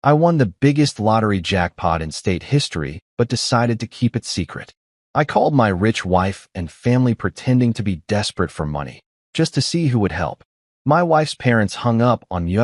I won the biggest lottery jackpot in state history, but decided to keep it secret. I called my rich wife and family pretending to be desperate for money, just to see who would help. My wife's parents hung up on me.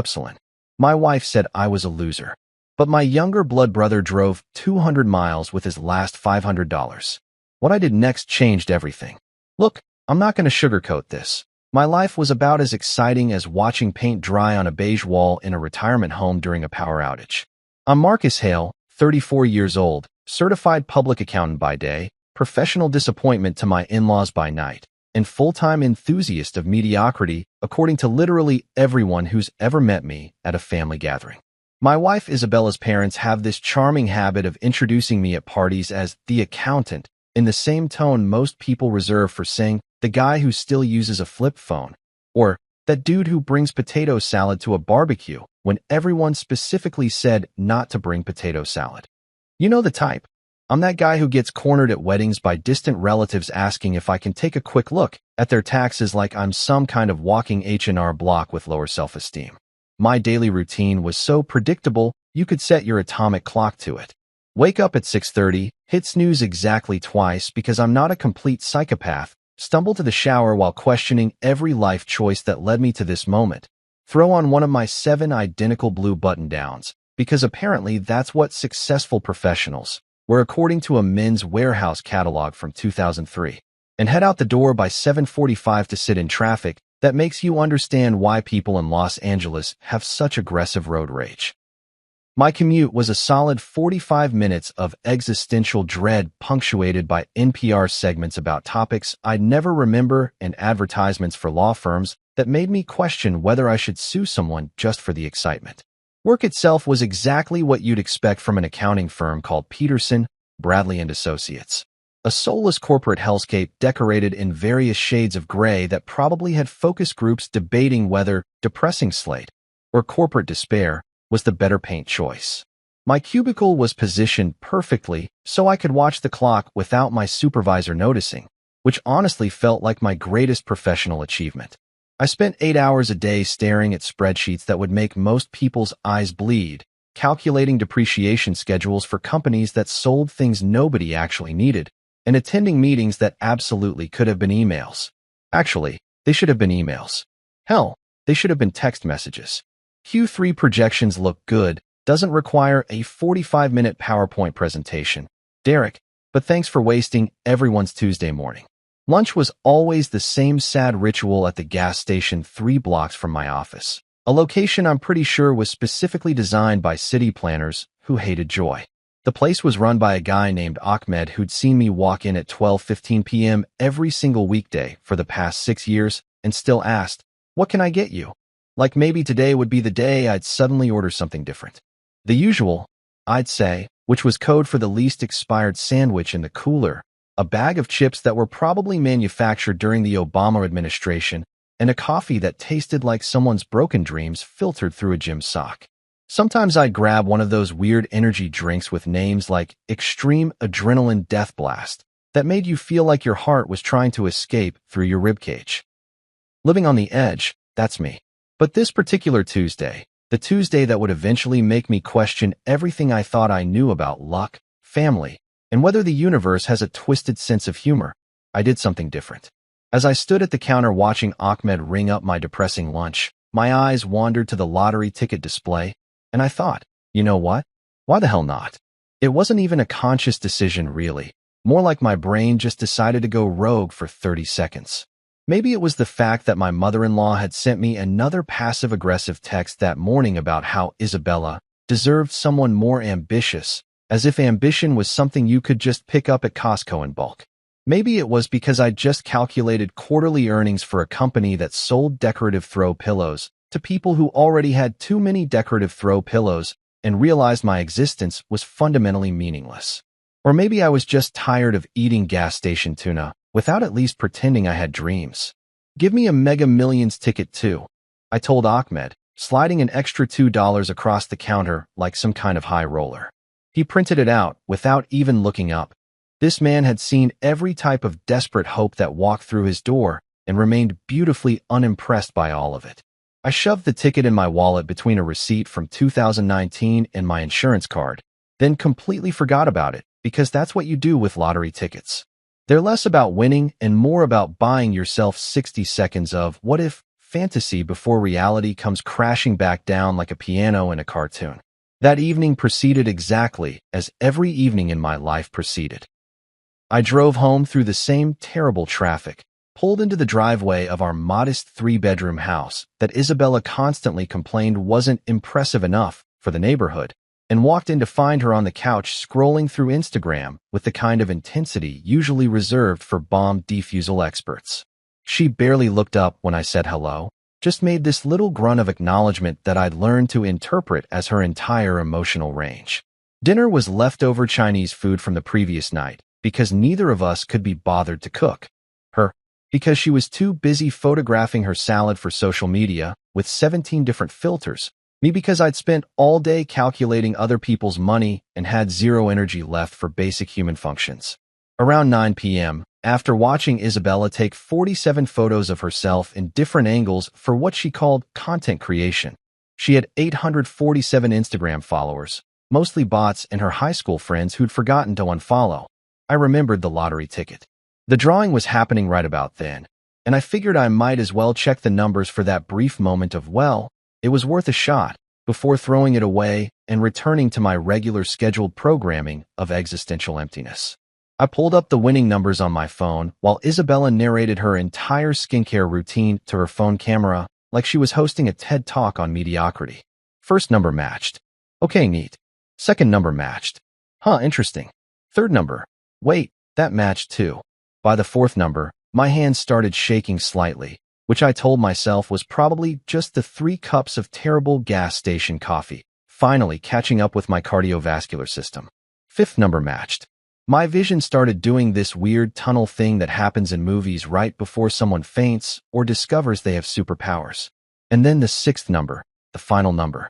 My wife said I was a loser. But my younger blood brother drove 200 miles with his last $500. What I did next changed everything. Look, I'm not going to sugarcoat this. My life was about as exciting as watching paint dry on a beige wall in a retirement home during a power outage. I'm Marcus Hale, 34 years old, certified public accountant by day, professional disappointment to my in-laws by night, and full-time enthusiast of mediocrity, according to literally everyone who's ever met me at a family gathering. My wife Isabella's parents have this charming habit of introducing me at parties as the accountant, in the same tone most people reserve for saying the guy who still uses a flip phone, or that dude who brings potato salad to a barbecue when everyone specifically said not to bring potato salad. You know the type. I'm that guy who gets cornered at weddings by distant relatives asking if I can take a quick look at their taxes like I'm some kind of walking H&R Block with lower self-esteem. My daily routine was so predictable you could set your atomic clock to it. Wake up at 6:30, hit snooze exactly twice because I'm not a complete psychopath, stumble to the shower while questioning every life choice that led me to this moment, throw on one of my 7 identical blue button-downs, because apparently that's what successful professionals were according to a Men's Warehouse catalog from 2003, and head out the door by 7:45 to sit in traffic that makes you understand why people in Los Angeles have such aggressive road rage. My commute was a solid 45 minutes of existential dread punctuated by NPR segments about topics I'd never remember and advertisements for law firms that made me question whether I should sue someone just for the excitement. Work itself was exactly what you'd expect from an accounting firm called Peterson, Bradley & Associates. A soulless corporate hellscape decorated in various shades of gray that probably had focus groups debating whether depressing slate or corporate despair was the better paint choice. My cubicle was positioned perfectly so I could watch the clock without my supervisor noticing, which honestly felt like my greatest professional achievement. I spent 8 hours a day staring at spreadsheets that would make most people's eyes bleed, calculating depreciation schedules for companies that sold things nobody actually needed, and attending meetings that absolutely could have been emails. Actually, they should have been emails. Hell, they should have been text messages. Q3 projections look good, doesn't require a 45-minute PowerPoint presentation. Derek, but thanks for wasting everyone's Tuesday morning. Lunch was always the same sad ritual at the gas station 3 blocks from my office, a location I'm pretty sure was specifically designed by city planners who hated joy. The place was run by a guy named Ahmed who'd seen me walk in at 12:15 p.m. every single weekday for the past 6 years and still asked, "What can I get you?" Like maybe today would be the day I'd suddenly order something different. The usual, I'd say, which was code for the least expired sandwich in the cooler, a bag of chips that were probably manufactured during the Obama administration, and a coffee that tasted like someone's broken dreams filtered through a gym sock. Sometimes I'd grab one of those weird energy drinks with names like Extreme Adrenaline Death Blast that made you feel like your heart was trying to escape through your ribcage. Living on the edge, that's me. But this particular Tuesday, the Tuesday that would eventually make me question everything I thought I knew about luck, family, and whether the universe has a twisted sense of humor, I did something different. As I stood at the counter watching Ahmed ring up my depressing lunch, my eyes wandered to the lottery ticket display, and I thought, you know what? Why the hell not? It wasn't even a conscious decision, really. More like my brain just decided to go rogue for 30 seconds. Maybe it was the fact that my mother-in-law had sent me another passive-aggressive text that morning about how Isabella deserved someone more ambitious, as if ambition was something you could just pick up at Costco in bulk. Maybe it was because I'd just calculated quarterly earnings for a company that sold decorative throw pillows to people who already had too many decorative throw pillows and realized my existence was fundamentally meaningless. Or maybe I was just tired of eating gas station tuna without at least pretending I had dreams. Give me a Mega Millions ticket too, I told Ahmed, sliding an extra $2 across the counter like some kind of high roller. He printed it out without even looking up. This man had seen every type of desperate hope that walked through his door and remained beautifully unimpressed by all of it. I shoved the ticket in my wallet between a receipt from 2019 and my insurance card, then completely forgot about it because that's what you do with lottery tickets. They're less about winning and more about buying yourself 60 seconds of what if fantasy before reality comes crashing back down like a piano in a cartoon. That evening proceeded exactly as every evening in my life proceeded. I drove home through the same terrible traffic, pulled into the driveway of our modest three-bedroom house that Isabella constantly complained wasn't impressive enough for the neighborhood, and walked in to find her on the couch scrolling through Instagram with the kind of intensity usually reserved for bomb defusal experts. She barely looked up when I said hello, just made this little grunt of acknowledgement that I'd learned to interpret as her entire emotional range. Dinner was leftover Chinese food from the previous night because neither of us could be bothered to cook. Her, because she was too busy photographing her salad for social media with 17 different filters. Me because I'd spent all day calculating other people's money and had zero energy left for basic human functions. Around 9 p.m., after watching Isabella take 47 photos of herself in different angles for what she called content creation, she had 847 Instagram followers, mostly bots and her high school friends who'd forgotten to unfollow. I remembered the lottery ticket. The drawing was happening right about then, and I figured I might as well check the numbers for that brief moment of, well, it was worth a shot, before throwing it away and returning to my regular scheduled programming of existential emptiness. I pulled up the winning numbers on my phone while Isabella narrated her entire skincare routine to her phone camera like she was hosting a TED Talk on mediocrity. First number matched. Okay, neat. Second number matched. Huh, interesting. Third number. Wait, that matched too. By the fourth number, my hands started shaking slightly, which I told myself was probably just the 3 cups of terrible gas station coffee, finally catching up with my cardiovascular system. Fifth number matched. My vision started doing this weird tunnel thing that happens in movies right before someone faints or discovers they have superpowers. And then the sixth number, the final number,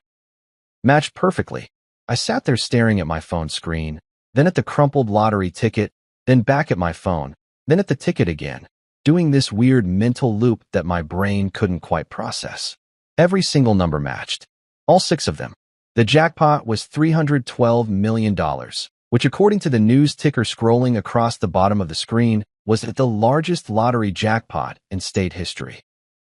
matched perfectly. I sat there staring at my phone screen, then at the crumpled lottery ticket, then back at my phone, then at the ticket again, doing this weird mental loop that my brain couldn't quite process. Every single number matched. All 6 of them. The jackpot was $312 million, which according to the news ticker scrolling across the bottom of the screen, was the largest lottery jackpot in state history.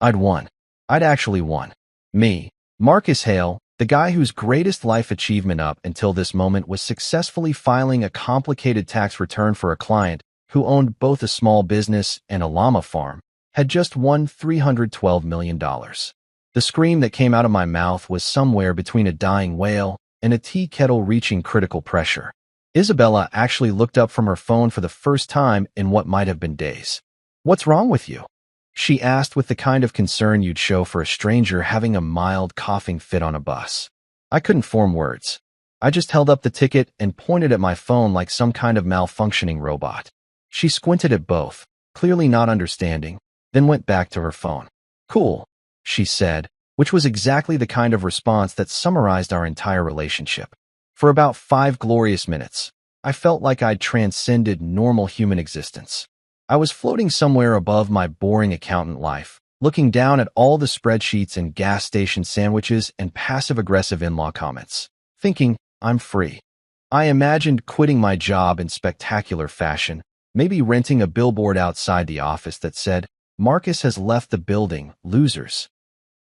I'd won. I'd actually won. Me, Marcus Hale, the guy whose greatest life achievement up until this moment was successfully filing a complicated tax return for a client who owned both a small business and a llama farm, had just won $312 million. The scream that came out of my mouth was somewhere between a dying whale and a tea kettle reaching critical pressure. Isabella actually looked up from her phone for the first time in what might have been days. "What's wrong with you?" she asked with the kind of concern you'd show for a stranger having a mild coughing fit on a bus. I couldn't form words. I just held up the ticket and pointed at my phone like some kind of malfunctioning robot. She squinted at both, clearly not understanding, then went back to her phone. "Cool," she said, which was exactly the kind of response that summarized our entire relationship. For about 5 glorious minutes, I felt like I'd transcended normal human existence. I was floating somewhere above my boring accountant life, looking down at all the spreadsheets and gas station sandwiches and passive-aggressive in-law comments, thinking, I'm free. I imagined quitting my job in spectacular fashion, maybe renting a billboard outside the office that said, "Marcus has left the building, losers."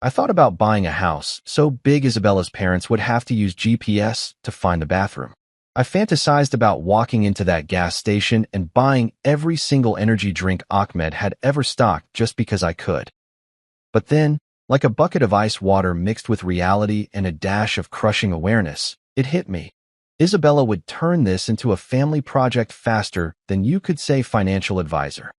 I thought about buying a house so big Isabella's parents would have to use GPS to find the bathroom. I fantasized about walking into that gas station and buying every single energy drink Ahmed had ever stocked just because I could. But then, like a bucket of ice water mixed with reality and a dash of crushing awareness, it hit me. Isabella would turn this into a family project faster than you could say financial advisor.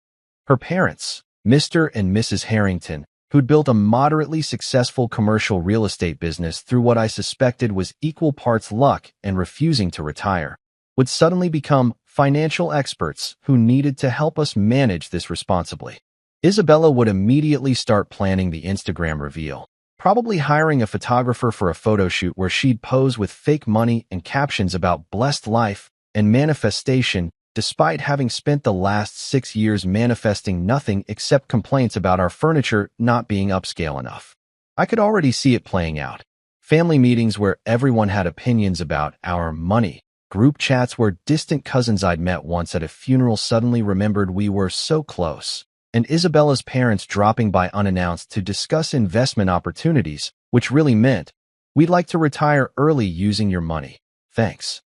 Her parents, Mr. and Mrs. Harrington, who'd built a moderately successful commercial real estate business through what I suspected was equal parts luck and refusing to retire, would suddenly become financial experts who needed to help us manage this responsibly. Isabella would immediately start planning the Instagram reveal, probably hiring a photographer for a photo shoot where she'd pose with fake money and captions about blessed life and manifestation, despite having spent the last 6 years manifesting nothing except complaints about our furniture not being upscale enough. I could already see it playing out. Family meetings where everyone had opinions about our money. Group chats where distant cousins I'd met once at a funeral suddenly remembered we were so close. And Isabella's parents dropping by unannounced to discuss investment opportunities, which really meant, we'd like to retire early using your money. Thanks.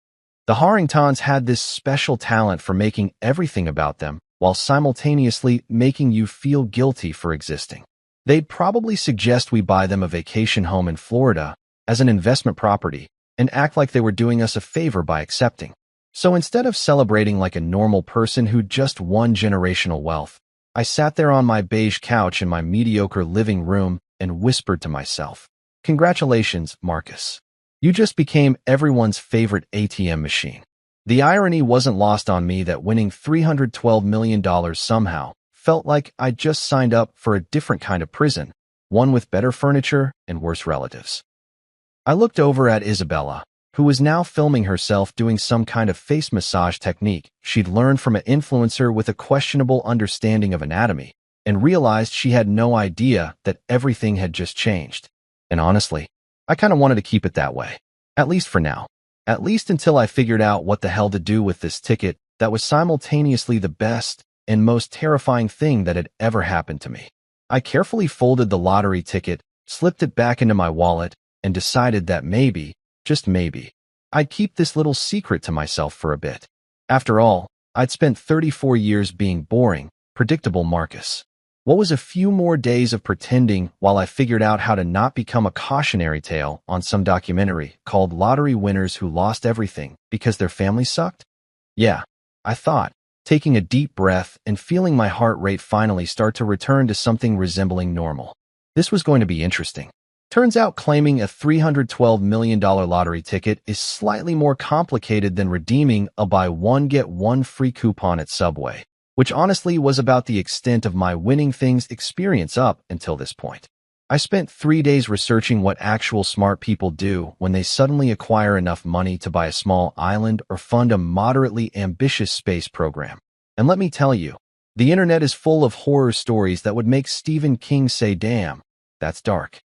The Harringtons had this special talent for making everything about them, while simultaneously making you feel guilty for existing. They'd probably suggest we buy them a vacation home in Florida as an investment property and act like they were doing us a favor by accepting. So instead of celebrating like a normal person who just won generational wealth, I sat there on my beige couch in my mediocre living room and whispered to myself, "Congratulations, Marcus. You just became everyone's favorite ATM machine." The irony wasn't lost on me that winning $312 million somehow felt like I'd just signed up for a different kind of prison, one with better furniture and worse relatives. I looked over at Isabella, who was now filming herself doing some kind of face massage technique she'd learned from an influencer with a questionable understanding of anatomy, and realized she had no idea that everything had just changed. And honestly, I kind of wanted to keep it that way, at least for now. At least until I figured out what the hell to do with this ticket that was simultaneously the best and most terrifying thing that had ever happened to me. I carefully folded the lottery ticket, slipped it back into my wallet, and decided that maybe, just maybe, I'd keep this little secret to myself for a bit. After all, I'd spent 34 years being boring, predictable Marcus. What was a few more days of pretending while I figured out how to not become a cautionary tale on some documentary called Lottery Winners Who Lost Everything Because Their Family Sucked? Yeah, I thought, taking a deep breath and feeling my heart rate finally start to return to something resembling normal. This was going to be interesting. Turns out claiming a $312 million lottery ticket is slightly more complicated than redeeming a buy one get one free coupon at Subway, which honestly was about the extent of my winning things experience up until this point. I spent 3 days researching what actual smart people do when they suddenly acquire enough money to buy a small island or fund a moderately ambitious space program. And let me tell you, the internet is full of horror stories that would make Stephen King say, "Damn, that's dark."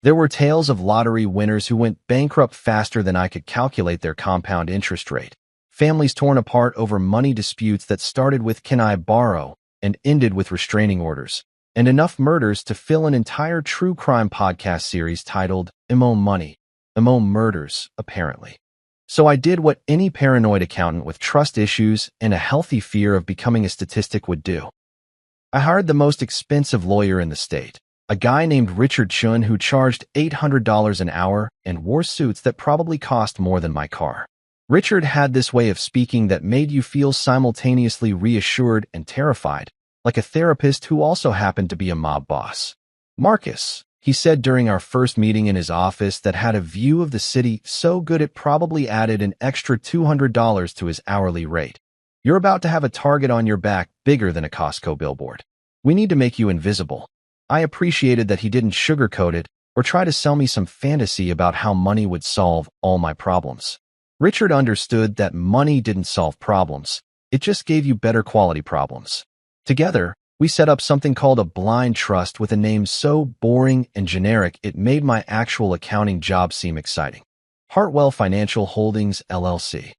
There were tales of lottery winners who went bankrupt faster than I could calculate their compound interest rate, families torn apart over money disputes that started with "Can I borrow?" and ended with restraining orders, and enough murders to fill an entire true crime podcast series titled Imo Money, Imo Murders, apparently. So I did what any paranoid accountant with trust issues and a healthy fear of becoming a statistic would do. I hired the most expensive lawyer in the state, a guy named Richard Chun who charged $800 an hour and wore suits that probably cost more than my car. Richard had this way of speaking that made you feel simultaneously reassured and terrified, like a therapist who also happened to be a mob boss. "Marcus," he said during our first meeting in his office that had a view of the city so good it probably added an extra $200 to his hourly rate. "You're about to have a target on your back bigger than a Costco billboard. We need to make you invisible." I appreciated that he didn't sugarcoat it or try to sell me some fantasy about how money would solve all my problems. Richard understood that money didn't solve problems. It just gave you better quality problems. Together, we set up something called a blind trust with a name so boring and generic it made my actual accounting job seem exciting. Hartwell Financial Holdings, LLC.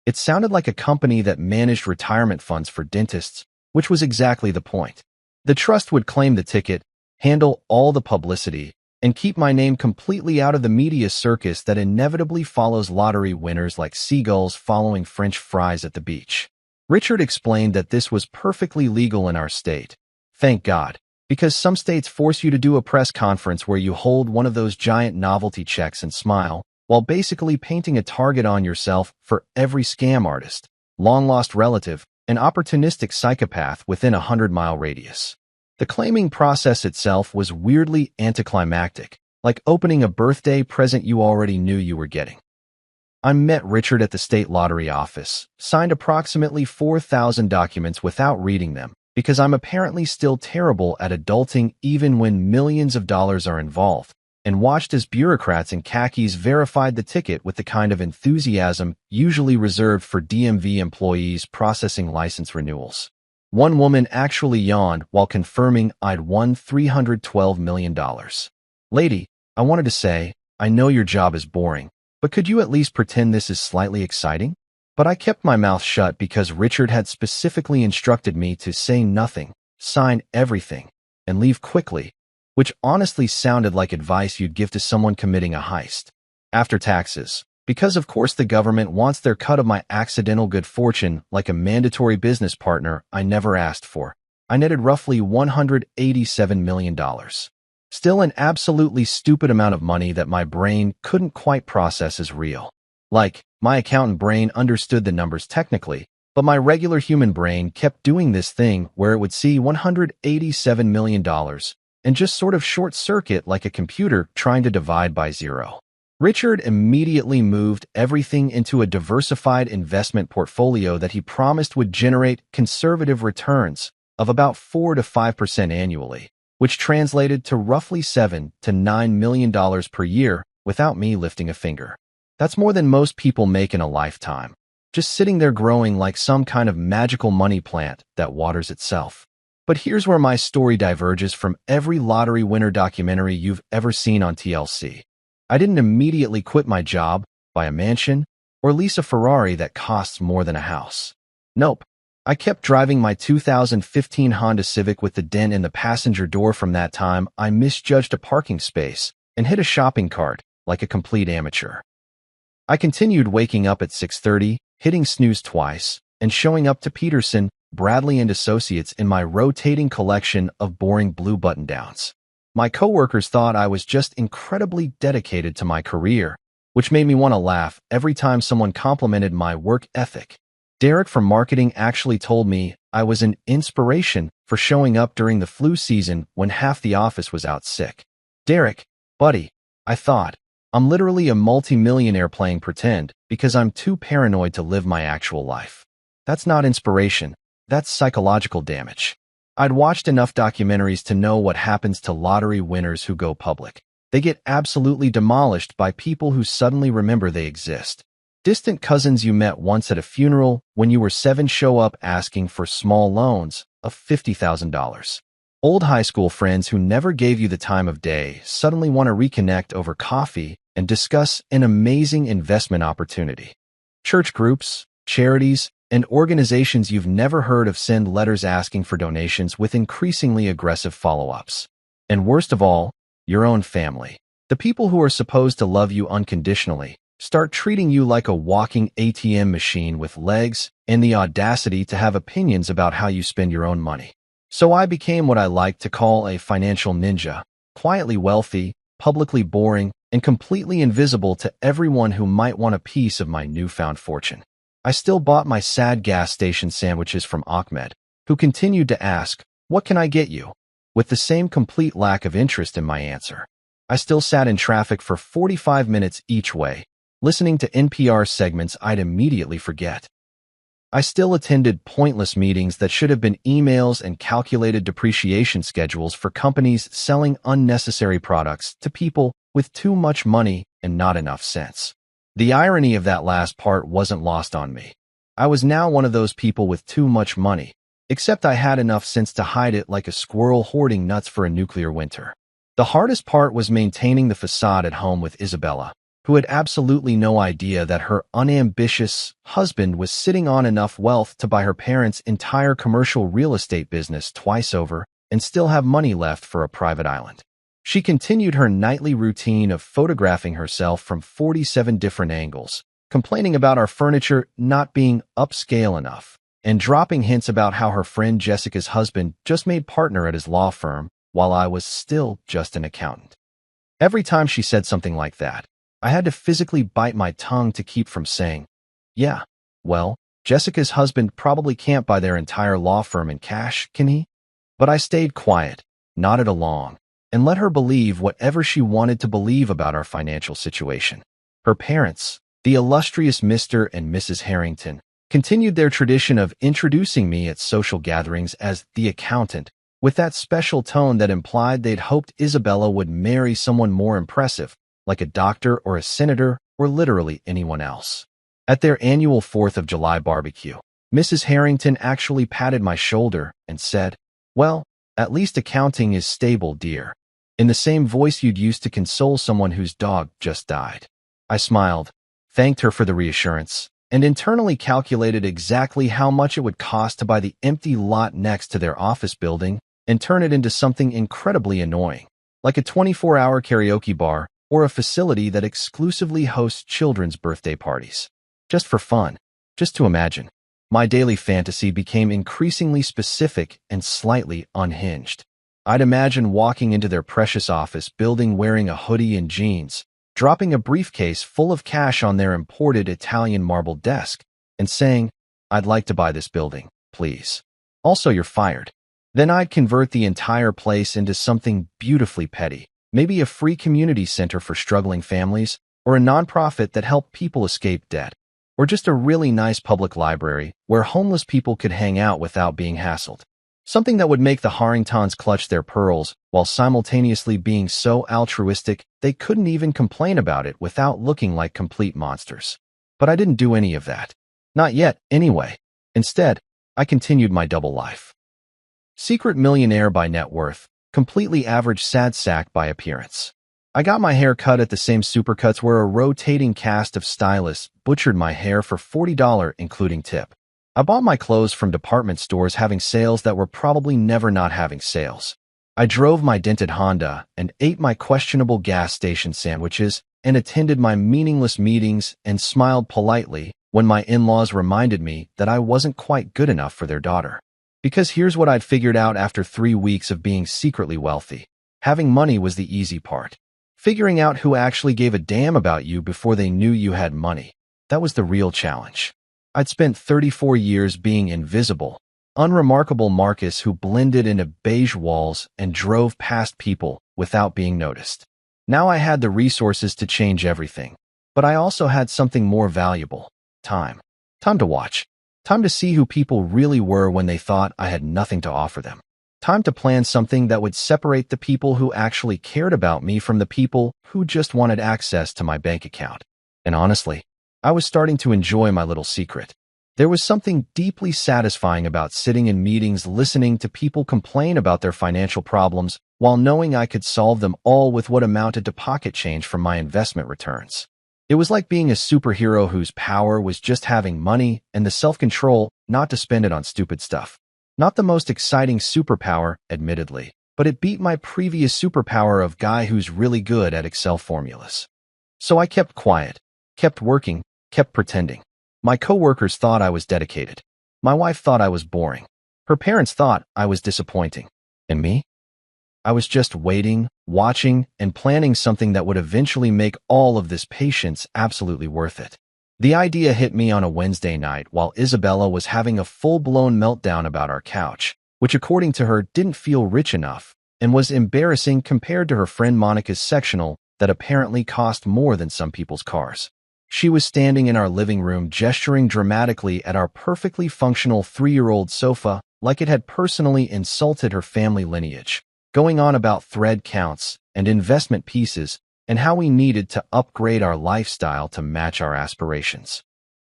It sounded like a company that managed retirement funds for dentists, which was exactly the point. The trust would claim the ticket, handle all the publicity, and keep my name completely out of the media circus that inevitably follows lottery winners like seagulls following French fries at the beach. Richard explained that this was perfectly legal in our state. Thank God, because some states force you to do a press conference where you hold one of those giant novelty checks and smile, while basically painting a target on yourself for every scam artist, long-lost relative, and opportunistic psychopath within a 100-mile radius. The claiming process itself was weirdly anticlimactic, like opening a birthday present you already knew you were getting. I met Richard at the state lottery office, signed approximately 4,000 documents without reading them, because I'm apparently still terrible at adulting even when millions of dollars are involved, and watched as bureaucrats in khakis verified the ticket with the kind of enthusiasm usually reserved for DMV employees processing license renewals. One woman actually yawned while confirming I'd won $312 million. Lady, I wanted to say, I know your job is boring, but could you at least pretend this is slightly exciting? But I kept my mouth shut because Richard had specifically instructed me to say nothing, sign everything, and leave quickly, which honestly sounded like advice you'd give to someone committing a heist. After taxes, because of course the government wants their cut of my accidental good fortune like a mandatory business partner I never asked for, I netted roughly $187 million. Still an absolutely stupid amount of money that my brain couldn't quite process as real. Like, my accountant brain understood the numbers technically, but my regular human brain kept doing this thing where it would see $187 million and just sort of short-circuit like a computer trying to divide by zero. Richard immediately moved everything into a diversified investment portfolio that he promised would generate conservative returns of about 4 to 5% annually, which translated to roughly $7 to $9 million per year without me lifting a finger. That's more than most people make in a lifetime, just sitting there growing like some kind of magical money plant that waters itself. But here's where my story diverges from every lottery winner documentary you've ever seen on TLC. I didn't immediately quit my job, buy a mansion, or lease a Ferrari that costs more than a house. Nope. I kept driving my 2015 Honda Civic with the dent in the passenger door. From that time, I misjudged a parking space and hit a shopping cart like a complete amateur. I continued waking up at 6:30, hitting snooze twice, and showing up to Peterson, Bradley & Associates in my rotating collection of boring blue button-downs. My coworkers thought I was just incredibly dedicated to my career, which made me want to laugh every time someone complimented my work ethic. Derek from marketing actually told me I was an inspiration for showing up during the flu season when half the office was out sick. Derek, buddy, I thought, I'm literally a multi-millionaire playing pretend because I'm too paranoid to live my actual life. That's not inspiration, that's psychological damage. I'd watched enough documentaries to know what happens to lottery winners who go public. They get absolutely demolished by people who suddenly remember they exist. Distant cousins you met once at a funeral when you were 7 show up asking for small loans of $50,000. Old high school friends who never gave you the time of day suddenly want to reconnect over coffee and discuss an amazing investment opportunity. Church groups, charities, and organizations you've never heard of send letters asking for donations with increasingly aggressive follow-ups. And worst of all, your own family. The people who are supposed to love you unconditionally start treating you like a walking ATM machine with legs and the audacity to have opinions about how you spend your own money. So I became what I like to call a financial ninja, quietly wealthy, publicly boring, and completely invisible to everyone who might want a piece of my newfound fortune. I still bought my sad gas station sandwiches from Ahmed, who continued to ask, "What can I get you?" with the same complete lack of interest in my answer. I still sat in traffic for 45 minutes each way, listening to NPR segments I'd immediately forget. I still attended pointless meetings that should have been emails and calculated depreciation schedules for companies selling unnecessary products to people with too much money and not enough sense. The irony of that last part wasn't lost on me. I was now one of those people with too much money, except I had enough sense to hide it like a squirrel hoarding nuts for a nuclear winter. The hardest part was maintaining the facade at home with Isabella, who had absolutely no idea that her unambitious husband was sitting on enough wealth to buy her parents' entire commercial real estate business twice over and still have money left for a private island. She continued her nightly routine of photographing herself from 47 different angles, complaining about our furniture not being upscale enough, and dropping hints about how her friend Jessica's husband just made partner at his law firm while I was still just an accountant. Every time she said something like that, I had to physically bite my tongue to keep from saying, "Yeah, well, Jessica's husband probably can't buy their entire law firm in cash, can he?" But I stayed quiet, nodded along, and let her believe whatever she wanted to believe about our financial situation. Her parents, the illustrious Mr. and Mrs. Harrington, continued their tradition of introducing me at social gatherings as the accountant, with that special tone that implied they'd hoped Isabella would marry someone more impressive, like a doctor or a senator or literally anyone else. At their annual 4th of July barbecue, Mrs. Harrington actually patted my shoulder and said, "Well, at least accounting is stable, dear." in the same voice you'd use to console someone whose dog just died. I smiled, thanked her for the reassurance, and internally calculated exactly how much it would cost to buy the empty lot next to their office building and turn it into something incredibly annoying, like a 24-hour karaoke bar or a facility that exclusively hosts children's birthday parties. Just for fun, just to imagine. My daily fantasy became increasingly specific and slightly unhinged. I'd imagine walking into their precious office building wearing a hoodie and jeans, dropping a briefcase full of cash on their imported Italian marble desk, and saying, "I'd like to buy this building, please. Also, you're fired." Then I'd convert the entire place into something beautifully petty, maybe a free community center for struggling families, or a nonprofit that helped people escape debt, or just a really nice public library where homeless people could hang out without being hassled. Something that would make the Harringtons clutch their pearls while simultaneously being so altruistic they couldn't even complain about it without looking like complete monsters. But I didn't do any of that. Not yet, anyway. Instead, I continued my double life. Secret millionaire by net worth, completely average sad sack by appearance. I got my hair cut at the same supercuts where a rotating cast of stylists butchered my hair for $40 including tip. I bought my clothes from department stores having sales that were probably never not having sales. I drove my dented Honda and ate my questionable gas station sandwiches and attended my meaningless meetings and smiled politely when my in-laws reminded me that I wasn't quite good enough for their daughter. Because here's what I'd figured out after 3 weeks of being secretly wealthy. Having money was the easy part. Figuring out who actually gave a damn about you before they knew you had money. That was the real challenge. I'd spent 34 years being invisible, unremarkable Marcus who blended into beige walls and drove past people without being noticed. Now I had the resources to change everything, but I also had something more valuable. Time. Time to watch. Time to see who people really were when they thought I had nothing to offer them. Time to plan something that would separate the people who actually cared about me from the people who just wanted access to my bank account. And honestly, I was starting to enjoy my little secret. There was something deeply satisfying about sitting in meetings listening to people complain about their financial problems while knowing I could solve them all with what amounted to pocket change from my investment returns. It was like being a superhero whose power was just having money and the self-control not to spend it on stupid stuff. Not the most exciting superpower, admittedly, but it beat my previous superpower of guy who's really good at Excel formulas. So I kept quiet, kept working, kept pretending. My coworkers thought I was dedicated. My wife thought I was boring. Her parents thought I was disappointing. And me? I was just waiting, watching, and planning something that would eventually make all of this patience absolutely worth it. The idea hit me on a Wednesday night while Isabella was having a full-blown meltdown about our couch, which according to her didn't feel rich enough and was embarrassing compared to her friend Monica's sectional that apparently cost more than some people's cars. She was standing in our living room gesturing dramatically at our perfectly functional 3-year-old sofa like it had personally insulted her family lineage, going on about thread counts and investment pieces and how we needed to upgrade our lifestyle to match our aspirations.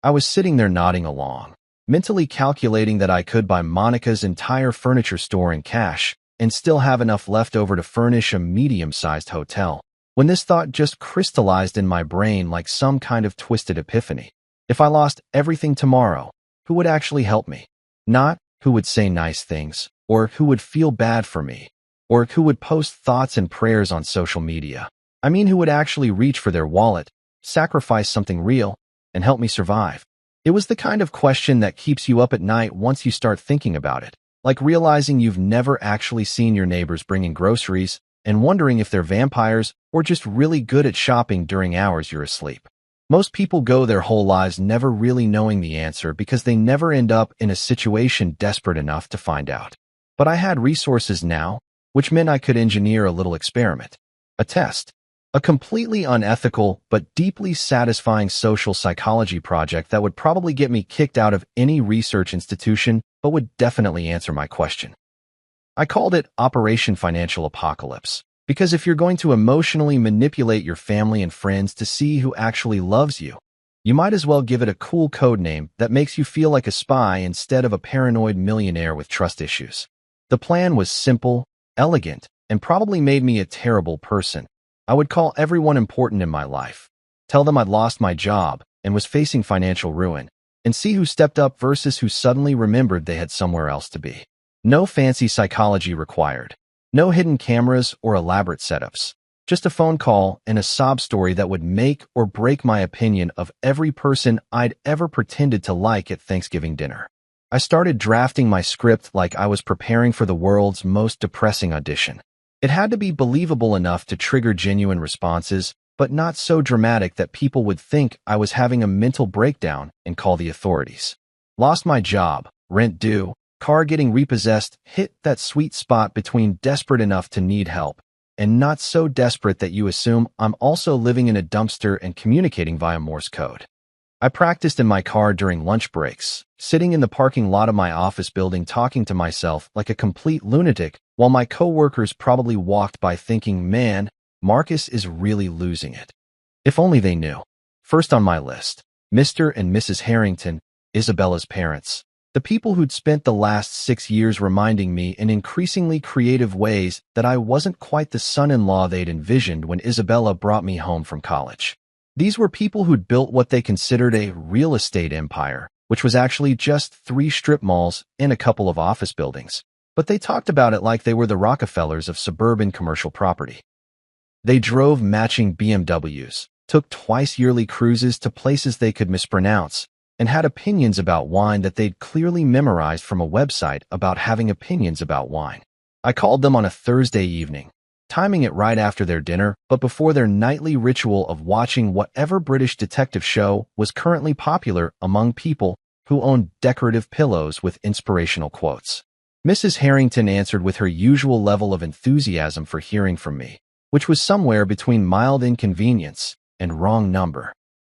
I was sitting there nodding along, mentally calculating that I could buy Monica's entire furniture store in cash and still have enough left over to furnish a medium-sized hotel, when this thought just crystallized in my brain like some kind of twisted epiphany. If I lost everything tomorrow, who would actually help me? Not who would say nice things, or who would feel bad for me, or who would post thoughts and prayers on social media. I mean who would actually reach for their wallet, sacrifice something real, and help me survive. It was the kind of question that keeps you up at night once you start thinking about it, like realizing you've never actually seen your neighbors bringing groceries and wondering if they're vampires or just really good at shopping during hours you're asleep. Most people go their whole lives never really knowing the answer because they never end up in a situation desperate enough to find out. But I had resources now, which meant I could engineer a little experiment, a test. A completely unethical but deeply satisfying social psychology project that would probably get me kicked out of any research institution but would definitely answer my question. I called it Operation Financial Apocalypse because if you're going to emotionally manipulate your family and friends to see who actually loves you, you might as well give it a cool code name that makes you feel like a spy instead of a paranoid millionaire with trust issues. The plan was simple, elegant, and probably made me a terrible person. I would call everyone important in my life, tell them I'd lost my job and was facing financial ruin, and see who stepped up versus who suddenly remembered they had somewhere else to be. No fancy psychology required. No hidden cameras or elaborate setups. Just a phone call and a sob story that would make or break my opinion of every person I'd ever pretended to like at Thanksgiving dinner. I started drafting my script like I was preparing for the world's most depressing audition. It had to be believable enough to trigger genuine responses, but not so dramatic that people would think I was having a mental breakdown and call the authorities. Lost my job, rent due, car getting repossessed hit that sweet spot between desperate enough to need help and not so desperate that you assume I'm also living in a dumpster and communicating via Morse code. I practiced in my car during lunch breaks, sitting in the parking lot of my office building talking to myself like a complete lunatic while my coworkers probably walked by thinking, man, Marcus is really losing it. If only they knew. First on my list, Mr. and Mrs. Harrington, Isabella's parents. The people who'd spent the last 6 years reminding me in increasingly creative ways that I wasn't quite the son-in-law they'd envisioned when Isabella brought me home from college. These were people who'd built what they considered a real estate empire, which was actually just 3 strip malls and a couple of office buildings. But they talked about it like they were the Rockefellers of suburban commercial property. They drove matching BMWs, took twice-yearly cruises to places they could mispronounce, and had opinions about wine that they'd clearly memorized from a website about having opinions about wine. I called them on a Thursday evening, timing it right after their dinner, but before their nightly ritual of watching whatever British detective show was currently popular among people who owned decorative pillows with inspirational quotes. Mrs. Harrington answered with her usual level of enthusiasm for hearing from me, which was somewhere between mild inconvenience and wrong number.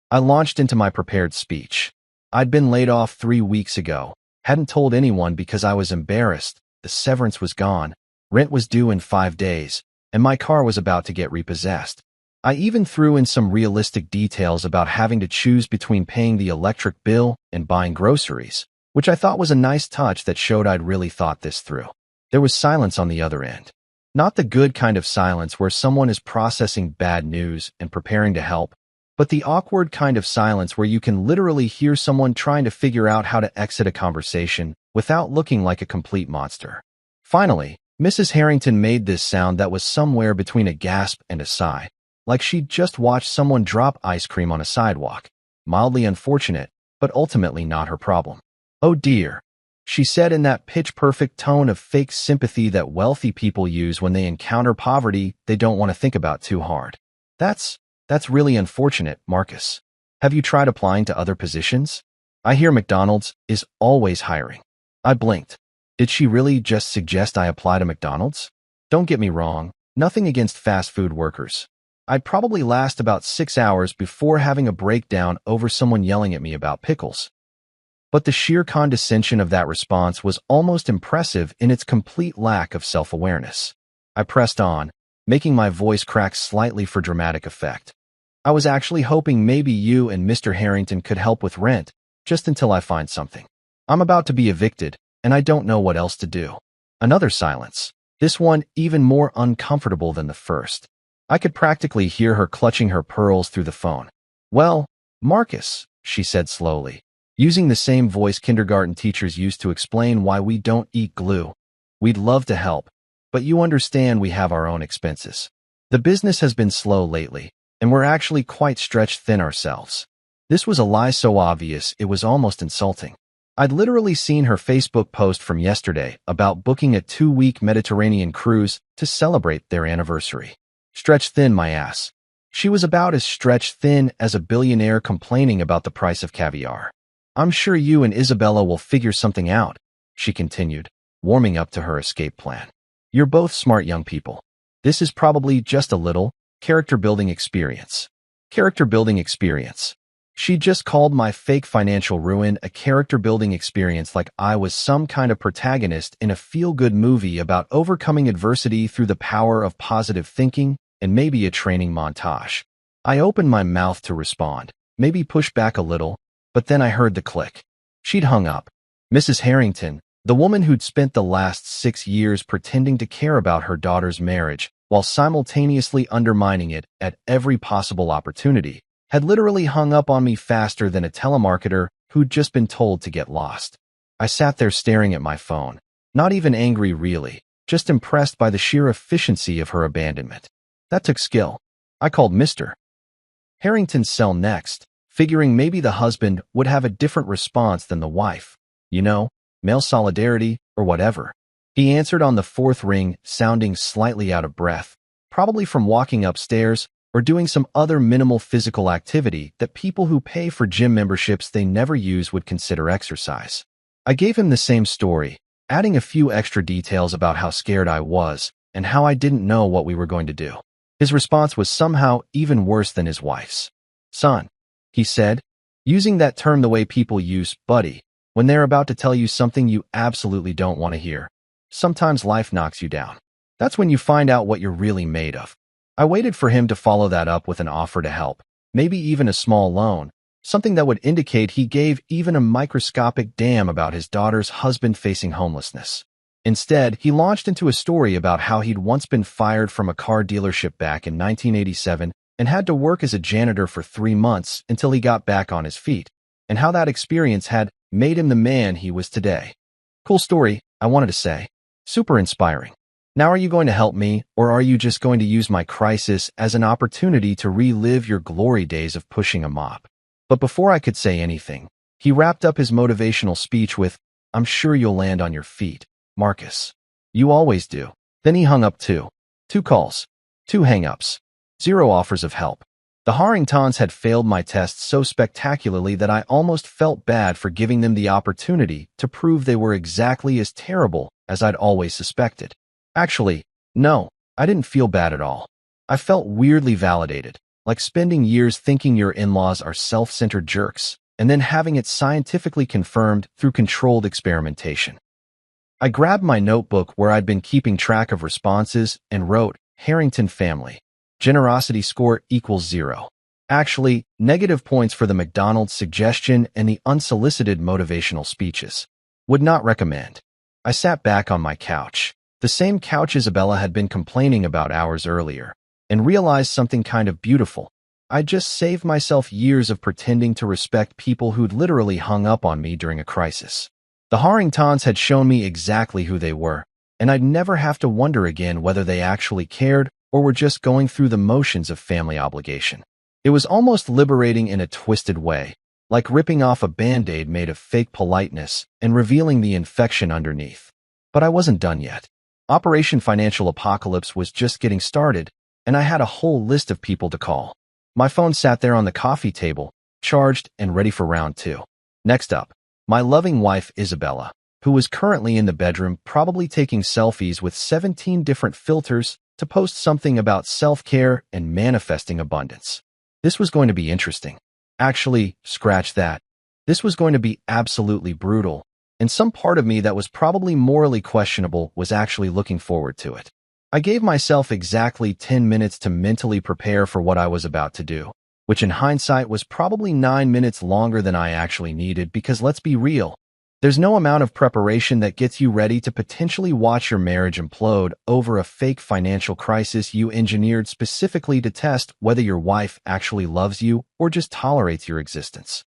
I launched into my prepared speech. I'd been laid off 3 weeks ago, hadn't told anyone because I was embarrassed, the severance was gone, rent was due in 5 days, and my car was about to get repossessed. I even threw in some realistic details about having to choose between paying the electric bill and buying groceries, which I thought was a nice touch that showed I'd really thought this through. There was silence on the other end. Not the good kind of silence where someone is processing bad news and preparing to help, but the awkward kind of silence where you can literally hear someone trying to figure out how to exit a conversation without looking like a complete monster. Finally, Mrs. Harrington made this sound that was somewhere between a gasp and a sigh, like she'd just watched someone drop ice cream on a sidewalk. Mildly unfortunate, but ultimately not her problem. "Oh dear," she said in that pitch-perfect tone of fake sympathy that wealthy people use when they encounter poverty they don't want to think about too hard. That's really unfortunate, Marcus. Have you tried applying to other positions? I hear McDonald's is always hiring." I blinked. Did she really just suggest I apply to McDonald's? Don't get me wrong, nothing against fast food workers. I'd probably last about 6 hours before having a breakdown over someone yelling at me about pickles. But the sheer condescension of that response was almost impressive in its complete lack of self-awareness. I pressed on, making my voice crack slightly for dramatic effect. "I was actually hoping maybe you and Mr. Harrington could help with rent, just until I find something. I'm about to be evicted, and I don't know what else to do." Another silence, this one even more uncomfortable than the first. I could practically hear her clutching her pearls through the phone. "Well, Marcus," she said slowly, using the same voice kindergarten teachers used to explain why we don't eat glue. "We'd love to help, but you understand we have our own expenses. The business has been slow lately, and we're actually quite stretched thin ourselves." This was a lie so obvious it was almost insulting. I'd literally seen her Facebook post from yesterday about booking a 2-week Mediterranean cruise to celebrate their anniversary. Stretched thin, my ass. She was about as stretched thin as a billionaire complaining about the price of caviar. "I'm sure you and Isabella will figure something out," she continued, warming up to her escape plan. "You're both smart young people. This is probably just a little character-building experience." Character-building experience. She just called my fake financial ruin a character-building experience like I was some kind of protagonist in a feel-good movie about overcoming adversity through the power of positive thinking and maybe a training montage. I opened my mouth to respond, maybe push back a little, but then I heard the click. She'd hung up. Mrs. Harrington, The woman who'd spent the last 6 years pretending to care about her daughter's marriage while simultaneously undermining it at every possible opportunity had literally hung up on me faster than a telemarketer who'd just been told to get lost. I sat there staring at my phone, not even angry really, just impressed by the sheer efficiency of her abandonment. That took skill. I called Mr. Harrington's cell next, figuring maybe the husband would have a different response than the wife. You know, male solidarity or whatever. He answered on the fourth ring, sounding slightly out of breath, probably from walking upstairs or doing some other minimal physical activity that people who pay for gym memberships they never use would consider exercise. I gave him the same story, adding a few extra details about how scared I was and how I didn't know what we were going to do. His response was somehow even worse than his wife's. Son, he said, using that term the way people use buddy when they're about to tell you something you absolutely don't want to hear. Sometimes life knocks you down. That's when you find out what you're really made of. I waited for him to follow that up with an offer to help, maybe even a small loan, something that would indicate he gave even a microscopic damn about his daughter's husband facing homelessness. Instead, he launched into a story about how he'd once been fired from a car dealership back in 1987 and had to work as a janitor for 3 months until he got back on his feet, and how that experience had made him the man he was today. Cool story, I wanted to say. Super inspiring. Now are you going to help me, or are you just going to use my crisis as an opportunity to relive your glory days of pushing a mop? But before I could say anything, he wrapped up his motivational speech with, "I'm sure you'll land on your feet, Marcus. You always do." Then he hung up too. 2 calls, 2 hang-ups, 0 offers of help. The Harringtons had failed my test so spectacularly that I almost felt bad for giving them the opportunity to prove they were exactly as terrible as I'd always suspected. Actually, no, I didn't feel bad at all. I felt weirdly validated, like spending years thinking your in-laws are self-centered jerks, and then having it scientifically confirmed through controlled experimentation. I grabbed my notebook where I'd been keeping track of responses and wrote, Harrington family. Generosity score equals 0. Actually, negative points for the McDonald's suggestion and the unsolicited motivational speeches. Would not recommend. I sat back on my couch, the same couch Isabella had been complaining about hours earlier, and realized something kind of beautiful. I'd just saved myself years of pretending to respect people who'd literally hung up on me during a crisis. The Harringtons had shown me exactly who they were, and I'd never have to wonder again whether they actually cared or were just going through the motions of family obligation. It was almost liberating in a twisted way, like ripping off a Band-Aid made of fake politeness and revealing the infection underneath. But I wasn't done yet. Operation Financial Apocalypse was just getting started, and I had a whole list of people to call. My phone sat there on the coffee table, charged and ready for round 2. Next up, my loving wife Isabella, who was currently in the bedroom probably taking selfies with 17 different filters to post something about self-care and manifesting abundance. This was going to be interesting. Actually, scratch that. This was going to be absolutely brutal, and some part of me that was probably morally questionable was actually looking forward to it. I gave myself exactly 10 minutes to mentally prepare for what I was about to do, which in hindsight was probably 9 minutes longer than I actually needed because let's be real, there's no amount of preparation that gets you ready to potentially watch your marriage implode over a fake financial crisis you engineered specifically to test whether your wife actually loves you or just tolerates your existence.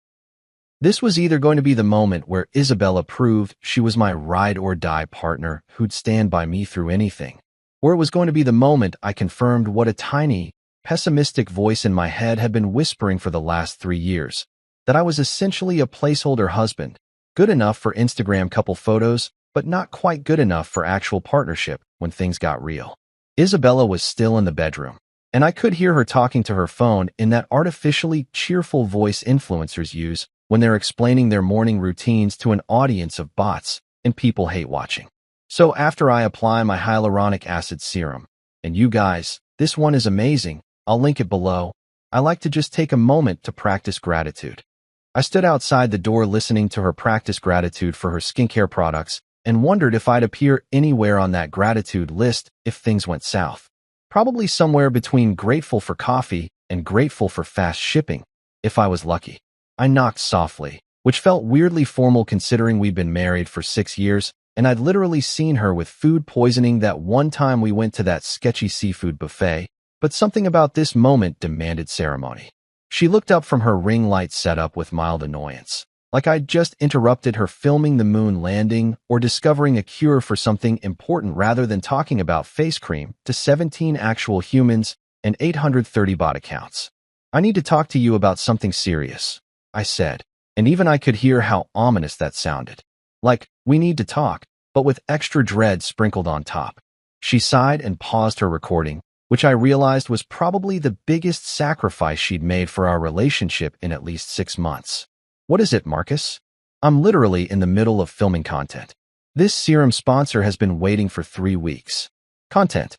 This was either going to be the moment where Isabella proved she was my ride-or-die partner who'd stand by me through anything, or it was going to be the moment I confirmed what a tiny, pessimistic voice in my head had been whispering for the last 3 years, that I was essentially a placeholder husband, good enough for Instagram couple photos, but not quite good enough for actual partnership when things got real. Isabella was still in the bedroom, and I could hear her talking to her phone in that artificially cheerful voice influencers use when they're explaining their morning routines to an audience of bots and people hate watching. So after I apply my hyaluronic acid serum, and you guys, this one is amazing, I'll link it below, I like to just take a moment to practice gratitude. I stood outside the door listening to her practice gratitude for her skincare products and wondered if I'd appear anywhere on that gratitude list if things went south. Probably somewhere between grateful for coffee and grateful for fast shipping, if I was lucky. I knocked softly, which felt weirdly formal considering we'd been married for 6 years, and I'd literally seen her with food poisoning that one time we went to that sketchy seafood buffet, but something about this moment demanded ceremony. She looked up from her ring light setup with mild annoyance, like I'd just interrupted her filming the moon landing or discovering a cure for something important rather than talking about face cream to 17 actual humans and 830 bot accounts. I need to talk to you about something serious, I said, and even I could hear how ominous that sounded. Like, we need to talk, but with extra dread sprinkled on top. She sighed and paused her recording, which I realized was probably the biggest sacrifice she'd made for our relationship in at least 6 months. What is it, Marcus? I'm literally in the middle of filming content. This serum sponsor has been waiting for 3 weeks. Content.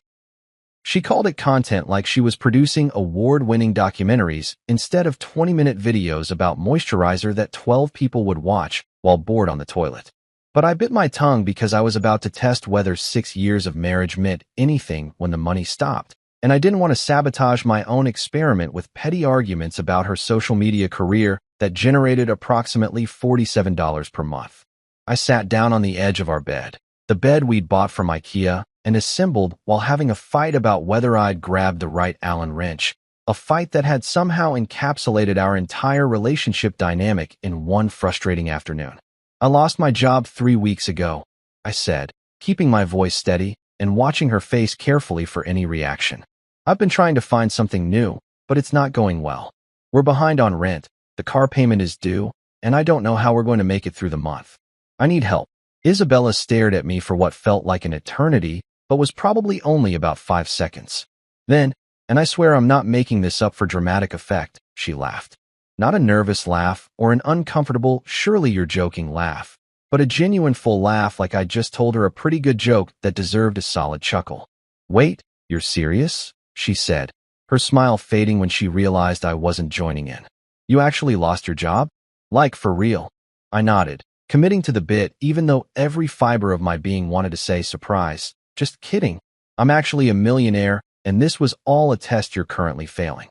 She called it content like she was producing award-winning documentaries instead of 20-minute videos about moisturizer that 12 people would watch while bored on the toilet. But I bit my tongue because I was about to test whether 6 years of marriage meant anything when the money stopped, and I didn't want to sabotage my own experiment with petty arguments about her social media career that generated approximately $47 per month. I sat down on the edge of our bed, the bed we'd bought from IKEA, and assembled while having a fight about whether I'd grabbed the right Allen wrench, a fight that had somehow encapsulated our entire relationship dynamic in one frustrating afternoon. I lost my job 3 weeks ago, I said, keeping my voice steady and watching her face carefully for any reaction. I've been trying to find something new, but it's not going well. We're behind on rent, the car payment is due, and I don't know how we're going to make it through the month. I need help. Isabella stared at me for what felt like an eternity, but was probably only about 5 seconds. Then, and I swear I'm not making this up for dramatic effect, she laughed. Not a nervous laugh or an uncomfortable, surely you're joking laugh, but a genuine full laugh like I'd just told her a pretty good joke that deserved a solid chuckle. Wait, you're serious? She said, her smile fading when she realized I wasn't joining in. You actually lost your job? Like, for real? I nodded, committing to the bit even though every fiber of my being wanted to say surprise. Just kidding. I'm actually a millionaire, and this was all a test you're currently failing.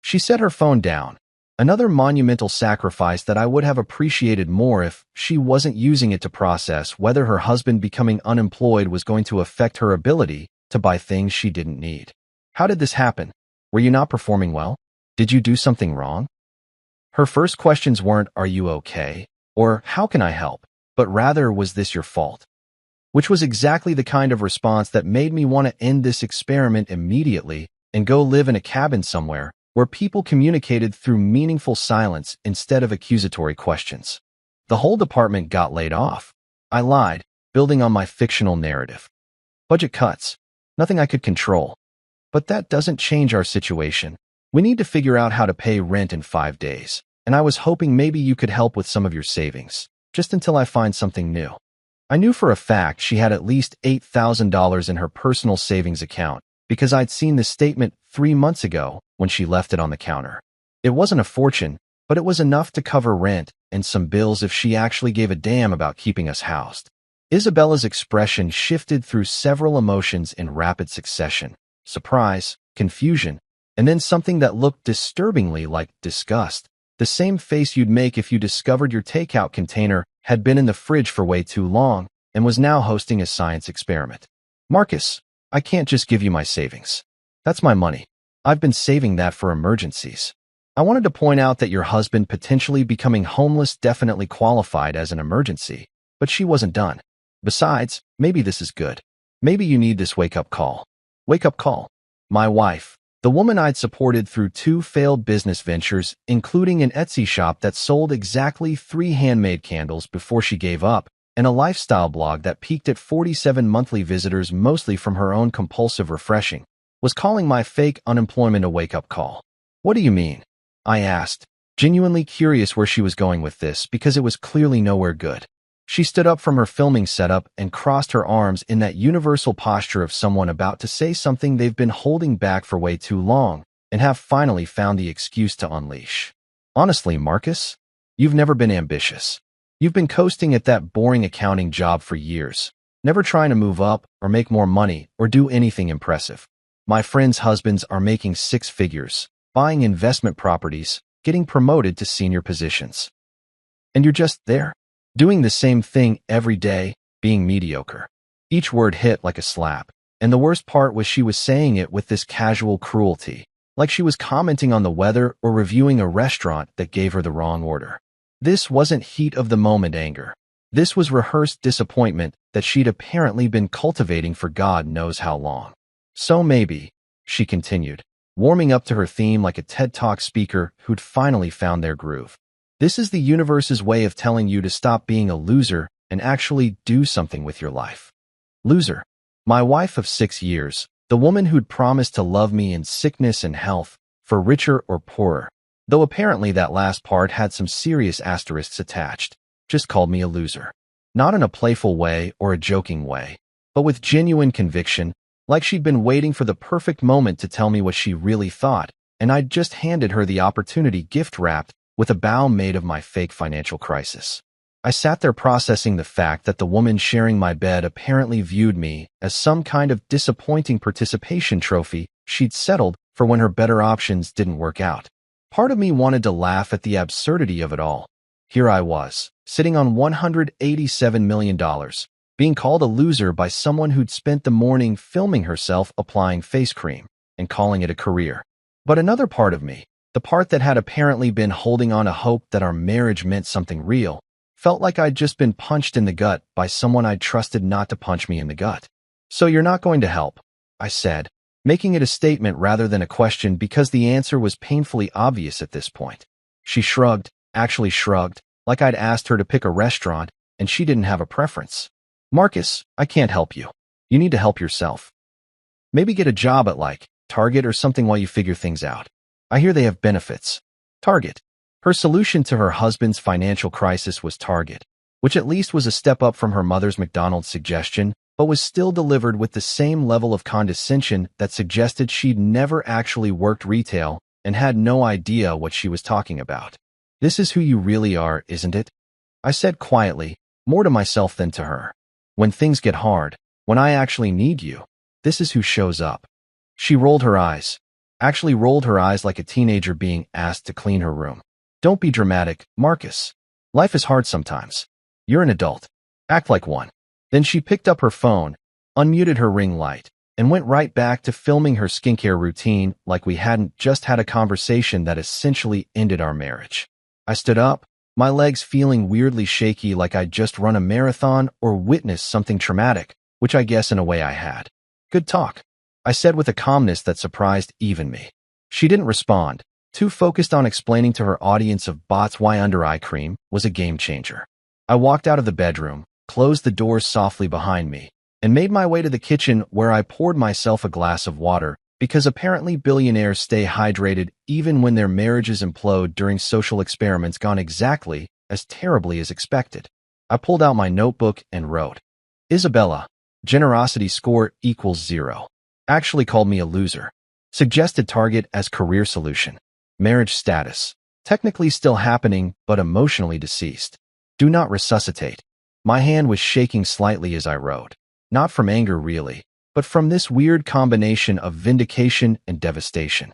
She set her phone down, another monumental sacrifice that I would have appreciated more if she wasn't using it to process whether her husband becoming unemployed was going to affect her ability to buy things she didn't need. How did this happen? Were you not performing well? Did you do something wrong? Her first questions weren't, "Are you okay?" or "How can I help?" but rather, "Was this your fault?" Which was exactly the kind of response that made me want to end this experiment immediately and go live in a cabin somewhere where people communicated through meaningful silence instead of accusatory questions. The whole department got laid off. I lied, building on my fictional narrative. Budget cuts. Nothing I could control. But that doesn't change our situation. We need to figure out how to pay rent in 5 days, and I was hoping maybe you could help with some of your savings, just until I find something new. I knew for a fact she had at least $8,000 in her personal savings account because I'd seen the statement 3 months ago when she left it on the counter. It wasn't a fortune, but it was enough to cover rent and some bills if she actually gave a damn about keeping us housed. Isabella's expression shifted through several emotions in rapid succession: surprise, confusion, and then something that looked disturbingly like disgust. The same face you'd make if you discovered your takeout container had been in the fridge for way too long and was now hosting a science experiment. Marcus, I can't just give you my savings. That's my money. I've been saving that for emergencies. I wanted to point out that your husband potentially becoming homeless definitely qualified as an emergency, but she wasn't done. Besides, maybe this is good. Maybe you need this wake-up call. Wake-up call. My wife, the woman I'd supported through 2 failed business ventures, including an Etsy shop that sold exactly 3 handmade candles before she gave up, and a lifestyle blog that peaked at 47 monthly visitors mostly from her own compulsive refreshing, was calling my fake unemployment a wake-up call. What do you mean? I asked, genuinely curious where she was going with this because it was clearly nowhere good. She stood up from her filming setup and crossed her arms in that universal posture of someone about to say something they've been holding back for way too long and have finally found the excuse to unleash. Honestly, Marcus, you've never been ambitious. You've been coasting at that boring accounting job for years, never trying to move up or make more money or do anything impressive. My friends' husbands are making 6 figures, buying investment properties, getting promoted to senior positions. And you're just there, doing the same thing every day, being mediocre. Each word hit like a slap, and the worst part was she was saying it with this casual cruelty, like she was commenting on the weather or reviewing a restaurant that gave her the wrong order. This wasn't heat-of-the-moment anger. This was rehearsed disappointment that she'd apparently been cultivating for God knows how long. So maybe, she continued, warming up to her theme like a TED Talk speaker who'd finally found their groove. This is the universe's way of telling you to stop being a loser and actually do something with your life. Loser. My wife of 6 years, the woman who'd promised to love me in sickness and health, for richer or poorer, though apparently that last part had some serious asterisks attached, just called me a loser. Not in a playful way or a joking way, but with genuine conviction, like she'd been waiting for the perfect moment to tell me what she really thought, and I'd just handed her the opportunity gift-wrapped with a bow made of my fake financial crisis. I sat there processing the fact that the woman sharing my bed apparently viewed me as some kind of disappointing participation trophy she'd settled for when her better options didn't work out. Part of me wanted to laugh at the absurdity of it all. Here I was, sitting on $187 million, being called a loser by someone who'd spent the morning filming herself applying face cream and calling it a career. But another part of me, the part that had apparently been holding on to hope that our marriage meant something real, felt like I'd just been punched in the gut by someone I'd trusted not to punch me in the gut. "So you're not going to help," I said, making it a statement rather than a question because the answer was painfully obvious at this point. She shrugged, actually shrugged, like I'd asked her to pick a restaurant and she didn't have a preference. "Marcus, I can't help you. You need to help yourself. Maybe get a job at like Target or something while you figure things out. I hear they have benefits." Target. Her solution to her husband's financial crisis was Target, which at least was a step up from her mother's McDonald's suggestion, but was still delivered with the same level of condescension that suggested she'd never actually worked retail and had no idea what she was talking about. "This is who you really are, isn't it?" I said quietly, more to myself than to her. "When things get hard, when I actually need you, this is who shows up." She rolled her eyes, actually rolled her eyes like a teenager being asked to clean her room. "Don't be dramatic, Marcus. Life is hard sometimes. You're an adult. Act like one." Then she picked up her phone, unmuted her ring light, and went right back to filming her skincare routine like we hadn't just had a conversation that essentially ended our marriage. I stood up, my legs feeling weirdly shaky like I'd just run a marathon or witnessed something traumatic, which I guess in a way I had. "Good talk," I said with a calmness that surprised even me. She didn't respond, too focused on explaining to her audience of bots why under-eye cream was a game changer. I walked out of the bedroom, closed the doors softly behind me, and made my way to the kitchen where I poured myself a glass of water because apparently billionaires stay hydrated even when their marriages implode during social experiments gone exactly as terribly as expected. I pulled out my notebook and wrote, "Isabella, generosity score equals 0. Actually called me a loser. Suggested Target as career solution. Marriage status. Technically still happening, but emotionally deceased. Do not resuscitate." My hand was shaking slightly as I wrote. Not from anger, really, but from this weird combination of vindication and devastation.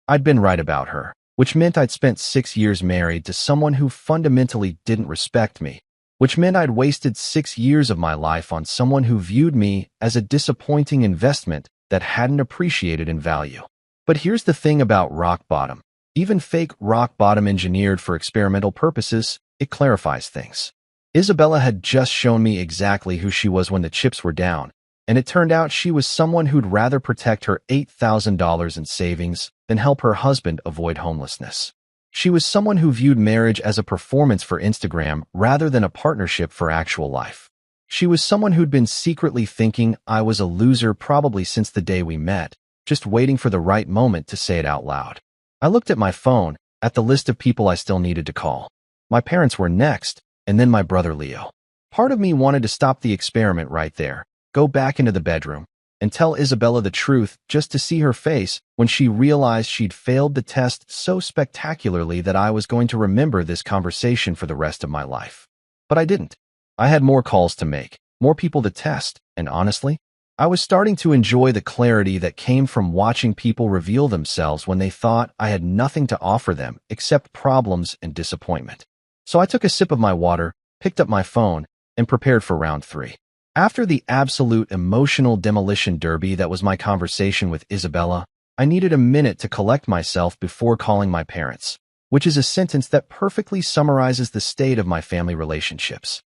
I'd been right about her, which meant I'd spent 6 years married to someone who fundamentally didn't respect me, which meant I'd wasted 6 years of my life on someone who viewed me as a disappointing investment that hadn't appreciated in value. But here's the thing about rock bottom. Even fake rock bottom engineered for experimental purposes, it clarifies things. Isabella had just shown me exactly who she was when the chips were down, and it turned out she was someone who'd rather protect her $8,000 in savings than help her husband avoid homelessness. She was someone who viewed marriage as a performance for Instagram rather than a partnership for actual life. She was someone who'd been secretly thinking I was a loser probably since the day we met, just waiting for the right moment to say it out loud. I looked at my phone, at the list of people I still needed to call. My parents were next, and then my brother Leo. Part of me wanted to stop the experiment right there, go back into the bedroom, and tell Isabella the truth just to see her face when she realized she'd failed the test so spectacularly that I was going to remember this conversation for the rest of my life. But I didn't. I had more calls to make, more people to test, and honestly, I was starting to enjoy the clarity that came from watching people reveal themselves when they thought I had nothing to offer them except problems and disappointment. So I took a sip of my water, picked up my phone, and prepared for round 3. After the absolute emotional demolition derby that was my conversation with Isabella, I needed a minute to collect myself before calling my parents, which is a sentence that perfectly summarizes the state of my family relationships.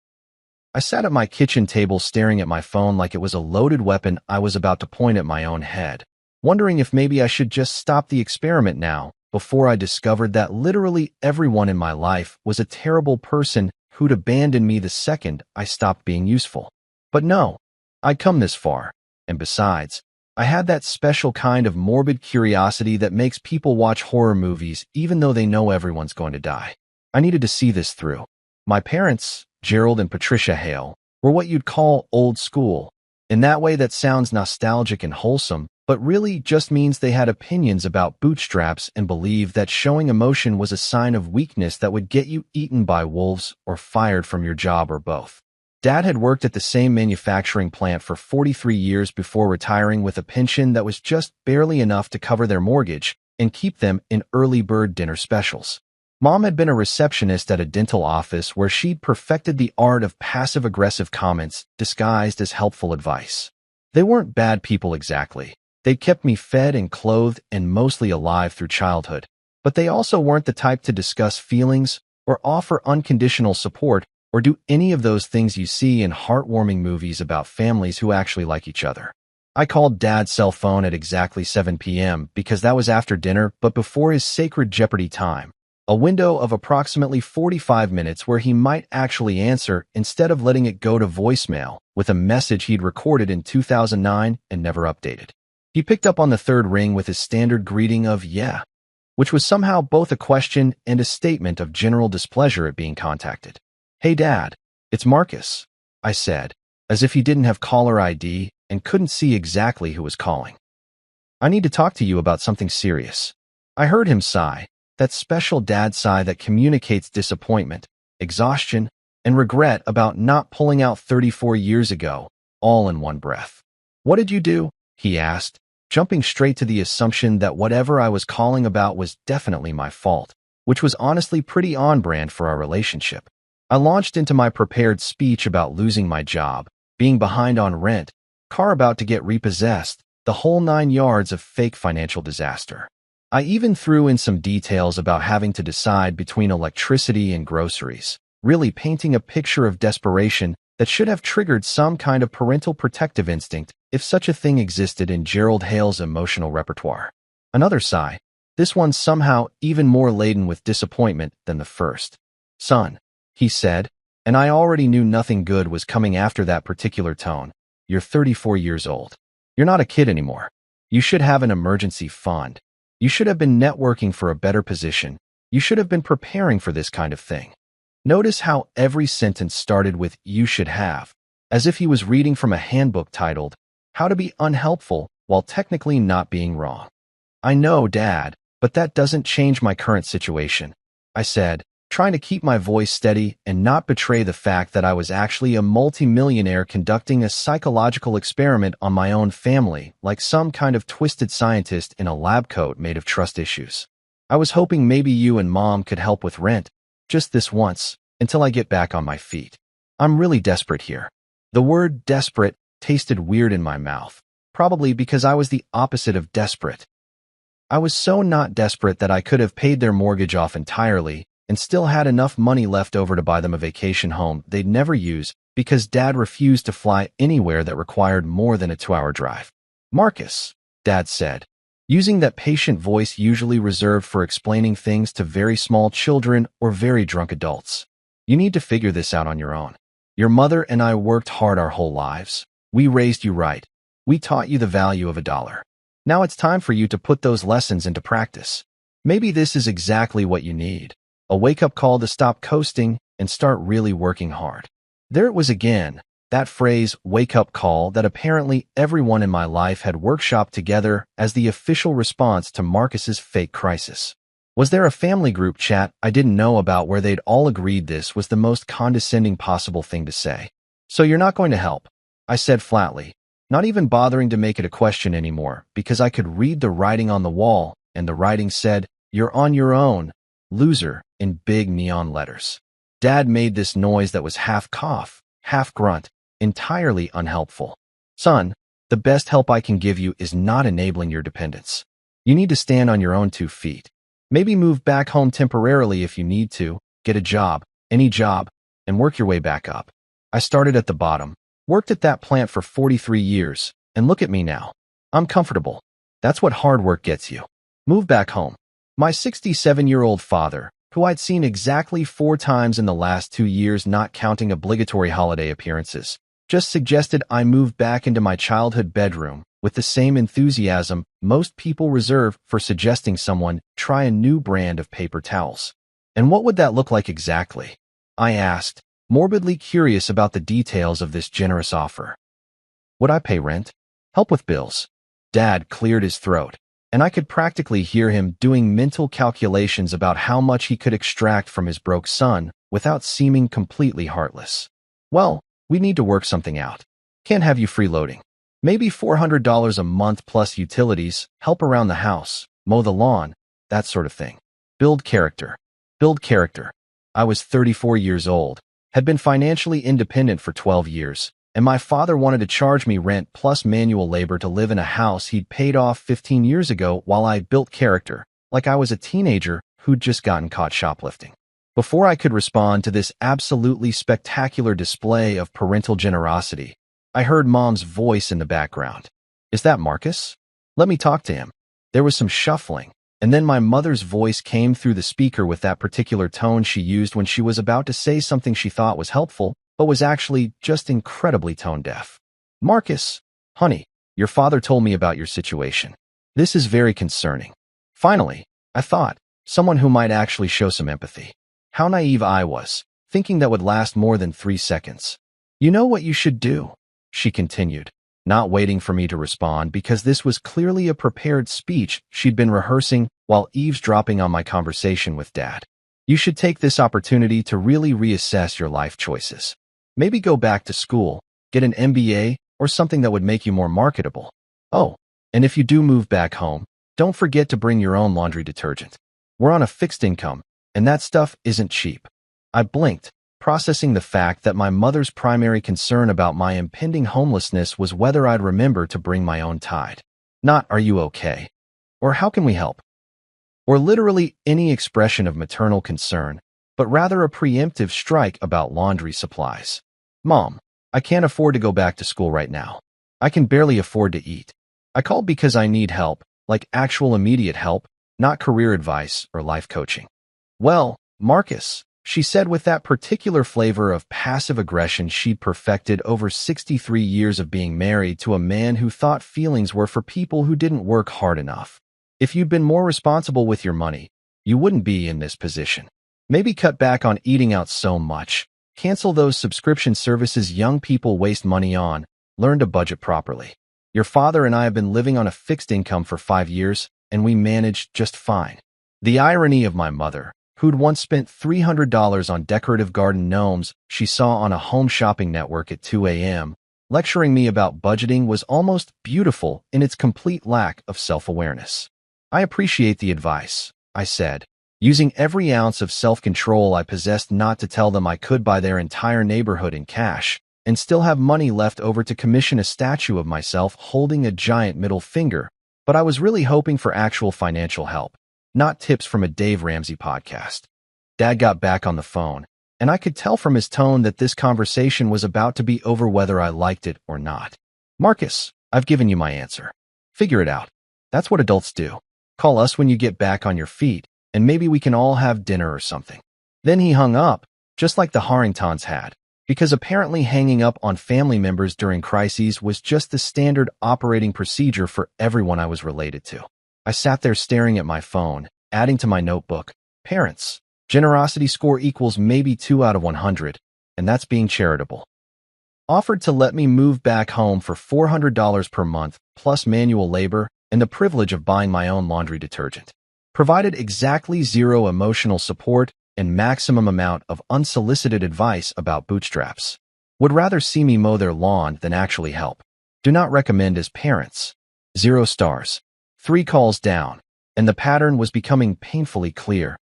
I sat at my kitchen table staring at my phone like it was a loaded weapon I was about to point at my own head, wondering if maybe I should just stop the experiment now, before I discovered that literally everyone in my life was a terrible person who'd abandon me the second I stopped being useful. But no, I'd come this far, and besides, I had that special kind of morbid curiosity that makes people watch horror movies even though they know everyone's going to die. I needed to see this through. My parents, Gerald and Patricia Hale, were what you'd call old school. In that way that sounds nostalgic and wholesome, but really just means they had opinions about bootstraps and believed that showing emotion was a sign of weakness that would get you eaten by wolves or fired from your job or both. Dad had worked at the same manufacturing plant for 43 years before retiring with a pension that was just barely enough to cover their mortgage and keep them in early bird dinner specials. Mom had been a receptionist at a dental office where she'd perfected the art of passive-aggressive comments disguised as helpful advice. They weren't bad people exactly. They kept me fed and clothed and mostly alive through childhood, but they also weren't the type to discuss feelings or offer unconditional support or do any of those things you see in heartwarming movies about families who actually like each other. I called Dad's cell phone at exactly 7 p.m. because that was after dinner but before his sacred Jeopardy time, a window of approximately 45 minutes where he might actually answer instead of letting it go to voicemail with a message he'd recorded in 2009 and never updated. He picked up on the third ring with his standard greeting of "yeah," which was somehow both a question and a statement of general displeasure at being contacted. "Hey Dad, it's Marcus," I said, as if he didn't have caller ID and couldn't see exactly who was calling. "I need to talk to you about something serious." I heard him sigh, that special dad sigh that communicates disappointment, exhaustion, and regret about not pulling out 34 years ago, all in one breath. "What did you do?" he asked, jumping straight to the assumption that whatever I was calling about was definitely my fault, which was honestly pretty on-brand for our relationship. I launched into my prepared speech about losing my job, being behind on rent, car about to get repossessed, the whole 9 yards of fake financial disaster. I even threw in some details about having to decide between electricity and groceries, really painting a picture of desperation that should have triggered some kind of parental protective instinct if such a thing existed in Gerald Hale's emotional repertoire. Another sigh, this one somehow even more laden with disappointment than the first. "Son," he said, and I already knew nothing good was coming after that particular tone. "You're 34 years old. You're not a kid anymore. You should have an emergency fund. You should have been networking for a better position. You should have been preparing for this kind of thing." Notice how every sentence started with "you should have," as if he was reading from a handbook titled, "How to be unhelpful while technically not being wrong." "I know, Dad, but that doesn't change my current situation," I said, trying to keep my voice steady and not betray the fact that I was actually a multimillionaire conducting a psychological experiment on my own family like some kind of twisted scientist in a lab coat made of trust issues. "I was hoping maybe you and Mom could help with rent, just this once, until I get back on my feet. I'm really desperate here." The word desperate tasted weird in my mouth, probably because I was the opposite of desperate. I was so not desperate that I could have paid their mortgage off entirely and still had enough money left over to buy them a vacation home they'd never use because Dad refused to fly anywhere that required more than a 2-hour drive. "Marcus," Dad said, using that patient voice usually reserved for explaining things to very small children or very drunk adults. "You need to figure this out on your own. Your mother and I worked hard our whole lives. We raised you right. We taught you the value of $1. Now it's time for you to put those lessons into practice. Maybe this is exactly what you need. A wake-up call to stop coasting and start really working hard." There it was again, that phrase, wake-up call, that apparently everyone in my life had workshopped together as the official response to Marcus's fake crisis. Was there a family group chat I didn't know about where they'd all agreed this was the most condescending possible thing to say? "So you're not going to help," I said flatly, not even bothering to make it a question anymore because I could read the writing on the wall, and the writing said, "You're on your own, loser," in big neon letters. Dad made this noise that was half cough, half grunt, entirely unhelpful. Son, the best help I can give you is not enabling your dependence. You need to stand on your own 2 feet. Maybe move back home temporarily if you need to, get a job, any job, and work your way back up. I started at the bottom, worked at that plant for 43 years, and look at me now. I'm comfortable. That's what hard work gets you. Move back home. My 67-year-old father, who I'd seen exactly 4 times in the last 2 years not counting obligatory holiday appearances, just suggested I move back into my childhood bedroom with the same enthusiasm most people reserve for suggesting someone try a new brand of paper towels. And what would that look like exactly? I asked, morbidly curious about the details of this generous offer. Would I pay rent? Help with bills? Dad cleared his throat, and I could practically hear him doing mental calculations about how much he could extract from his broke son without seeming completely heartless. Well, we need to work something out. Can't have you freeloading. Maybe $400 a month plus utilities, help around the house, mow the lawn, that sort of thing. Build character. Build character. I was 34 years old, had been financially independent for 12 years, and my father wanted to charge me rent plus manual labor to live in a house he'd paid off 15 years ago while I built character, like I was a teenager who'd just gotten caught shoplifting. Before I could respond to this absolutely spectacular display of parental generosity, I heard Mom's voice in the background. Is that Marcus? Let me talk to him. There was some shuffling, and then my mother's voice came through the speaker with that particular tone she used when she was about to say something she thought was helpful, but was actually just incredibly tone-deaf. Marcus, honey, your father told me about your situation. This is very concerning. Finally, I thought, someone who might actually show some empathy. How naive I was, thinking that would last more than 3 seconds. You know what you should do, she continued, not waiting for me to respond because this was clearly a prepared speech she'd been rehearsing while eavesdropping on my conversation with Dad. You should take this opportunity to really reassess your life choices. Maybe go back to school, get an MBA, or something that would make you more marketable. Oh, and if you do move back home, don't forget to bring your own laundry detergent. We're on a fixed income, and that stuff isn't cheap. I blinked, processing the fact that my mother's primary concern about my impending homelessness was whether I'd remember to bring my own tide. Not, are you okay? Or how can we help? Or literally any expression of maternal concern, but rather a preemptive strike about laundry supplies. Mom, I can't afford to go back to school right now. I can barely afford to eat. I called because I need help, like actual immediate help, not career advice or life coaching. Well, Marcus, she said with that particular flavor of passive aggression she'd perfected over 63 years of being married to a man who thought feelings were for people who didn't work hard enough. If you'd been more responsible with your money, you wouldn't be in this position. Maybe cut back on eating out so much. Cancel those subscription services young people waste money on. Learn to budget properly. Your father and I have been living on a fixed income for 5 years, and we managed just fine. The irony of my mother, who'd once spent $300 on decorative garden gnomes she saw on a home shopping network at 2 a.m., lecturing me about budgeting was almost beautiful in its complete lack of self-awareness. I appreciate the advice, I said, using every ounce of self-control I possessed not to tell them I could buy their entire neighborhood in cash and still have money left over to commission a statue of myself holding a giant middle finger, but I was really hoping for actual financial help, not tips from a Dave Ramsey podcast. Dad got back on the phone, and I could tell from his tone that this conversation was about to be over whether I liked it or not. Marcus, I've given you my answer. Figure it out. That's what adults do. Call us when you get back on your feet, and maybe we can all have dinner or something. Then he hung up, just like the Harringtons had, because apparently hanging up on family members during crises was just the standard operating procedure for everyone I was related to. I sat there staring at my phone, adding to my notebook, parents, generosity score equals maybe 2 out of 100, and that's being charitable. Offered to let me move back home for $400 per month, plus manual labor, and the privilege of buying my own laundry detergent. Provided exactly 0 emotional support and maximum amount of unsolicited advice about bootstraps. Would rather see me mow their lawn than actually help. Do not recommend as parents. 0 stars. 3 calls down, and the pattern was becoming painfully clear.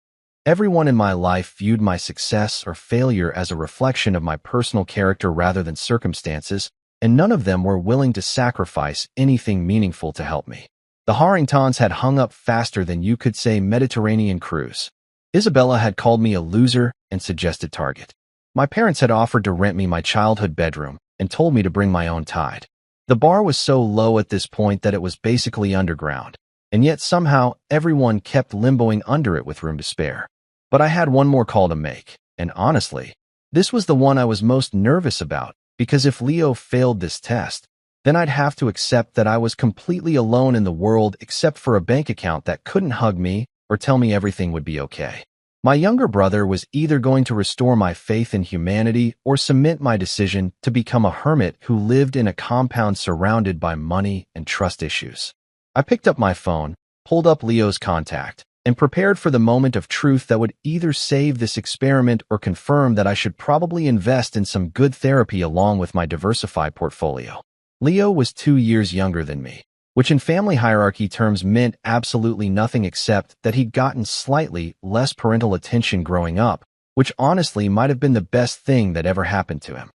Everyone in my life viewed my success or failure as a reflection of my personal character rather than circumstances, and none of them were willing to sacrifice anything meaningful to help me. The Harringtons had hung up faster than you could say Mediterranean cruise. Isabella had called me a loser and suggested Target. My parents had offered to rent me my childhood bedroom and told me to bring my own tide. The bar was so low at this point that it was basically underground, and yet somehow everyone kept limboing under it with room to spare. But I had one more call to make, and honestly, this was the one I was most nervous about, because if Leo failed this test, then I'd have to accept that I was completely alone in the world except for a bank account that couldn't hug me or tell me everything would be okay. My younger brother was either going to restore my faith in humanity or cement my decision to become a hermit who lived in a compound surrounded by money and trust issues. I picked up my phone, pulled up Leo's contact, and prepared for the moment of truth that would either save this experiment or confirm that I should probably invest in some good therapy along with my diversified portfolio. Leo was 2 years younger than me, which in family hierarchy terms meant absolutely nothing except that he'd gotten slightly less parental attention growing up, which honestly might have been the best thing that ever happened to him.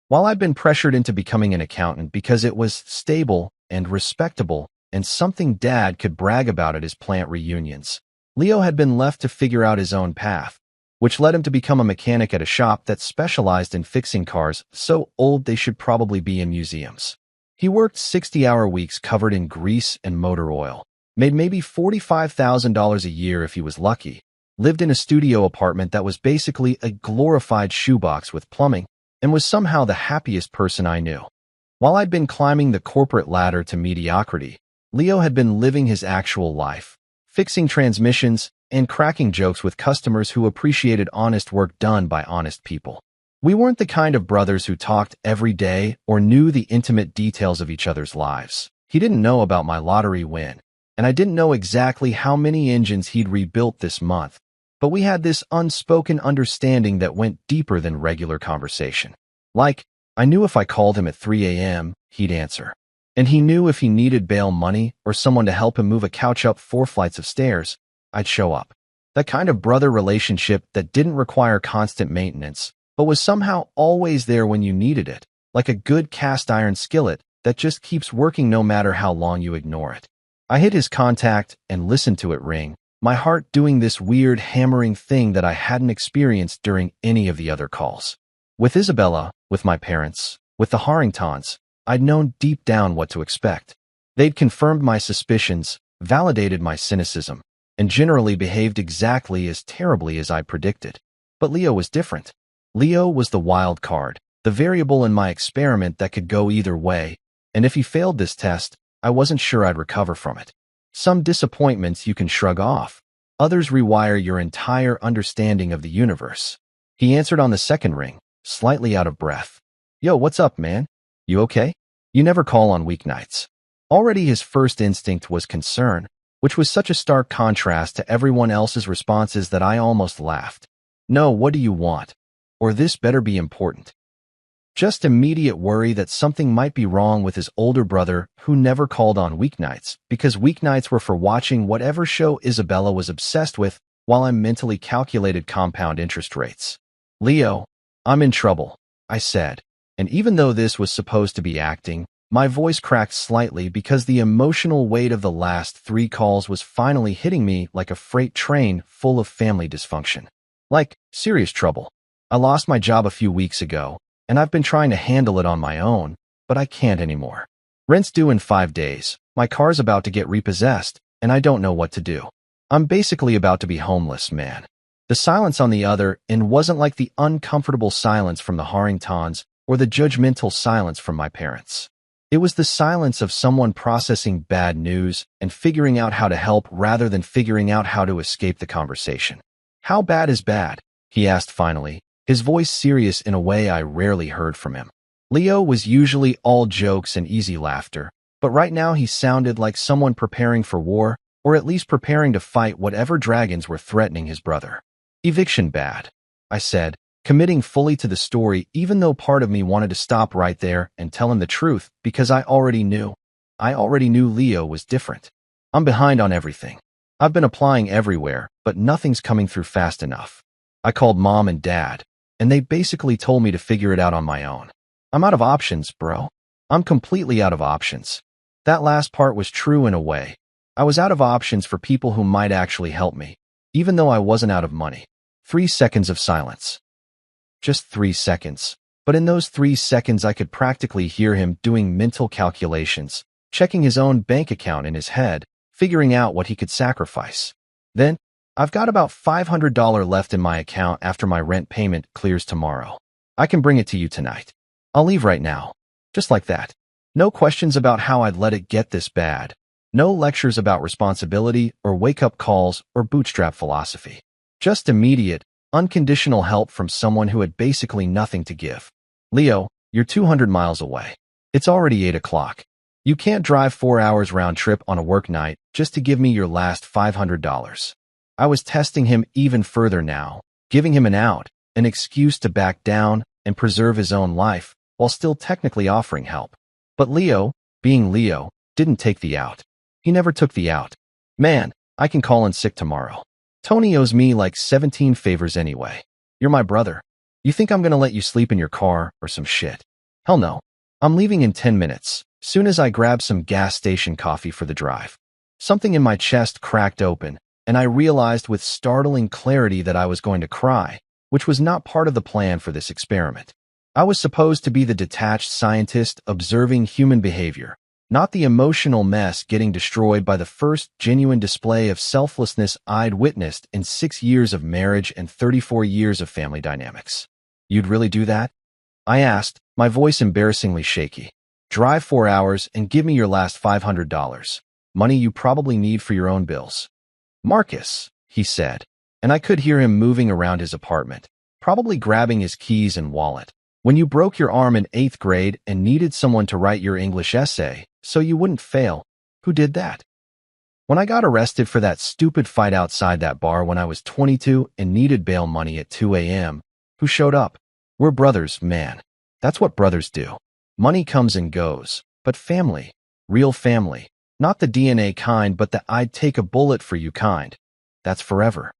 While I'd been pressured into becoming an accountant because it was stable and respectable and something Dad could brag about at his plant reunions, Leo had been left to figure out his own path, which led him to become a mechanic at a shop that specialized in fixing cars so old they should probably be in museums. He worked 60-hour weeks covered in grease and motor oil, made maybe $45,000 a year if he was lucky, lived in a studio apartment that was basically a glorified shoebox with plumbing, and was somehow the happiest person I knew. While I'd been climbing the corporate ladder to mediocrity, Leo had been living his actual life, fixing transmissions and cracking jokes with customers who appreciated honest work done by honest people. We weren't the kind of brothers who talked every day or knew the intimate details of each other's lives. He didn't know about my lottery win, and I didn't know exactly how many engines he'd rebuilt this month, but we had this unspoken understanding that went deeper than regular conversation. Like, I knew if I called him at 3 a.m., he'd answer. And he knew if he needed bail money or someone to help him move a couch up 4 flights of stairs, I'd show up. That kind of brother relationship that didn't require constant maintenance, but was somehow always there when you needed it, like a good cast iron skillet that just keeps working no matter how long you ignore it. I hit his contact and listened to it ring, my heart doing this weird hammering thing that I hadn't experienced during any of the other calls. With Isabella, with my parents, with the Harringtons, I'd known deep down what to expect. They'd confirmed my suspicions, validated my cynicism, and generally behaved exactly as terribly as I predicted. But Leo was different. Leo was the wild card, the variable in my experiment that could go either way, and if he failed this test, I wasn't sure I'd recover from it. Some disappointments you can shrug off, others rewire your entire understanding of the universe. He answered on the second ring, slightly out of breath. Yo, what's up, man? You okay? You never call on weeknights. Already his first instinct was concern, which was such a stark contrast to everyone else's responses that I almost laughed. No, what do you want? Or this better be important. Just immediate worry that something might be wrong with his older brother who never called on weeknights, because weeknights were for watching whatever show Isabella was obsessed with while I mentally calculated compound interest rates. Leo, I'm in trouble, I said, and even though this was supposed to be acting, my voice cracked slightly because the emotional weight of the last 3 calls was finally hitting me like a freight train full of family dysfunction. Like, serious trouble. I lost my job a few weeks ago, and I've been trying to handle it on my own, but I can't anymore. Rent's due in 5 days, my car's about to get repossessed, and I don't know what to do. I'm basically about to be homeless, man. The silence on the other end wasn't like the uncomfortable silence from the Harringtons or the judgmental silence from my parents. It was the silence of someone processing bad news and figuring out how to help rather than figuring out how to escape the conversation. How bad is bad? He asked finally, his voice serious in a way I rarely heard from him. Leo was usually all jokes and easy laughter, but right now he sounded like someone preparing for war, or at least preparing to fight whatever dragons were threatening his brother. Eviction bad, I said, committing fully to the story even though part of me wanted to stop right there and tell him the truth because I already knew Leo was different. I'm behind on everything. I've been applying everywhere, but nothing's coming through fast enough. I called mom and dad, and they basically told me to figure it out on my own. I'm out of options, bro. I'm completely out of options. That last part was true in a way. I was out of options for people who might actually help me, even though I wasn't out of money. 3 seconds of silence. Just 3 seconds. But in those 3 seconds I could practically hear him doing mental calculations, checking his own bank account in his head, figuring out what he could sacrifice. Then, I've got about $500 left in my account after my rent payment clears tomorrow. I can bring it to you tonight. I'll leave right now. Just like that. No questions about how I'd let it get this bad. No lectures about responsibility or wake-up calls or bootstrap philosophy. Just immediate, unconditional help from someone who had basically nothing to give. Leo, you're 200 miles away. It's already 8 o'clock. You can't drive 4 hours round trip on a work night just to give me your last $500. I was testing him even further now, giving him an out, an excuse to back down and preserve his own life while still technically offering help. But Leo, being Leo, didn't take the out. He never took the out. Man, I can call in sick tomorrow. Tony owes me like 17 favors anyway. You're my brother. You think I'm gonna let you sleep in your car or some shit? Hell no. I'm leaving in 10 minutes, soon as I grab some gas station coffee for the drive. Something in my chest cracked open, and I realized with startling clarity that I was going to cry, which was not part of the plan for this experiment. I was supposed to be the detached scientist observing human behavior, not the emotional mess getting destroyed by the first genuine display of selflessness I'd witnessed in 6 years of marriage and 34 years of family dynamics. You'd really do that? I asked, my voice embarrassingly shaky. Drive 4 hours and give me your last $500. Money you probably need for your own bills. Marcus, he said, and I could hear him moving around his apartment, probably grabbing his keys and wallet. When you broke your arm in 8th grade and needed someone to write your English essay so you wouldn't fail, who did that? When I got arrested for that stupid fight outside that bar when I was 22 and needed bail money at 2 a.m., who showed up? We're brothers, man. That's what brothers do. Money comes and goes, but family, real family, not the DNA kind but the I'd take a bullet for you kind, that's forever.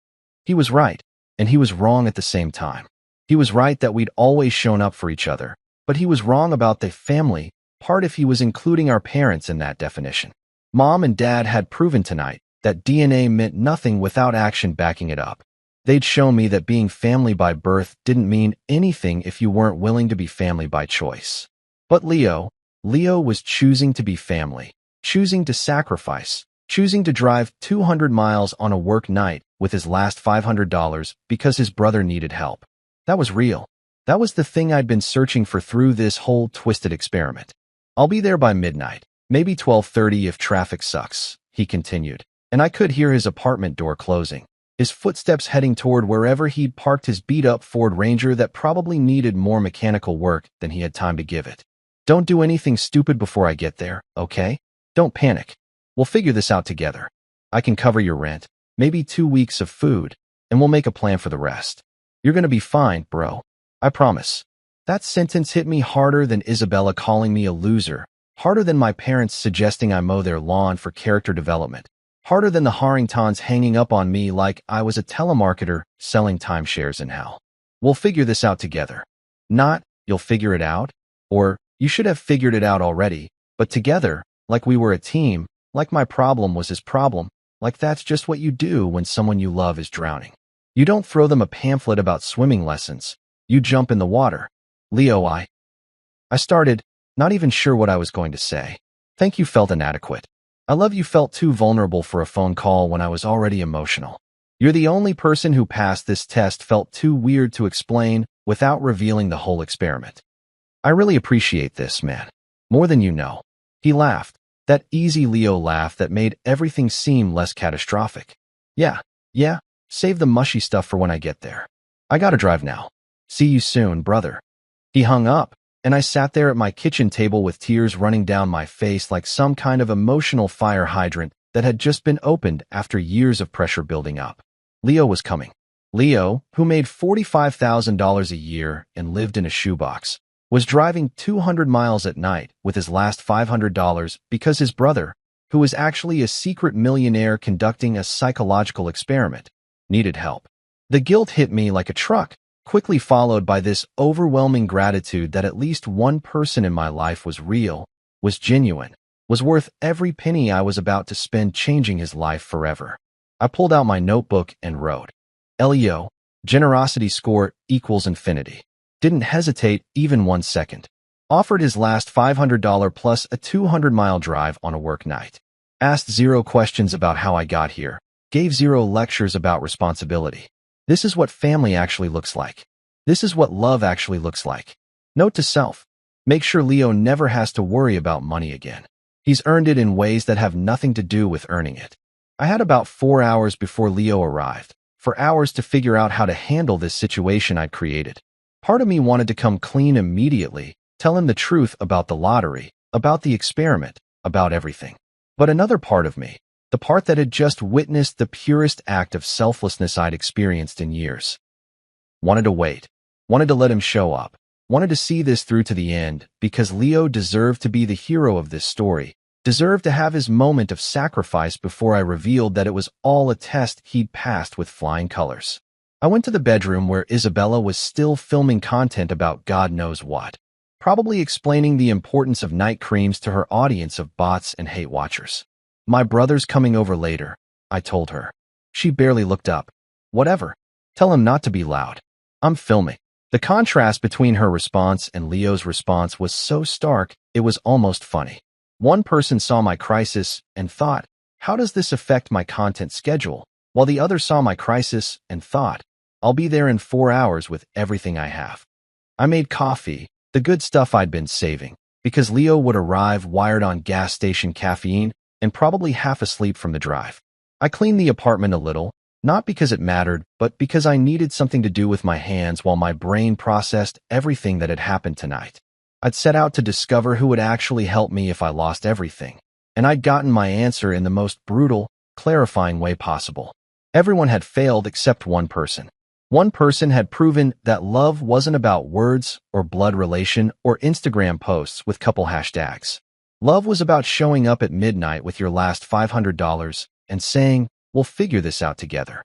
He was right, and he was wrong at the same time. He was right that we'd always shown up for each other, but he was wrong about the family part if he was including our parents in that definition. Mom and Dad had proven tonight that DNA meant nothing without action backing it up. They'd shown me that being family by birth didn't mean anything if you weren't willing to be family by choice. But Leo was choosing to be family, choosing to sacrifice, choosing to drive 200 miles on a work night with his last $500 because his brother needed help. That was real. That was the thing I'd been searching for through this whole twisted experiment. I'll be there by midnight, maybe 12:30 if traffic sucks, he continued, and I could hear his apartment door closing, his footsteps heading toward wherever he'd parked his beat-up Ford Ranger that probably needed more mechanical work than he had time to give it. Don't do anything stupid before I get there, okay? Don't panic. We'll figure this out together. I can cover your rent, maybe 2 weeks of food, and we'll make a plan for the rest. You're gonna be fine, bro. I promise. That sentence hit me harder than Isabella calling me a loser, harder than my parents suggesting I mow their lawn for character development, harder than the Harringtons hanging up on me like I was a telemarketer selling timeshares in hell. We'll figure this out together. Not, you'll figure it out, or you should have figured it out already, but together, like we were a team, like my problem was his problem, like that's just what you do when someone you love is drowning. You don't throw them a pamphlet about swimming lessons. You jump in the water. Leo, I started, not even sure what I was going to say. Thank you felt inadequate. I love you felt too vulnerable for a phone call when I was already emotional. You're the only person who passed this test felt too weird to explain without revealing the whole experiment. I really appreciate this, man. More than you know. He laughed, that easy Leo laugh that made everything seem less catastrophic. Yeah, save the mushy stuff for when I get there. I gotta drive now. See you soon, brother. He hung up, and I sat there at my kitchen table with tears running down my face like some kind of emotional fire hydrant that had just been opened after years of pressure building up. Leo was coming. Leo, who made $45,000 a year and lived in a shoebox, was driving 200 miles at night with his last $500 because his brother, who was actually a secret millionaire conducting a psychological experiment, needed help. The guilt hit me like a truck, quickly followed by this overwhelming gratitude that at least one person in my life was real, was genuine, was worth every penny I was about to spend changing his life forever. I pulled out my notebook and wrote, Leo, generosity score equals infinity. Didn't hesitate even 1 second. Offered his last $500 plus a 200-mile drive on a work night. Asked 0 questions about how I got here. Gave 0 lectures about responsibility. This is what family actually looks like. This is what love actually looks like. Note to self. Make sure Leo never has to worry about money again. He's earned it in ways that have nothing to do with earning it. I had about 4 hours before Leo arrived, 4 hours to figure out how to handle this situation I'd created. Part of me wanted to come clean immediately, tell him the truth about the lottery, about the experiment, about everything. But another part of me, the part that had just witnessed the purest act of selflessness I'd experienced in years, wanted to wait, wanted to let him show up, wanted to see this through to the end, because Leo deserved to be the hero of this story, deserved to have his moment of sacrifice before I revealed that it was all a test he'd passed with flying colors. I went to the bedroom where Isabella was still filming content about God knows what, probably explaining the importance of night creams to her audience of bots and hate watchers. My brother's coming over later, I told her. She barely looked up. Whatever. Tell him not to be loud. I'm filming. The contrast between her response and Leo's response was so stark, it was almost funny. One person saw my crisis and thought, how does this affect my content schedule? While the other saw my crisis and thought, I'll be there in 4 hours with everything I have. I made coffee, the good stuff I'd been saving, because Leo would arrive wired on gas station caffeine and probably half asleep from the drive. I cleaned the apartment a little, not because it mattered, but because I needed something to do with my hands while my brain processed everything that had happened tonight. I'd set out to discover who would actually help me if I lost everything, and I'd gotten my answer in the most brutal, clarifying way possible. Everyone had failed except one person. One person had proven that love wasn't about words or blood relation or Instagram posts with couple hashtags. Love was about showing up at midnight with your last $500 and saying, we'll figure this out together.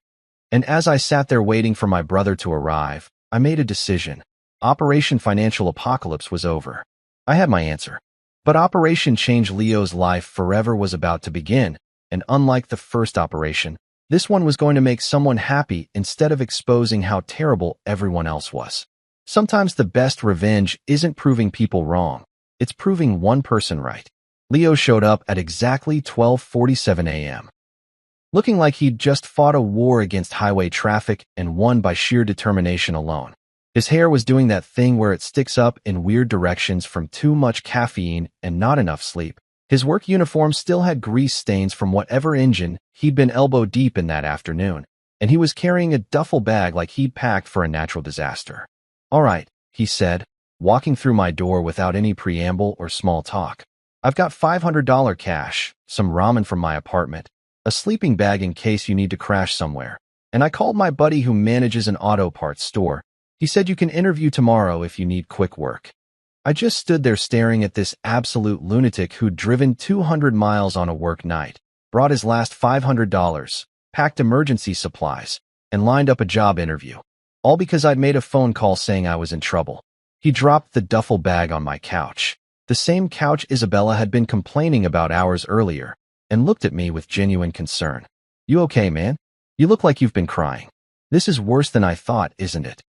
And as I sat there waiting for my brother to arrive, I made a decision. Operation Financial Apocalypse was over. I had my answer. But Operation Change Leo's Life Forever was about to begin, and unlike the first operation, this one was going to make someone happy instead of exposing how terrible everyone else was. Sometimes the best revenge isn't proving people wrong. It's proving one person right. Leo showed up at exactly 12:47 a.m. looking like he'd just fought a war against highway traffic and won by sheer determination alone. His hair was doing that thing where it sticks up in weird directions from too much caffeine and not enough sleep. His work uniform still had grease stains from whatever engine he'd been elbow deep in that afternoon, and he was carrying a duffel bag like he'd packed for a natural disaster. All right, he said, walking through my door without any preamble or small talk. I've got $500 cash, some ramen from my apartment, a sleeping bag in case you need to crash somewhere, and I called my buddy who manages an auto parts store. He said you can interview tomorrow if you need quick work. I just stood there staring at this absolute lunatic who'd driven 200 miles on a work night, brought his last $500, packed emergency supplies, and lined up a job interview. All because I'd made a phone call saying I was in trouble. He dropped the duffel bag on my couch, the same couch Isabella had been complaining about hours earlier, and looked at me with genuine concern. You okay, man? You look like you've been crying. This is worse than I thought, isn't it?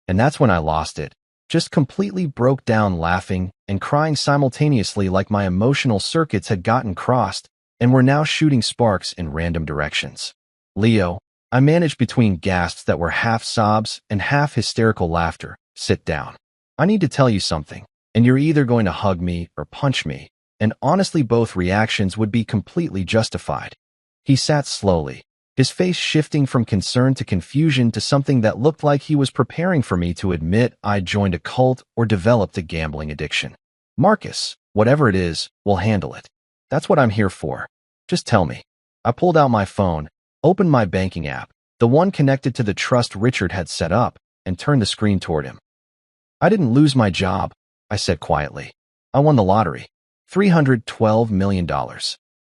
And that's when I lost it. Just completely broke down laughing and crying simultaneously like my emotional circuits had gotten crossed and were now shooting sparks in random directions. Leo, I managed between gasps that were half sobs and half hysterical laughter. Sit down. I need to tell you something, and you're either going to hug me or punch me, and honestly both reactions would be completely justified. He sat slowly, his face shifting from concern to confusion to something that looked like he was preparing for me to admit I'd joined a cult or developed a gambling addiction. Marcus, whatever it is, we'll handle it. That's what I'm here for. Just tell me. I pulled out my phone, opened my banking app, the one connected to the trust Richard had set up, and turned the screen toward him. I didn't lose my job, I said quietly. I won the lottery. $312 million.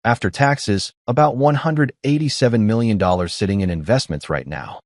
After taxes, about $187 million sitting in investments right now.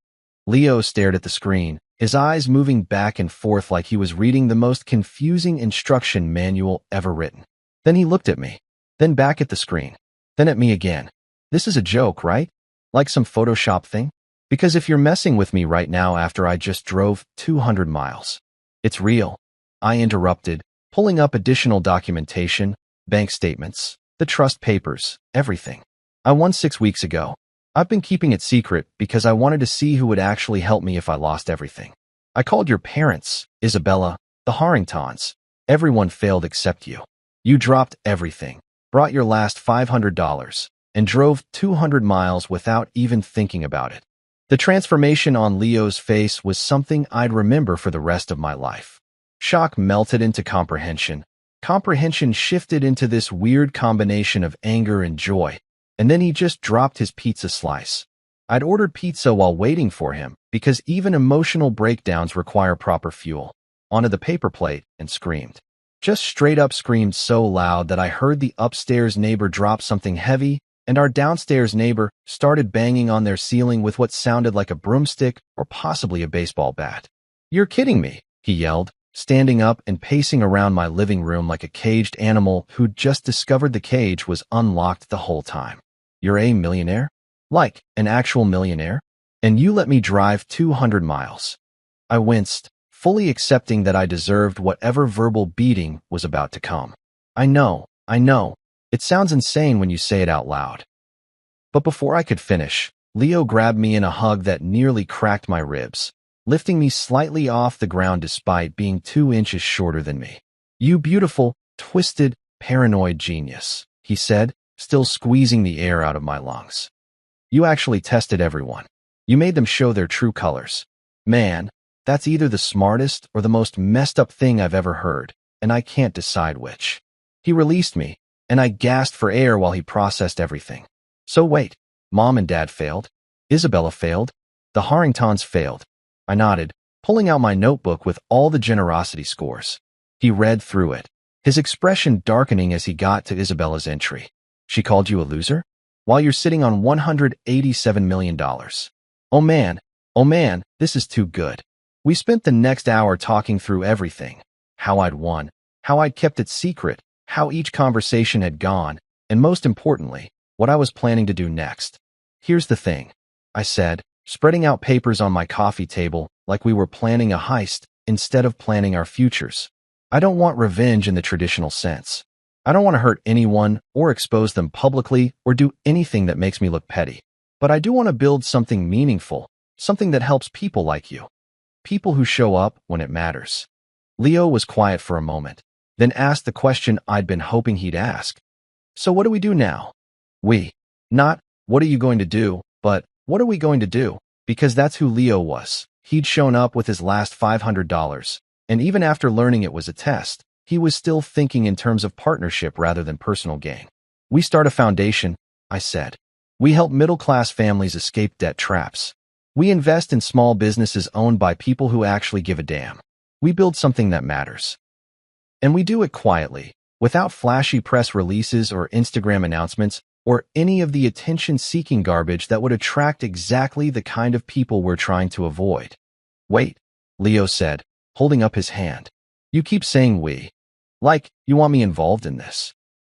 Leo stared at the screen, his eyes moving back and forth like he was reading the most confusing instruction manual ever written. Then he looked at me, then back at the screen, then at me again. This is a joke, right? Like some Photoshop thing? Because if you're messing with me right now after I just drove 200 miles, it's real. I interrupted, pulling up additional documentation, bank statements, the trust papers, everything. I won 6 weeks ago. I've been keeping it secret because I wanted to see who would actually help me if I lost everything. I called your parents, Isabella, the Harringtons. Everyone failed except you. You dropped everything, brought your last $500, and drove 200 miles without even thinking about it. The transformation on Leo's face was something I'd remember for the rest of my life. Shock melted into comprehension. Comprehension shifted into this weird combination of anger and joy. And then he just dropped his pizza slice. I'd ordered pizza while waiting for him because even emotional breakdowns require proper fuel. Onto the paper plate and screamed. Just straight up screamed so loud that I heard the upstairs neighbor drop something heavy and our downstairs neighbor started banging on their ceiling with what sounded like a broomstick or possibly a baseball bat. "You're kidding me," he yelled, standing up and pacing around my living room like a caged animal who'd just discovered the cage was unlocked the whole time. "You're a millionaire? Like, an actual millionaire? And you let me drive 200 miles. I winced, fully accepting that I deserved whatever verbal beating was about to come. I know. It sounds insane when you say it out loud. But before I could finish, Leo grabbed me in a hug that nearly cracked my ribs, lifting me slightly off the ground despite being 2 inches shorter than me. "You beautiful, twisted, paranoid genius," he said, still squeezing the air out of my lungs. "You actually tested everyone. You made them show their true colors. Man, that's either the smartest or the most messed up thing I've ever heard, and I can't decide which." He released me, and I gasped for air while he processed everything. "So wait, Mom and Dad failed? Isabella failed? The Harringtons failed?" I nodded, pulling out my notebook with all the generosity scores. He read through it, his expression darkening as he got to Isabella's entry. "She called you a loser? While you're sitting on $187 million. Oh man, this is too good." We spent the next hour talking through everything. How I'd won, how I'd kept it secret, how each conversation had gone, and most importantly, what I was planning to do next. "Here's the thing," I said, spreading out papers on my coffee table like we were planning a heist instead of planning our futures. "I don't want revenge in the traditional sense. I don't want to hurt anyone or expose them publicly or do anything that makes me look petty. But I do want to build something meaningful, something that helps people like you. People who show up when it matters." Leo was quiet for a moment, then asked the question I'd been hoping he'd ask. "So what do we do now?" Not, "What are you going to do?" but "What are we going to do?" Because that's who Leo was. He'd shown up with his last $500, and even after learning it was a test, he was still thinking in terms of partnership rather than personal gain. "We start a foundation," I said. "We help middle-class families escape debt traps. We invest in small businesses owned by people who actually give a damn. We build something that matters. And we do it quietly, without flashy press releases or Instagram announcements or any of the attention-seeking garbage that would attract exactly the kind of people we're trying to avoid." "Wait," Leo said, holding up his hand. "You keep saying we. Like, you want me involved in this?"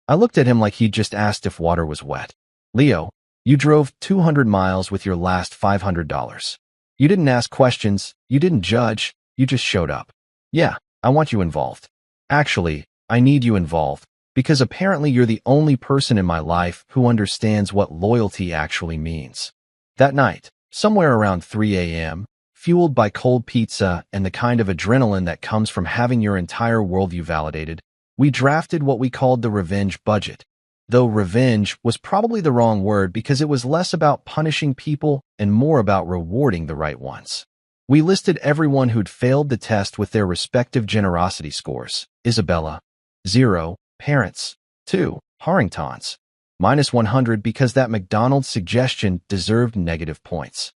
I looked at him like he'd just asked if water was wet. "Leo, you drove 200 miles with your last $500. You didn't ask questions, you didn't judge, you just showed up. Yeah, I want you involved. Actually, I need you involved, because apparently you're the only person in my life who understands what loyalty actually means." That night, somewhere around 3 a.m., fueled by cold pizza and the kind of adrenaline that comes from having your entire worldview validated, we drafted what we called the revenge budget. Though revenge was probably the wrong word because it was less about punishing people and more about rewarding the right ones. We listed everyone who'd failed the test with their respective generosity scores. Isabella, 0, parents, 2, Harringtons, -100 because that McDonald's suggestion deserved negative points.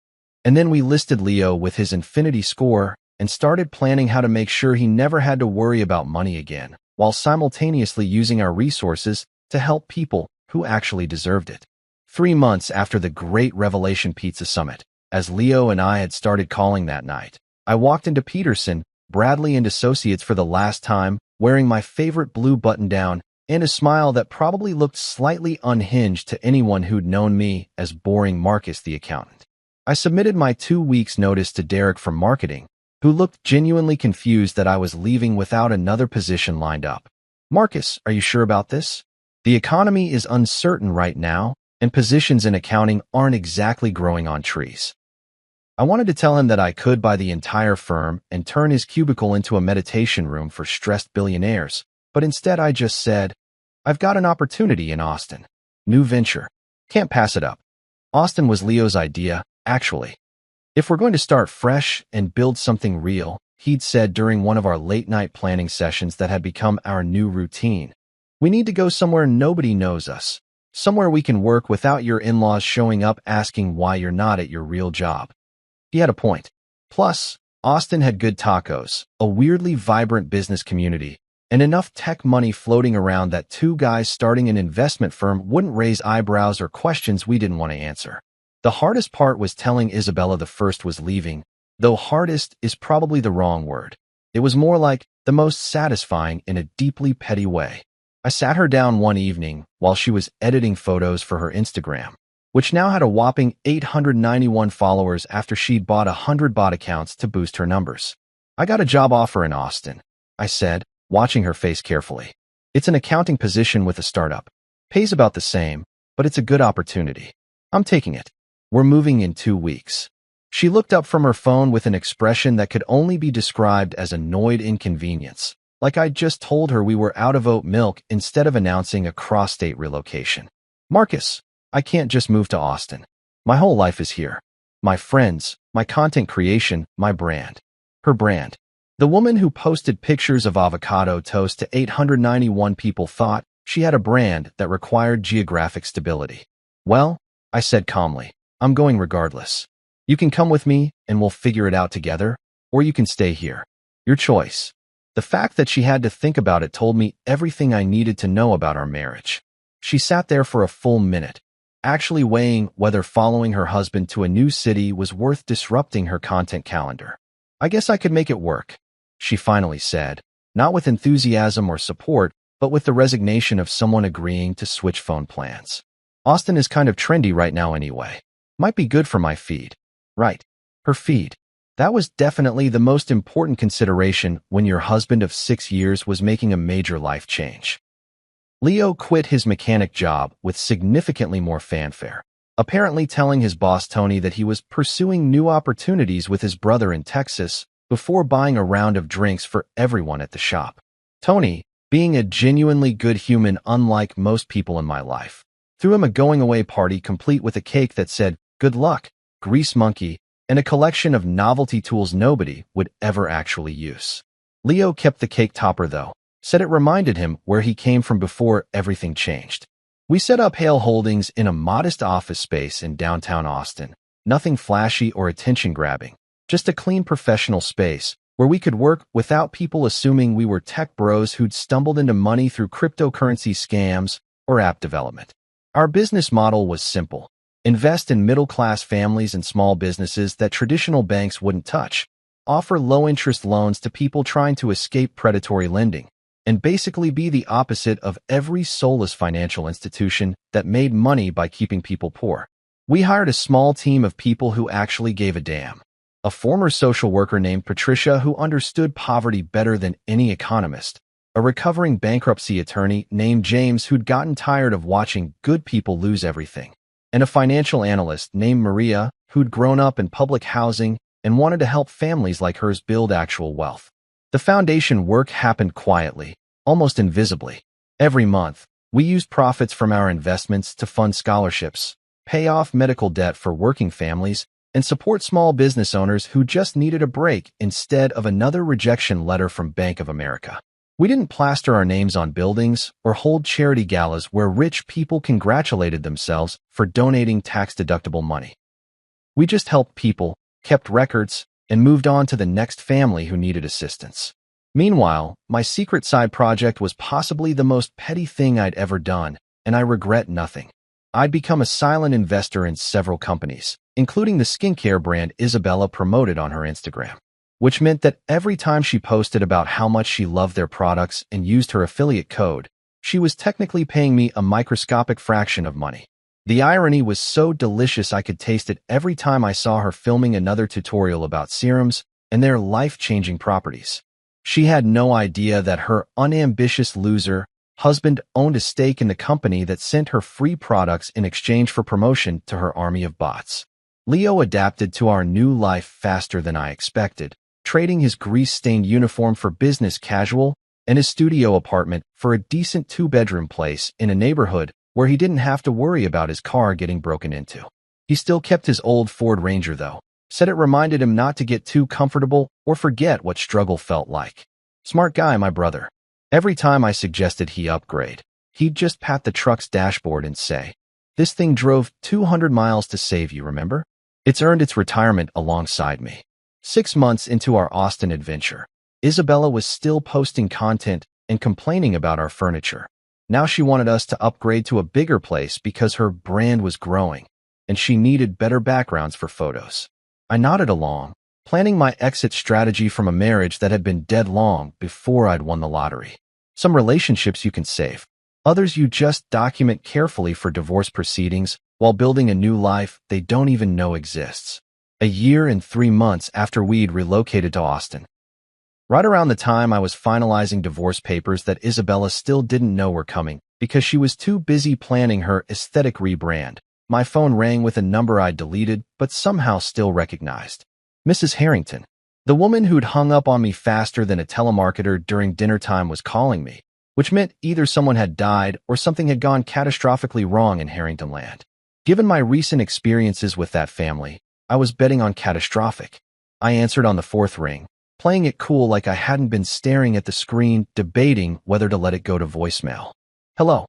And then we listed Leo with his infinity score and started planning how to make sure he never had to worry about money again, while simultaneously using our resources to help people who actually deserved it. 3 months after the Great Revelation Pizza Summit, as Leo and I had started calling that night, I walked into Peterson, Bradley and Associates for the last time, wearing my favorite blue button-down and a smile that probably looked slightly unhinged to anyone who'd known me as boring Marcus the accountant. I submitted my 2 weeks' notice to Derek from marketing, who looked genuinely confused that I was leaving without another position lined up. Marcus, are you sure about this? The economy is uncertain right now, and positions in accounting aren't exactly growing on trees. I wanted to tell him that I could buy the entire firm and turn his cubicle into a meditation room for stressed billionaires, but instead I just said, I've got an opportunity in Austin. New venture. Can't pass it up. Austin was Leo's idea, actually. If we're going to start fresh and build something real, he'd said during one of our late-night planning sessions that had become our new routine, we need to go somewhere nobody knows us, somewhere we can work without your in-laws showing up asking why you're not at your real job. He had a point. Plus, Austin had good tacos, a weirdly vibrant business community, and enough tech money floating around that 2 guys starting an investment firm wouldn't raise eyebrows or questions we didn't want to answer. The hardest part was telling Isabella the first was leaving, though hardest is probably the wrong word. It was more like the most satisfying in a deeply petty way. I sat her down one evening while she was editing photos for her Instagram, which now had a whopping 891 followers after she'd bought 100 bot accounts to boost her numbers. I got a job offer in Austin, I said, watching her face carefully. It's an accounting position with a startup. Pays about the same, but it's a good opportunity. I'm taking it. We're moving in 2 weeks. She looked up from her phone with an expression that could only be described as annoyed inconvenience, like I'd just told her we were out of oat milk instead of announcing a cross-state relocation. Marcus, I can't just move to Austin. My whole life is here. My friends, my content creation, my brand. Her brand. The woman who posted pictures of avocado toast to 891 people thought she had a brand that required geographic stability. Well, I said calmly, I'm going regardless. You can come with me and we'll figure it out together, or you can stay here. Your choice. The fact that she had to think about it told me everything I needed to know about our marriage. She sat there for a full minute, actually weighing whether following her husband to a new city was worth disrupting her content calendar. I guess I could make it work, she finally said, not with enthusiasm or support, but with the resignation of someone agreeing to switch phone plans. Austin is kind of trendy right now anyway. Might be good for my feed. Right. Her feed. That was definitely the most important consideration when your husband of 6 years was making a major life change. Leo quit his mechanic job with significantly more fanfare, apparently telling his boss Tony that he was pursuing new opportunities with his brother in Texas before buying a round of drinks for everyone at the shop. Tony, being a genuinely good human unlike most people in my life, threw him a going-away party complete with a cake that said, "Good luck, Grease Monkey," and a collection of novelty tools nobody would ever actually use. Leo kept the cake topper though, said it reminded him where he came from before everything changed. We set up Hale Holdings in a modest office space in downtown Austin, nothing flashy or attention-grabbing, just a clean professional space where we could work without people assuming we were tech bros who'd stumbled into money through cryptocurrency scams or app development. Our business model was simple. Invest in middle-class families and small businesses that traditional banks wouldn't touch, offer low-interest loans to people trying to escape predatory lending, and basically be the opposite of every soulless financial institution that made money by keeping people poor. We hired a small team of people who actually gave a damn. A former social worker named Patricia who understood poverty better than any economist, a recovering bankruptcy attorney named James who'd gotten tired of watching good people lose everything, and a financial analyst named Maria who'd grown up in public housing and wanted to help families like hers build actual wealth. The foundation work happened quietly, almost invisibly. Every month, we used profits from our investments to fund scholarships, pay off medical debt for working families, and support small business owners who just needed a break instead of another rejection letter from Bank of America. We didn't plaster our names on buildings or hold charity galas where rich people congratulated themselves for donating tax-deductible money. We just helped people, kept records, and moved on to the next family who needed assistance. Meanwhile, my secret side project was possibly the most petty thing I'd ever done, and I regret nothing. I'd become a silent investor in several companies, including the skincare brand Isabella promoted on her Instagram, which meant that every time she posted about how much she loved their products and used her affiliate code, she was technically paying me a microscopic fraction of money. The irony was so delicious I could taste it every time I saw her filming another tutorial about serums and their life-changing properties. She had no idea that her unambitious loser husband owned a stake in the company that sent her free products in exchange for promotion to her army of bots. Leo adapted to our new life faster than I expected, trading his grease-stained uniform for business casual and his studio apartment for a decent two-bedroom place in a neighborhood where he didn't have to worry about his car getting broken into. He still kept his old Ford Ranger, though, said it reminded him not to get too comfortable or forget what struggle felt like. Smart guy, my brother. Every time I suggested he upgrade, he'd just pat the truck's dashboard and say, "This thing drove 200 miles to save you, remember? It's earned its retirement alongside me." 6 months into our Austin adventure, Isabella was still posting content and complaining about our furniture. Now she wanted us to upgrade to a bigger place because her brand was growing, and she needed better backgrounds for photos. I nodded along, planning my exit strategy from a marriage that had been dead long before I'd won the lottery. Some relationships you can save. Others you just document carefully for divorce proceedings while building a new life they don't even know exists. A year and 3 months after we'd relocated to Austin. Right around the time I was finalizing divorce papers that Isabella still didn't know were coming because she was too busy planning her aesthetic rebrand, my phone rang with a number I'd deleted but somehow still recognized. Mrs. Harrington. The woman who'd hung up on me faster than a telemarketer during dinner time was calling me, which meant either someone had died or something had gone catastrophically wrong in Harrington land. Given my recent experiences with that family, I was betting on catastrophic. I answered on the 4th ring, playing it cool like I hadn't been staring at the screen, debating whether to let it go to voicemail. "Hello,"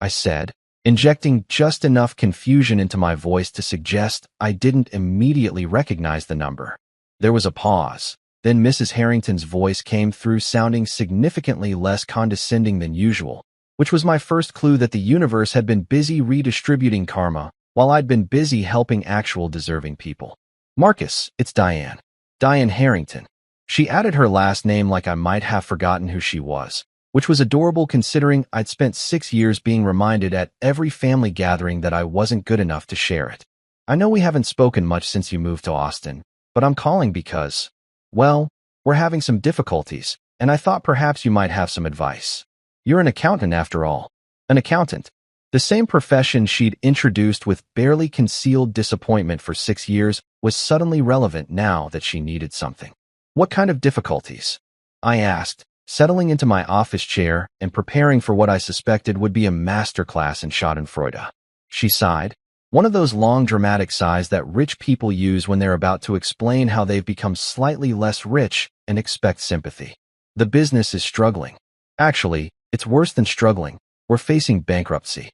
I said, injecting just enough confusion into my voice to suggest I didn't immediately recognize the number. There was a pause. Then Mrs. Harrington's voice came through sounding significantly less condescending than usual, which was my first clue that the universe had been busy redistributing karma while I'd been busy helping actual deserving people. "Marcus, it's Diane. Diane Harrington." She added her last name like I might have forgotten who she was, which was adorable considering I'd spent 6 years being reminded at every family gathering that I wasn't good enough to share it. "I know we haven't spoken much since you moved to Austin, but I'm calling because, well, we're having some difficulties, and I thought perhaps you might have some advice. You're an accountant after all." An accountant. The same profession she'd introduced with barely concealed disappointment for 6 years was suddenly relevant now that she needed something. "What kind of difficulties?" I asked, settling into my office chair and preparing for what I suspected would be a masterclass in schadenfreude. She sighed, one of those long dramatic sighs that rich people use when they're about to explain how they've become slightly less rich and expect sympathy. "The business is struggling. Actually, it's worse than struggling. We're facing bankruptcy.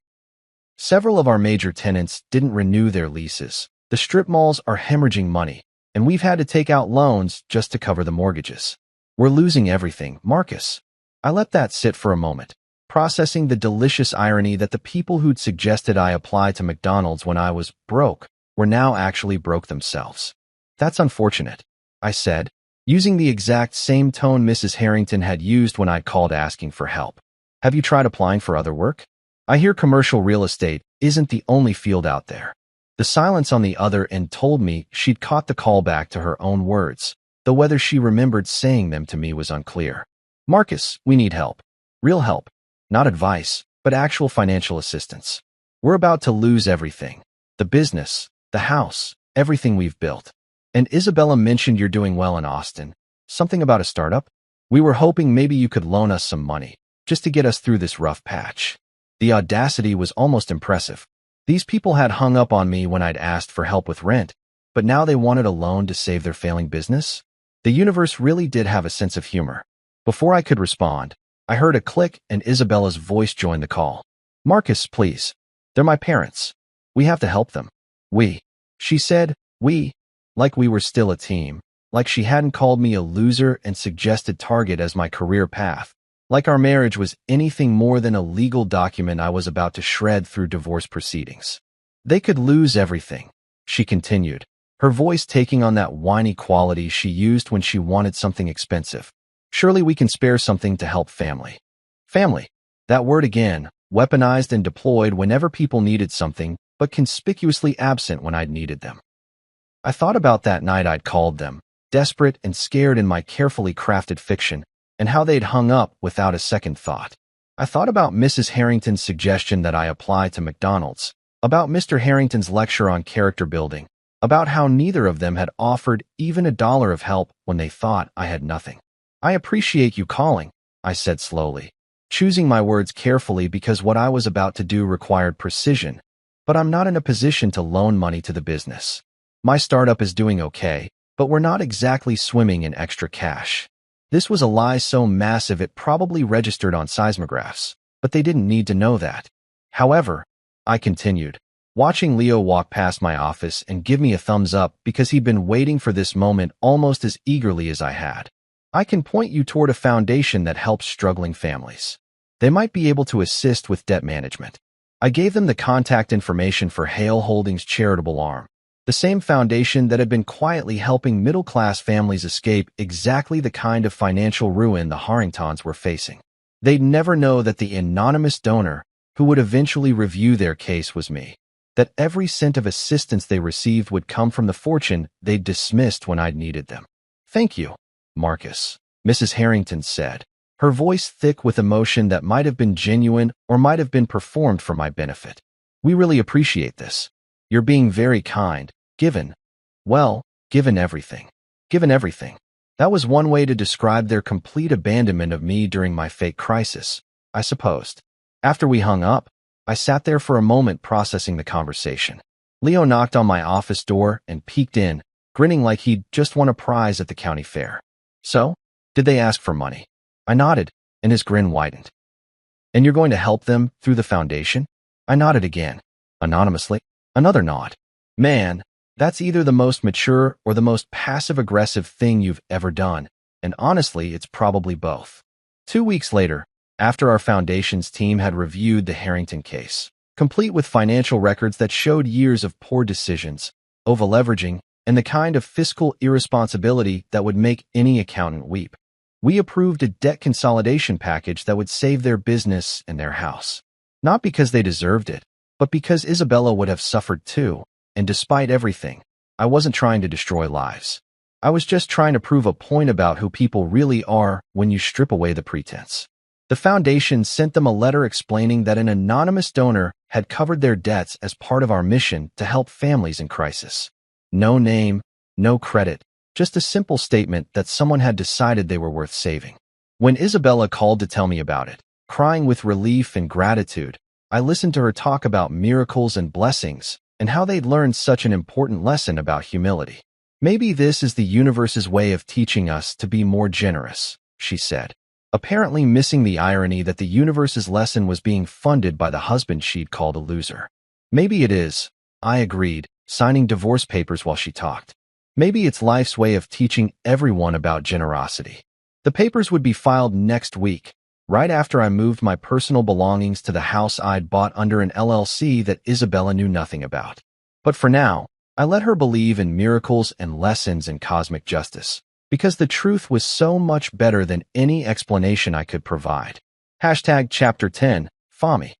Several of our major tenants didn't renew their leases. The strip malls are hemorrhaging money, and we've had to take out loans just to cover the mortgages. We're losing everything, Marcus." I let that sit for a moment, processing the delicious irony that the people who'd suggested I apply to McDonald's when I was broke were now actually broke themselves. "That's unfortunate," I said, using the exact same tone Mrs. Harrington had used when I'd called asking for help. "Have you tried applying for other work? I hear commercial real estate isn't the only field out there." The silence on the other end told me she'd caught the call back to her own words, though whether she remembered saying them to me was unclear. "Marcus, we need help. Real help. Not advice, but actual financial assistance. We're about to lose everything. The business, the house, everything we've built. And Isabella mentioned you're doing well in Austin. Something about a startup? We were hoping maybe you could loan us some money, just to get us through this rough patch." The audacity was almost impressive. These people had hung up on me when I'd asked for help with rent, but now they wanted a loan to save their failing business? The universe really did have a sense of humor. Before I could respond, I heard a click and Isabella's voice joined the call. "Marcus, please. They're my parents. We have to help them." "We." She said, "we," like we were still a team, like she hadn't called me a loser and suggested Target as my career path, Like our marriage was anything more than a legal document I was about to shred through divorce proceedings. They could lose everything, she continued, her voice taking on that whiny quality she used when she wanted something expensive. Surely we can spare something to help family. Family. That word again, weaponized and deployed whenever people needed something, but conspicuously absent when I'd needed them. I thought about that night I'd called them, desperate and scared in my carefully crafted fiction, and how they'd hung up without a second thought. I thought about Mrs. Harrington's suggestion that I apply to McDonald's, about Mr. Harrington's lecture on character building, about how neither of them had offered even $1 of help when they thought I had nothing. I appreciate you calling, I said slowly, choosing my words carefully because what I was about to do required precision, but I'm not in a position to loan money to the business. My startup is doing okay, but we're not exactly swimming in extra cash. This was a lie so massive it probably registered on seismographs, but they didn't need to know that. However, I continued, watching Leo walk past my office and give me a thumbs up because he'd been waiting for this moment almost as eagerly as I had. I can point you toward a foundation that helps struggling families. They might be able to assist with debt management. I gave them the contact information for Hale Holdings' charitable arm, the same foundation that had been quietly helping middle-class families escape exactly the kind of financial ruin the Harringtons were facing. They'd never know that the anonymous donor who would eventually review their case was me, that every cent of assistance they received would come from the fortune they'd dismissed when I'd needed them. "Thank you, Marcus," Mrs. Harrington said, her voice thick with emotion that might have been genuine or might have been performed for my benefit. "We really appreciate this. You're being very kind. Given everything. Given everything." That was one way to describe their complete abandonment of me during my fake crisis, I supposed. After we hung up, I sat there for a moment processing the conversation. Leo knocked on my office door and peeked in, grinning like he'd just won a prize at the county fair. "So, did they ask for money?" I nodded, and his grin widened. "And you're going to help them through the foundation?" I nodded again, anonymously. Another nod. "Man, that's either the most mature or the most passive-aggressive thing you've ever done, and honestly, it's probably both." 2 weeks later, after our foundation's team had reviewed the Harrington case, complete with financial records that showed years of poor decisions, over-leveraging, and the kind of fiscal irresponsibility that would make any accountant weep, we approved a debt consolidation package that would save their business and their house. Not because they deserved it, but because Isabella would have suffered too. And despite everything, I wasn't trying to destroy lives. I was just trying to prove a point about who people really are when you strip away the pretense. The foundation sent them a letter explaining that an anonymous donor had covered their debts as part of our mission to help families in crisis. No name, no credit, just a simple statement that someone had decided they were worth saving. When Isabella called to tell me about it, crying with relief and gratitude, I listened to her talk about miracles and blessings, and how they'd learned such an important lesson about humility. "Maybe this is the universe's way of teaching us to be more generous," she said, apparently missing the irony that the universe's lesson was being funded by the husband she'd called a loser. "Maybe it is," I agreed, signing divorce papers while she talked. "Maybe it's life's way of teaching everyone about generosity." The papers would be filed next week, right after I moved my personal belongings to the house I'd bought under an LLC that Isabella knew nothing about. But for now, I let her believe in miracles and lessons in cosmic justice, because the truth was so much better than any explanation I could provide. Chapter 10, FAMI.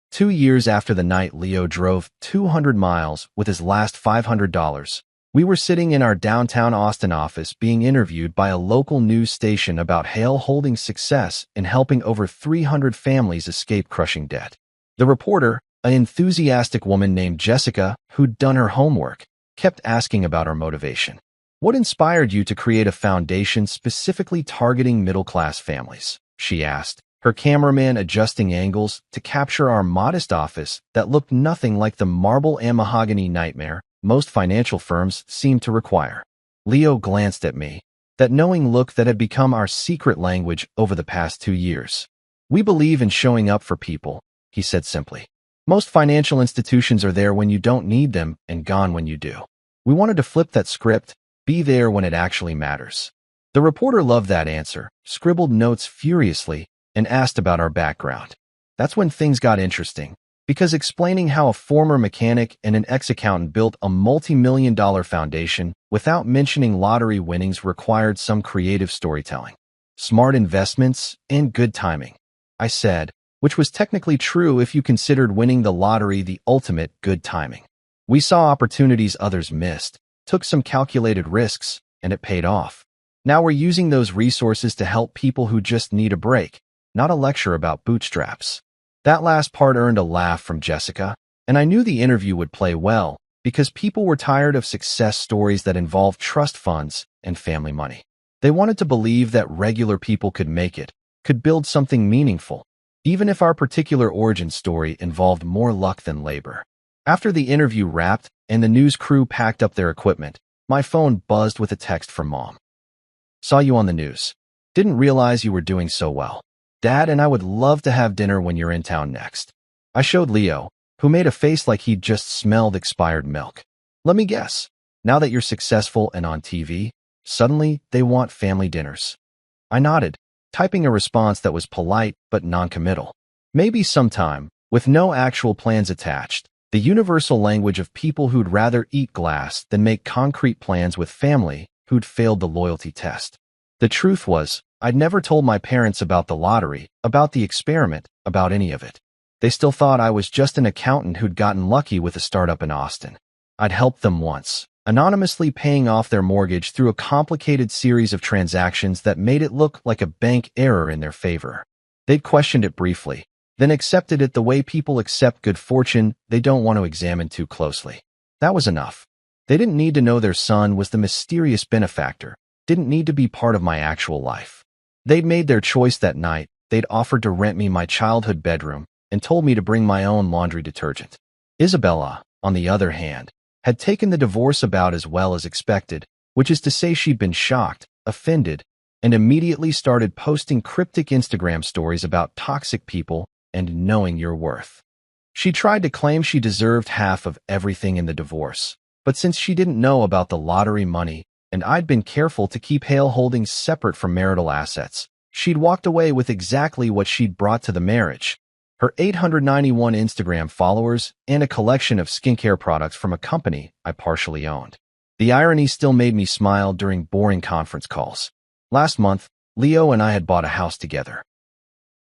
2 years after the night Leo drove 200 miles with his last $500, we were sitting in our downtown Austin office being interviewed by a local news station about Hale Holdings' success in helping over 300 families escape crushing debt. The reporter, an enthusiastic woman named Jessica, who'd done her homework, kept asking about our motivation. "What inspired you to create a foundation specifically targeting middle-class families?" she asked, her cameraman adjusting angles to capture our modest office that looked nothing like the marble and mahogany nightmare most financial firms seemed to require. Leo glanced at me, that knowing look that had become our secret language over the past 2 years. "We believe in showing up for people," he said simply. "Most financial institutions are there when you don't need them and gone when you do. We wanted to flip that script, be there when it actually matters." The reporter loved that answer, scribbled notes furiously, and asked about our background. That's when things got interesting, because explaining how a former mechanic and an ex-accountant built a multi-million-dollar foundation without mentioning lottery winnings required some creative storytelling, smart investments, and good timing, I said, which was technically true if you considered winning the lottery the ultimate good timing. We saw opportunities others missed, took some calculated risks, and it paid off. Now we're using those resources to help people who just need a break, not a lecture about bootstraps. That last part earned a laugh from Jessica, and I knew the interview would play well because people were tired of success stories that involved trust funds and family money. They wanted to believe that regular people could make it, could build something meaningful, even if our particular origin story involved more luck than labor. After the interview wrapped and the news crew packed up their equipment, my phone buzzed with a text from Mom. Saw you on the news. Didn't realize you were doing so well. Dad and I would love to have dinner when you're in town next. I showed Leo, who made a face like he'd just smelled expired milk. Let me guess. Now that you're successful and on TV, suddenly they want family dinners. I nodded, typing a response that was polite but non-committal. Maybe sometime, with no actual plans attached. The universal language of people who'd rather eat glass than make concrete plans with family who'd failed the loyalty test. The truth was, I'd never told my parents about the lottery, about the experiment, about any of it. They still thought I was just an accountant who'd gotten lucky with a startup in Austin. I'd helped them once, anonymously paying off their mortgage through a complicated series of transactions that made it look like a bank error in their favor. They'd questioned it briefly, then accepted it the way people accept good fortune they don't want to examine too closely. That was enough. They didn't need to know their son was the mysterious benefactor, didn't need to be part of my actual life. They'd made their choice that night. They'd offered to rent me my childhood bedroom and told me to bring my own laundry detergent. Isabella, on the other hand, had taken the divorce about as well as expected, which is to say she'd been shocked, offended, and immediately started posting cryptic Instagram stories about toxic people and knowing your worth. She tried to claim she deserved half of everything in the divorce, but since she didn't know about the lottery money and I'd been careful to keep Hale holdings separate from marital assets, she'd walked away with exactly what she'd brought to the marriage: her 891 Instagram followers and a collection of skincare products from a company I partially owned. The irony still made me smile during boring conference calls. Last month, Leo and I had bought a house together.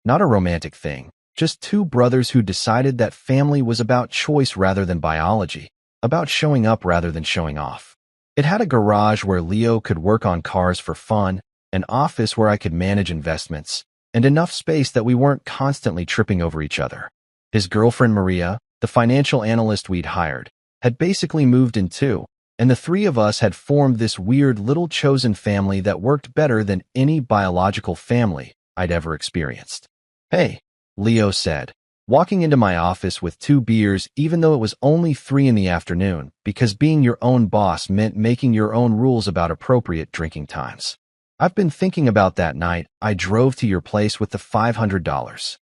Not a romantic thing. Just two brothers who decided that family was about choice rather than biology, about showing up rather than showing off. It had a garage where Leo could work on cars for fun, an office where I could manage investments, and enough space that we weren't constantly tripping over each other. His girlfriend Maria, the financial analyst we'd hired, had basically moved in too, and the three of us had formed this weird little chosen family that worked better than any biological family I'd ever experienced. Hey, Leo said, walking into my office with 2 beers even though it was only 3 in the afternoon, because being your own boss meant making your own rules about appropriate drinking times. I've been thinking about that night I drove to your place with the $500.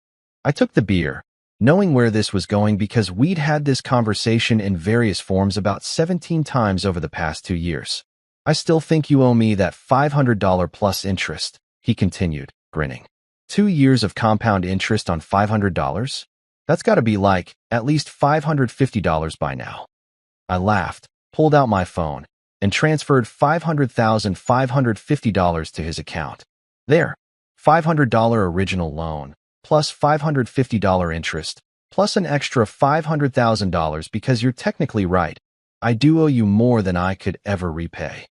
I took the beer, knowing where this was going because we'd had this conversation in various forms about 17 times over the past 2 years. I still think you owe me that $500 plus interest, he continued, grinning. 2 years of compound interest on $500? That's got to be like at least $550 by now. I laughed, pulled out my phone, and transferred $500,550 to his account. There, $500 original loan, plus $550 interest, plus an extra $500,000 because you're technically right. I do owe you more than I could ever repay.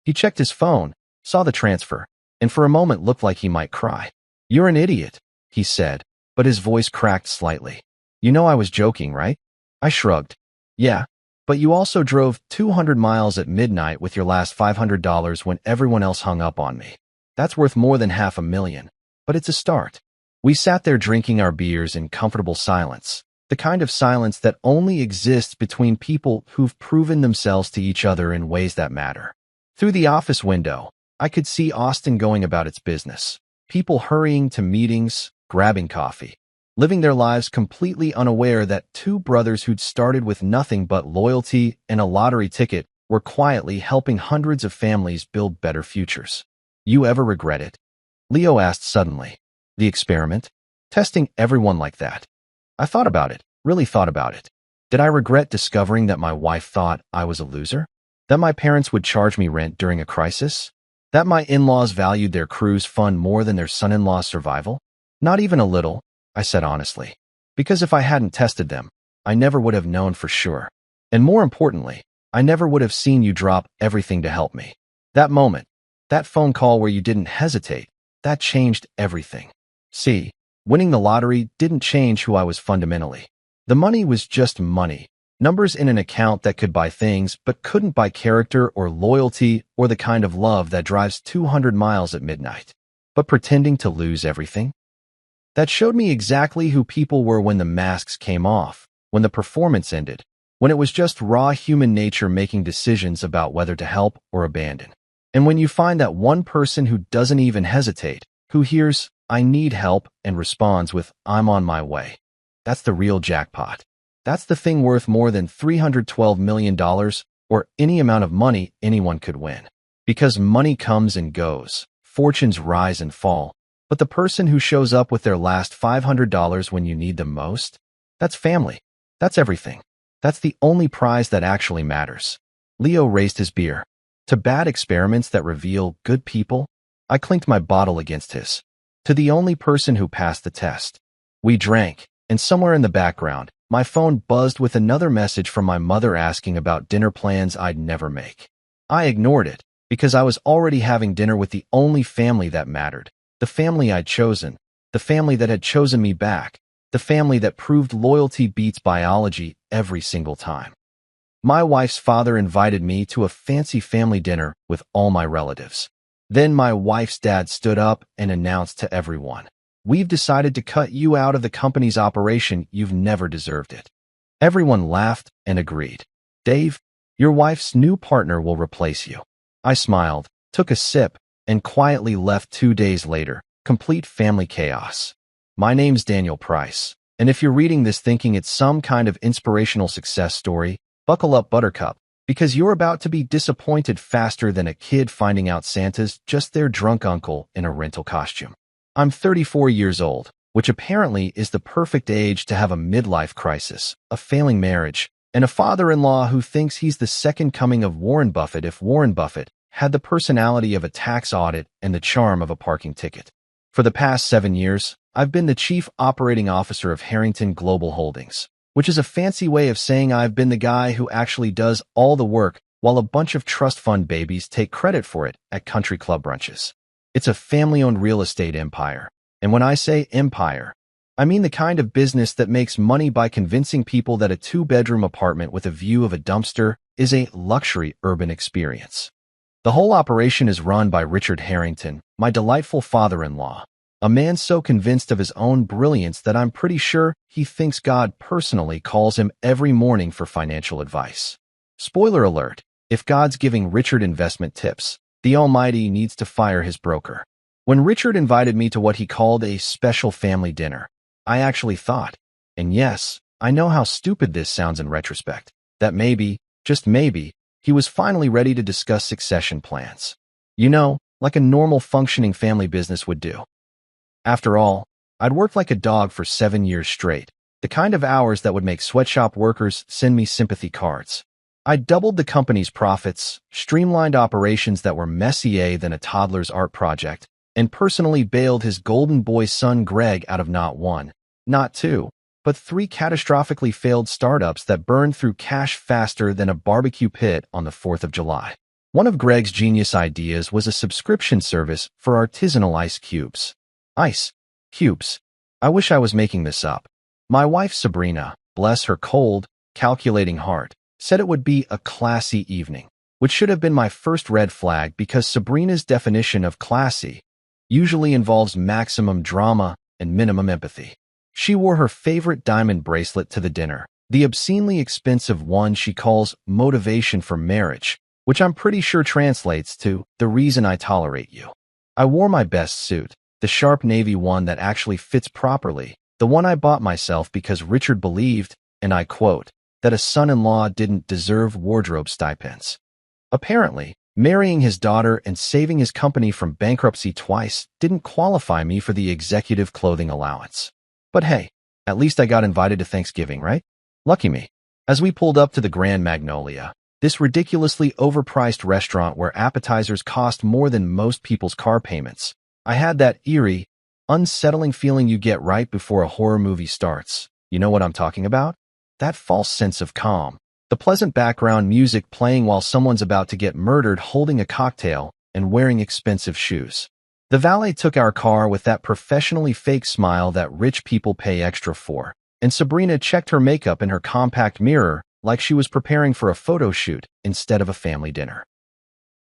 He checked his phone, saw the transfer, and for a moment looked like he might cry. You're an idiot, he said, but his voice cracked slightly. You know I was joking, right? I shrugged. Yeah, but you also drove 200 miles at midnight with your last $500 when everyone else hung up on me. That's worth more than $500,000, but it's a start. We sat there drinking our beers in comfortable silence, the kind of silence that only exists between people who've proven themselves to each other in ways that matter. Through the office window, I could see Austin going about its business. People hurrying to meetings, grabbing coffee, living their lives completely unaware that 2 brothers who'd started with nothing but loyalty and a lottery ticket were quietly helping hundreds of families build better futures. You ever regret it? Leo asked suddenly. The experiment? Testing everyone like that. I thought about it, really thought about it. Did I regret discovering that my wife thought I was a loser? That my parents would charge me rent during a crisis? That my in-laws valued their cruise fund more than their son-in-law's survival? Not even a little, I said honestly. Because if I hadn't tested them, I never would have known for sure. And more importantly, I never would have seen you drop everything to help me. That moment, that phone call where you didn't hesitate, that changed everything. See, winning the lottery didn't change who I was fundamentally. The money was just money, numbers in an account that could buy things but couldn't buy character or loyalty or the kind of love that drives 200 miles at midnight. But pretending to lose everything? That showed me exactly who people were when the masks came off, when the performance ended, when it was just raw human nature making decisions about whether to help or abandon. And when you find that one person who doesn't even hesitate, who hears, "I need help," and responds with, "I'm on my way." That's the real jackpot. That's the thing worth more than $312 million or any amount of money anyone could win. Because money comes and goes, fortunes rise and fall, but the person who shows up with their last $500 when you need them most, that's family. That's everything. That's the only prize that actually matters. Leo raised his beer. To bad experiments that reveal good people, I clinked my bottle against his. To the only person who passed the test. We drank, and somewhere in the background, my phone buzzed with another message from my mother asking about dinner plans I'd never make. I ignored it, because I was already having dinner with the only family that mattered, the family I'd chosen, the family that had chosen me back, the family that proved loyalty beats biology every single time. My wife's father invited me to a fancy family dinner with all my relatives. Then my wife's dad stood up and announced to everyone, "We've decided to cut you out of the company's operation. You've never deserved it." Everyone laughed and agreed. "Dave, your wife's new partner will replace you." I smiled, took a sip, and quietly left 2 days later, complete family chaos. My name's Daniel Price, and if you're reading this thinking it's some kind of inspirational success story, buckle up, Buttercup, because you're about to be disappointed faster than a kid finding out Santa's just their drunk uncle in a rental costume. I'm 34 years old, which apparently is the perfect age to have a midlife crisis, a failing marriage, and a father-in-law who thinks he's the second coming of Warren Buffett if Warren Buffett had the personality of a tax audit and the charm of a parking ticket. For the past 7 years, I've been the chief operating officer of Harrington Global Holdings, which is a fancy way of saying I've been the guy who actually does all the work while a bunch of trust fund babies take credit for it at country club brunches. It's a family-owned real estate empire. And when I say empire, I mean the kind of business that makes money by convincing people that a 2-bedroom apartment with a view of a dumpster is a luxury urban experience. The whole operation is run by Richard Harrington, my delightful father-in-law, a man so convinced of his own brilliance that I'm pretty sure he thinks God personally calls him every morning for financial advice. Spoiler alert, if God's giving Richard investment tips, the Almighty needs to fire his broker. When Richard invited me to what he called a special family dinner, I actually thought, and yes, I know how stupid this sounds in retrospect, that maybe, just maybe, he was finally ready to discuss succession plans. You know, like a normal functioning family business would do. After all, I'd worked like a dog for 7 years straight, the kind of hours that would make sweatshop workers send me sympathy cards. I doubled the company's profits, streamlined operations that were messier than a toddler's art project, and personally bailed his golden boy son Greg out of not one, not two, but 3 catastrophically failed startups that burned through cash faster than a barbecue pit on the 4th of July. One of Greg's genius ideas was a subscription service for artisanal ice cubes. Ice cubes. I wish I was making this up. My wife Sabrina, bless her cold, calculating heart, said it would be a classy evening, which should have been my first red flag because Sabrina's definition of classy usually involves maximum drama and minimum empathy. She wore her favorite diamond bracelet to the dinner, the obscenely expensive one she calls motivation for marriage, which I'm pretty sure translates to the reason I tolerate you. I wore my best suit, the sharp navy one that actually fits properly, the one I bought myself because Richard believed, and I quote, that a son-in-law didn't deserve wardrobe stipends. Apparently, Marrying his daughter and saving his company from bankruptcy twice didn't qualify me for the executive clothing allowance. But hey, at least I got invited to Thanksgiving, right? Lucky me. As we pulled up to the Grand Magnolia, this ridiculously overpriced restaurant where appetizers cost more than most people's car payments, I had that eerie, unsettling feeling you get right before a horror movie starts. You know what I'm talking about? That false sense of calm. The pleasant background music playing while someone's about to get murdered holding a cocktail and wearing expensive shoes. The valet took our car with that professionally fake smile that rich people pay extra for, and Sabrina checked her makeup in her compact mirror like she was preparing for a photo shoot instead of a family dinner.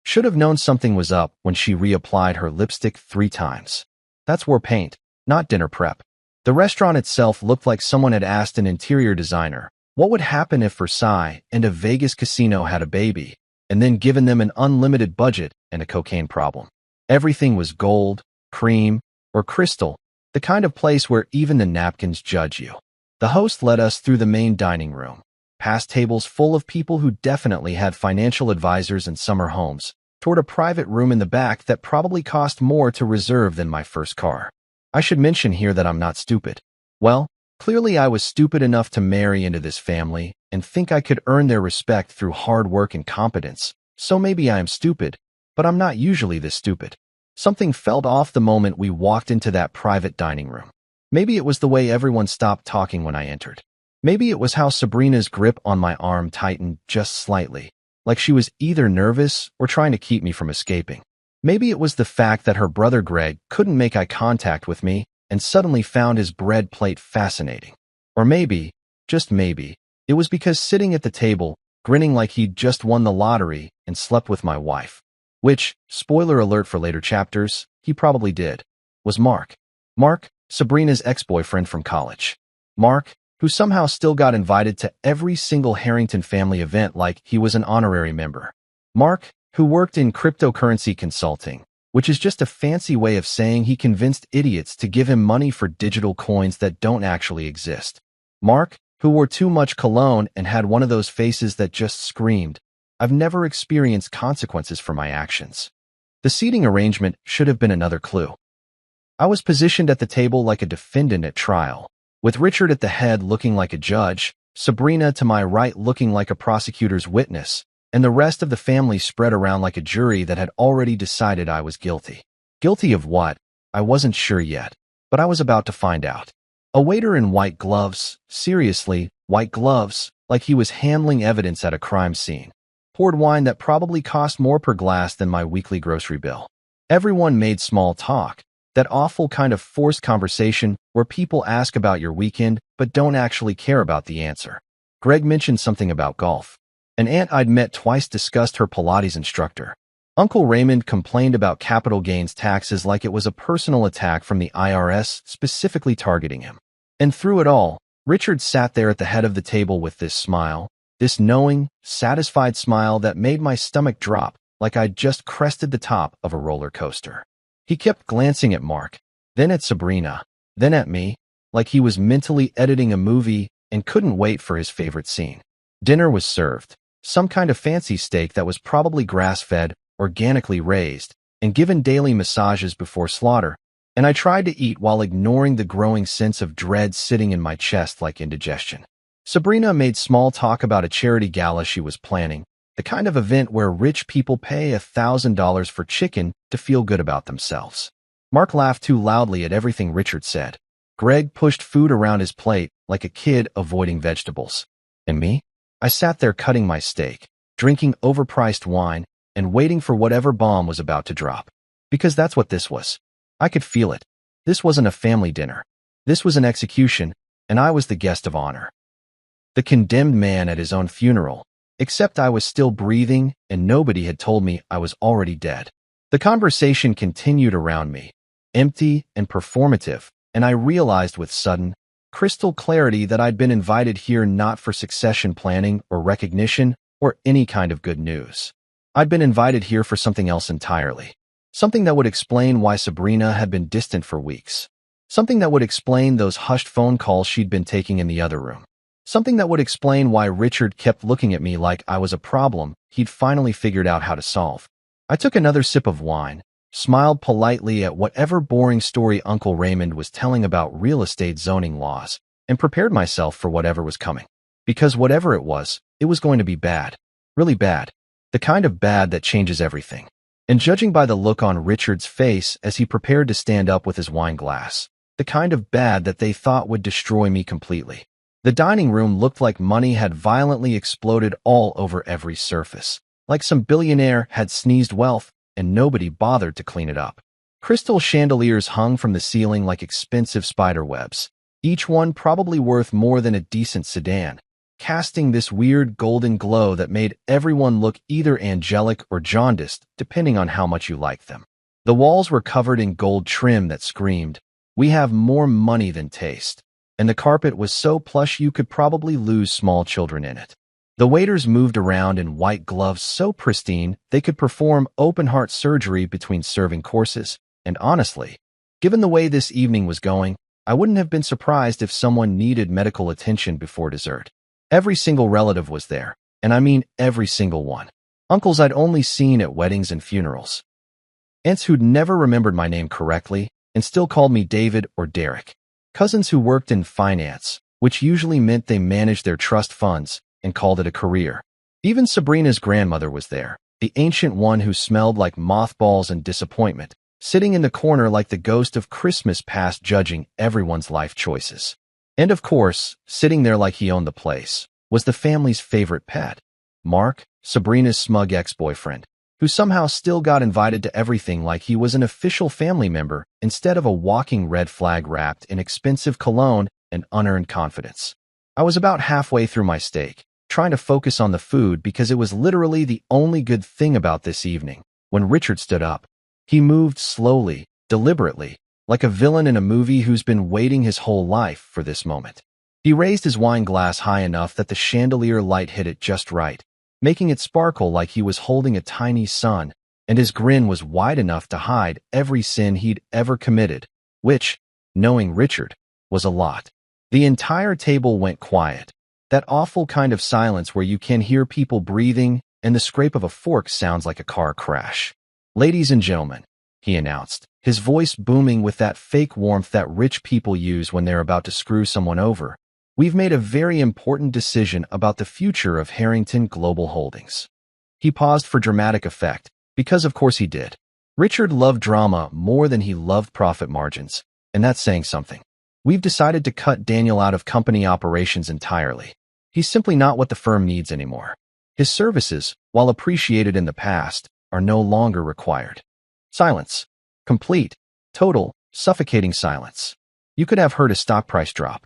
Should have known something was up when she reapplied her lipstick 3 times. That's war paint, not dinner prep. The restaurant itself looked like someone had asked an interior designer, what would happen if Versailles and a Vegas casino had a baby, and then given them an unlimited budget and a cocaine problem? Everything was gold, cream, or crystal, the kind of place where even the napkins judge you. The host led us through the main dining room, past tables full of people who definitely had financial advisors and summer homes, toward a private room in the back that probably cost more to reserve than my first car. I should mention here that I'm not stupid. Well, clearly I was stupid enough to marry into this family and think I could earn their respect through hard work and competence, so maybe I am stupid, but I'm not usually this stupid. Something felt off the moment we walked into that private dining room. Maybe it was the way everyone stopped talking when I entered. Maybe it was how Sabrina's grip on my arm tightened just slightly, like she was either nervous or trying to keep me from escaping. Maybe it was the fact that her brother Greg couldn't make eye contact with me and suddenly found his bread plate fascinating. Or maybe, just maybe, it was because sitting at the table, grinning like he'd just won the lottery and slept with my wife, which, spoiler alert for later chapters, he probably did, was Mark. Mark, Sabrina's ex-boyfriend from college. Mark, who somehow still got invited to every single Harrington family event like he was an honorary member. Mark, who worked in cryptocurrency consulting, which is just a fancy way of saying he convinced idiots to give him money for digital coins that don't actually exist. Mark, who wore too much cologne and had one of those faces that just screamed, I've never experienced consequences for my actions. The seating arrangement should have been another clue. I was positioned at the table like a defendant at trial, with Richard at the head looking like a judge, Sabrina to my right looking like a prosecutor's witness, and the rest of the family spread around like a jury that had already decided I was guilty. Guilty of what? I wasn't sure yet, but I was about to find out. A waiter in white gloves, seriously, white gloves, like he was handling evidence at a crime scene, poured wine that probably cost more per glass than my weekly grocery bill. Everyone made small talk, that awful kind of forced conversation where people ask about your weekend but don't actually care about the answer. Greg mentioned something about golf. An aunt I'd met twice discussed her Pilates instructor. Uncle Raymond complained about capital gains taxes like it was a personal attack from the IRS specifically targeting him. And through it all, Richard sat there at the head of the table with this smile, this knowing, satisfied smile that made my stomach drop like I'd just crested the top of a roller coaster. He kept glancing at Mark, then at Sabrina, then at me, like he was mentally editing a movie and couldn't wait for his favorite scene. Dinner was served, some kind of fancy steak that was probably grass-fed, organically raised, and given daily massages before slaughter, and I tried to eat while ignoring the growing sense of dread sitting in my chest like indigestion. Sabrina made small talk about a charity gala she was planning, the kind of event where rich people pay $1,000 for chicken to feel good about themselves. Mark laughed too loudly at everything Richard said. Greg pushed food around his plate like a kid avoiding vegetables. And me? I sat there cutting my steak, drinking overpriced wine, and waiting for whatever bomb was about to drop. Because that's what this was. I could feel it. This wasn't a family dinner. This was an execution, and I was the guest of honor. The condemned man at his own funeral, except I was still breathing and nobody had told me I was already dead. The conversation continued around me, empty and performative, and I realized with sudden, crystal clarity that I'd been invited here not for succession planning or recognition or any kind of good news. I'd been invited here for something else entirely. Something that would explain why Sabrina had been distant for weeks. Something that would explain those hushed phone calls she'd been taking in the other room. Something that would explain why Richard kept looking at me like I was a problem he'd finally figured out how to solve. I took another sip of wine, smiled politely at whatever boring story Uncle Raymond was telling about real estate zoning laws, and prepared myself for whatever was coming. Because whatever it was going to be bad. Really bad. The kind of bad that changes everything. And judging by the look on Richard's face as he prepared to stand up with his wine glass, the kind of bad that they thought would destroy me completely. The dining room looked like money had violently exploded all over every surface, like some billionaire had sneezed wealth and nobody bothered to clean it up. Crystal chandeliers hung from the ceiling like expensive spider webs, each one probably worth more than a decent sedan, casting this weird golden glow that made everyone look either angelic or jaundiced, depending on how much you liked them. The walls were covered in gold trim that screamed, "We have more money than taste," and the carpet was so plush you could probably lose small children in it. The waiters moved around in white gloves so pristine they could perform open-heart surgery between serving courses, and honestly, given the way this evening was going, I wouldn't have been surprised if someone needed medical attention before dessert. Every single relative was there, and I mean every single one. Uncles I'd only seen at weddings and funerals. Aunts who'd never remembered my name correctly and still called me David or Derek. Cousins who worked in finance, which usually meant they managed their trust funds and called it a career. Even Sabrina's grandmother was there, the ancient one who smelled like mothballs and disappointment, sitting in the corner like the ghost of Christmas past judging everyone's life choices. And of course, sitting there like he owned the place, was the family's favorite pet, Mark, Sabrina's smug ex-boyfriend, who somehow still got invited to everything like he was an official family member instead of a walking red flag wrapped in expensive cologne and unearned confidence. I was about halfway through my steak, trying to focus on the food because it was literally the only good thing about this evening, when Richard stood up. He moved slowly, deliberately, like a villain in a movie who's been waiting his whole life for this moment. He raised his wine glass high enough that the chandelier light hit it just right, making it sparkle like he was holding a tiny sun, and his grin was wide enough to hide every sin he'd ever committed, which, knowing Richard, was a lot. The entire table went quiet, that awful kind of silence where you can hear people breathing and the scrape of a fork sounds like a car crash. "Ladies and gentlemen," he announced, his voice booming with that fake warmth that rich people use when they're about to screw someone over, "we've made a very important decision about the future of Harrington Global Holdings." He paused for dramatic effect, because of course he did. Richard loved drama more than he loved profit margins, and that's saying something. "We've decided to cut Daniel out of company operations entirely. He's simply not what the firm needs anymore. His services, while appreciated in the past, are no longer required." Silence. Complete, total, suffocating silence. You could have heard a stock price drop.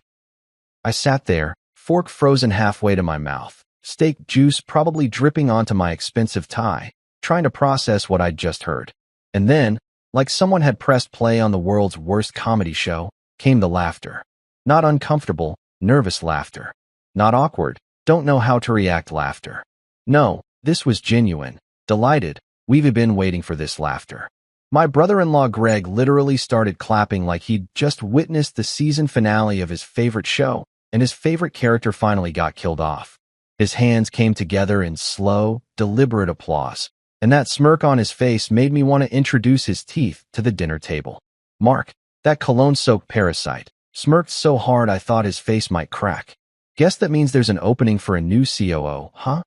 I sat there, fork frozen halfway to my mouth, steak juice probably dripping onto my expensive tie, trying to process what I'd just heard. And then, like someone had pressed play on the world's worst comedy show, came the laughter. Not uncomfortable, nervous laughter. Not awkward, don't know how to react laughter. No, this was genuine, delighted. We've been waiting for this laughter. My brother-in-law Greg literally started clapping like he'd just witnessed the season finale of his favorite show, and his favorite character finally got killed off. His hands came together in slow, deliberate applause, and that smirk on his face made me want to introduce his teeth to the dinner table. Mark, that cologne-soaked parasite, smirked so hard I thought his face might crack. "Guess that means there's an opening for a new COO, huh?"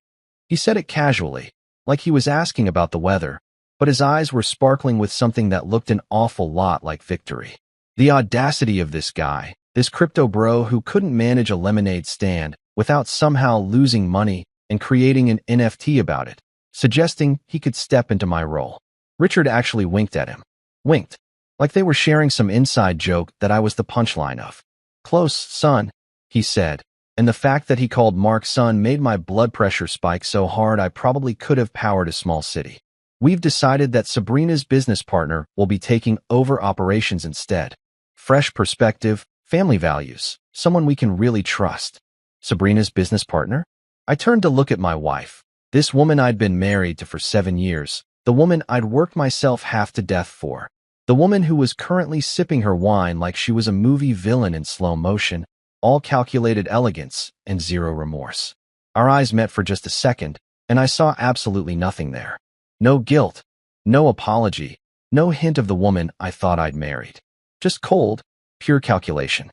He said it casually, like he was asking about the weather, but his eyes were sparkling with something that looked an awful lot like victory. The audacity of this guy, this crypto bro who couldn't manage a lemonade stand without somehow losing money and creating an NFT about it, suggesting he could step into my role. Richard actually winked at him. Winked. Like they were sharing some inside joke that I was the punchline of. "Close, son," he said, and the fact that he called Mark son made my blood pressure spike so hard I probably could have powered a small city. "We've decided that Sabrina's business partner will be taking over operations instead. Fresh perspective, family values, someone we can really trust." Sabrina's business partner? I turned to look at my wife, this woman I'd been married to for 7 years, the woman I'd worked myself half to death for. The woman who was currently sipping her wine like she was a movie villain in slow motion, all calculated elegance and zero remorse. Our eyes met for just a second, and I saw absolutely nothing there. No guilt, No apology, no hint of the woman I thought I'd married. Just cold, pure calculation.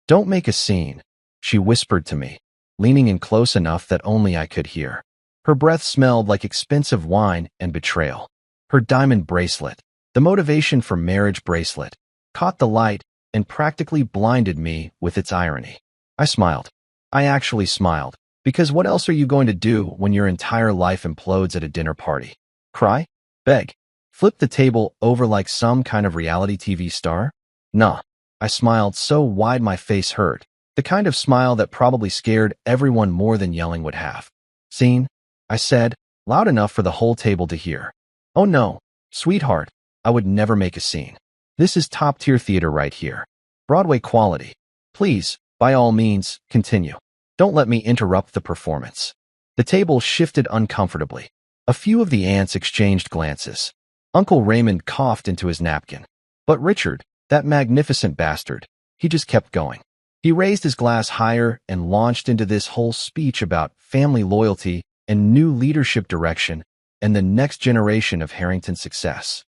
"Don't make a scene," she whispered to me, leaning in close enough that only I could hear. Her breath smelled like expensive wine and betrayal. Her diamond bracelet, the motivation for marriage bracelet, caught the light and practically blinded me with its irony. I smiled. I actually smiled, because what else are you going to do when your entire life implodes at a dinner party? Cry? Beg? Flip the table over like some kind of reality TV star? Nah. I smiled so wide my face hurt, the kind of smile that probably scared everyone more than yelling would have. "Scene?" I said, loud enough for the whole table to hear. "Oh no, sweetheart, I would never make a scene. This is top-tier theater right here. Broadway quality. Please, by all means, continue. Don't let me interrupt the performance." The table shifted uncomfortably. A few of the aunts exchanged glances. Uncle Raymond coughed into his napkin. But Richard, that magnificent bastard, he just kept going. He raised his glass higher and launched into this whole speech about family loyalty and new leadership direction and the next generation of Harrington success.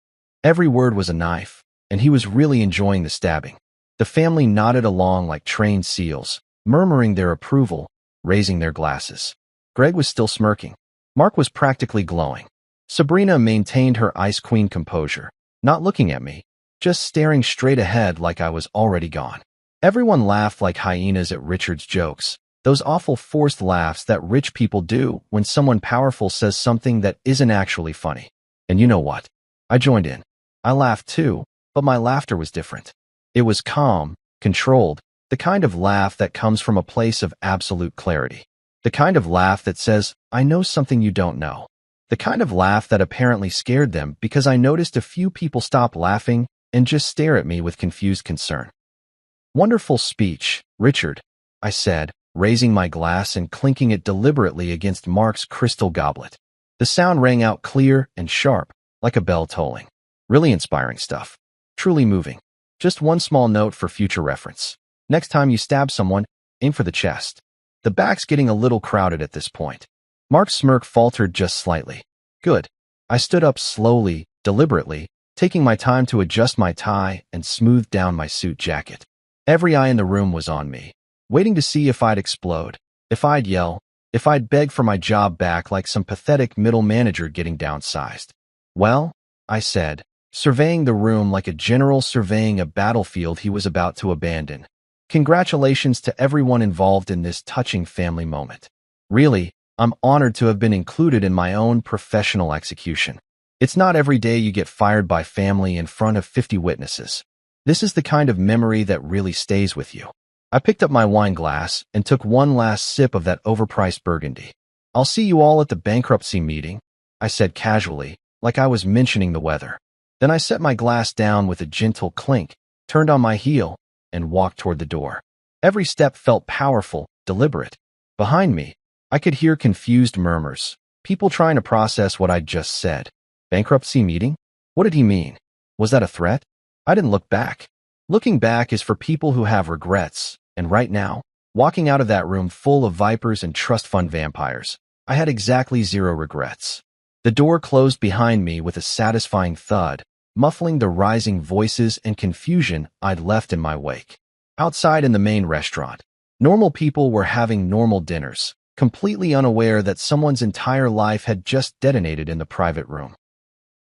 Every word was a knife, and he was really enjoying the stabbing. The family nodded along like trained seals, murmuring their approval, raising their glasses. Greg was still smirking. Mark was practically glowing. Sabrina maintained her ice queen composure, not looking at me, just staring straight ahead like I was already gone. Everyone laughed like hyenas at Richard's jokes, those awful forced laughs that rich people do when someone powerful says something that isn't actually funny. And you know what? I joined in. I laughed too, but my laughter was different. It was calm, controlled, the kind of laugh that comes from a place of absolute clarity. The kind of laugh that says, "I know something you don't know." The kind of laugh that apparently scared them because I noticed a few people stop laughing and just stare at me with confused concern. "Wonderful speech, Richard," I said, raising my glass and clinking it deliberately against Mark's crystal goblet. The sound rang out clear and sharp, like a bell tolling. Really inspiring stuff. Truly moving. Just one small note for future reference. Next time you stab someone, aim for the chest. The back's getting a little crowded at this point. Mark's smirk faltered just slightly. Good. I stood up slowly, deliberately, taking my time to adjust my tie and smooth down my suit jacket. Every eye in the room was on me, waiting to see if I'd explode, if I'd yell, if I'd beg for my job back like some pathetic middle manager getting downsized. "Well," I said, surveying the room like a general surveying a battlefield he was about to abandon. "Congratulations to everyone involved in this touching family moment. Really, I'm honored to have been included in my own professional execution. It's not every day you get fired by family in front of 50 witnesses. This is the kind of memory that really stays with you." I picked up my wine glass and took one last sip of that overpriced burgundy. "I'll see you all at the bankruptcy meeting," I said casually, like I was mentioning the weather. Then I set my glass down with a gentle clink, turned on my heel, and walked toward the door. Every step felt powerful, deliberate. Behind me, I could hear confused murmurs, people trying to process what I'd just said. Bankruptcy meeting? What did he mean? Was that a threat? I didn't look back. Looking back is for people who have regrets, and right now, walking out of that room full of vipers and trust fund vampires, I had exactly zero regrets. The door closed behind me with a satisfying thud, muffling the rising voices and confusion I'd left in my wake. Outside in the main restaurant, normal people were having normal dinners, completely unaware that someone's entire life had just detonated in the private room.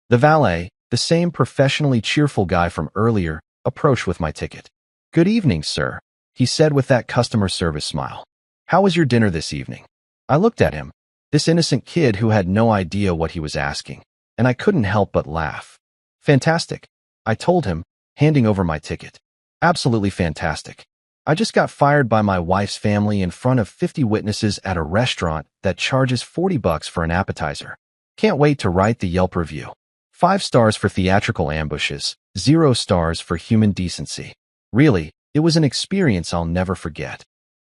The valet, the same professionally cheerful guy from earlier, approached with my ticket. "Good evening, sir," he said with that customer service smile. "How was your dinner this evening?" I looked at him, this innocent kid who had no idea what he was asking, and I couldn't help but laugh. "Fantastic," I told him, handing over my ticket. "Absolutely fantastic. I just got fired by my wife's family in front of 50 witnesses at a restaurant that charges $40 for an appetizer. Can't wait to write the Yelp review. 5 stars for theatrical ambushes, 0 stars for human decency. Really, it was an experience I'll never forget."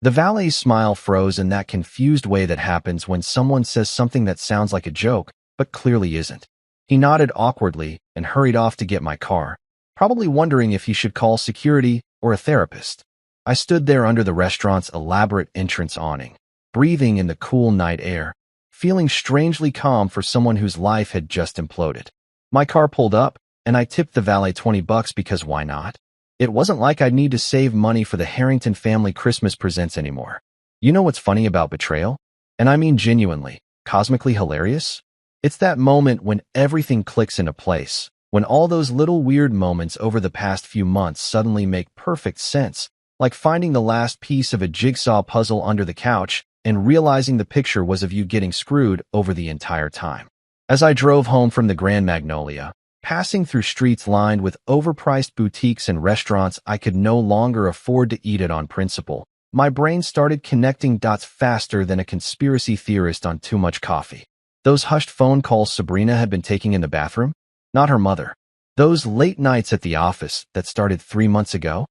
The valet's smile froze in that confused way that happens when someone says something that sounds like a joke, but clearly isn't. He nodded awkwardly and hurried off to get my car, probably wondering if he should call security or a therapist. I stood there under the restaurant's elaborate entrance awning, breathing in the cool night air, feeling strangely calm for someone whose life had just imploded. My car pulled up, and I tipped the valet $20 because why not? It wasn't like I'd need to save money for the Harrington family Christmas presents anymore. You know what's funny about betrayal? And I mean genuinely, cosmically hilarious? It's that moment when everything clicks into place, when all those little weird moments over the past few months suddenly make perfect sense, like finding the last piece of a jigsaw puzzle under the couch and realizing the picture was of you getting screwed over the entire time. As I drove home from the Grand Magnolia, passing through streets lined with overpriced boutiques and restaurants I could no longer afford to eat at on principle, my brain started connecting dots faster than a conspiracy theorist on too much coffee. Those hushed phone calls Sabrina had been taking in the bathroom? Not her mother. Those late nights at the office that started 3 months ago?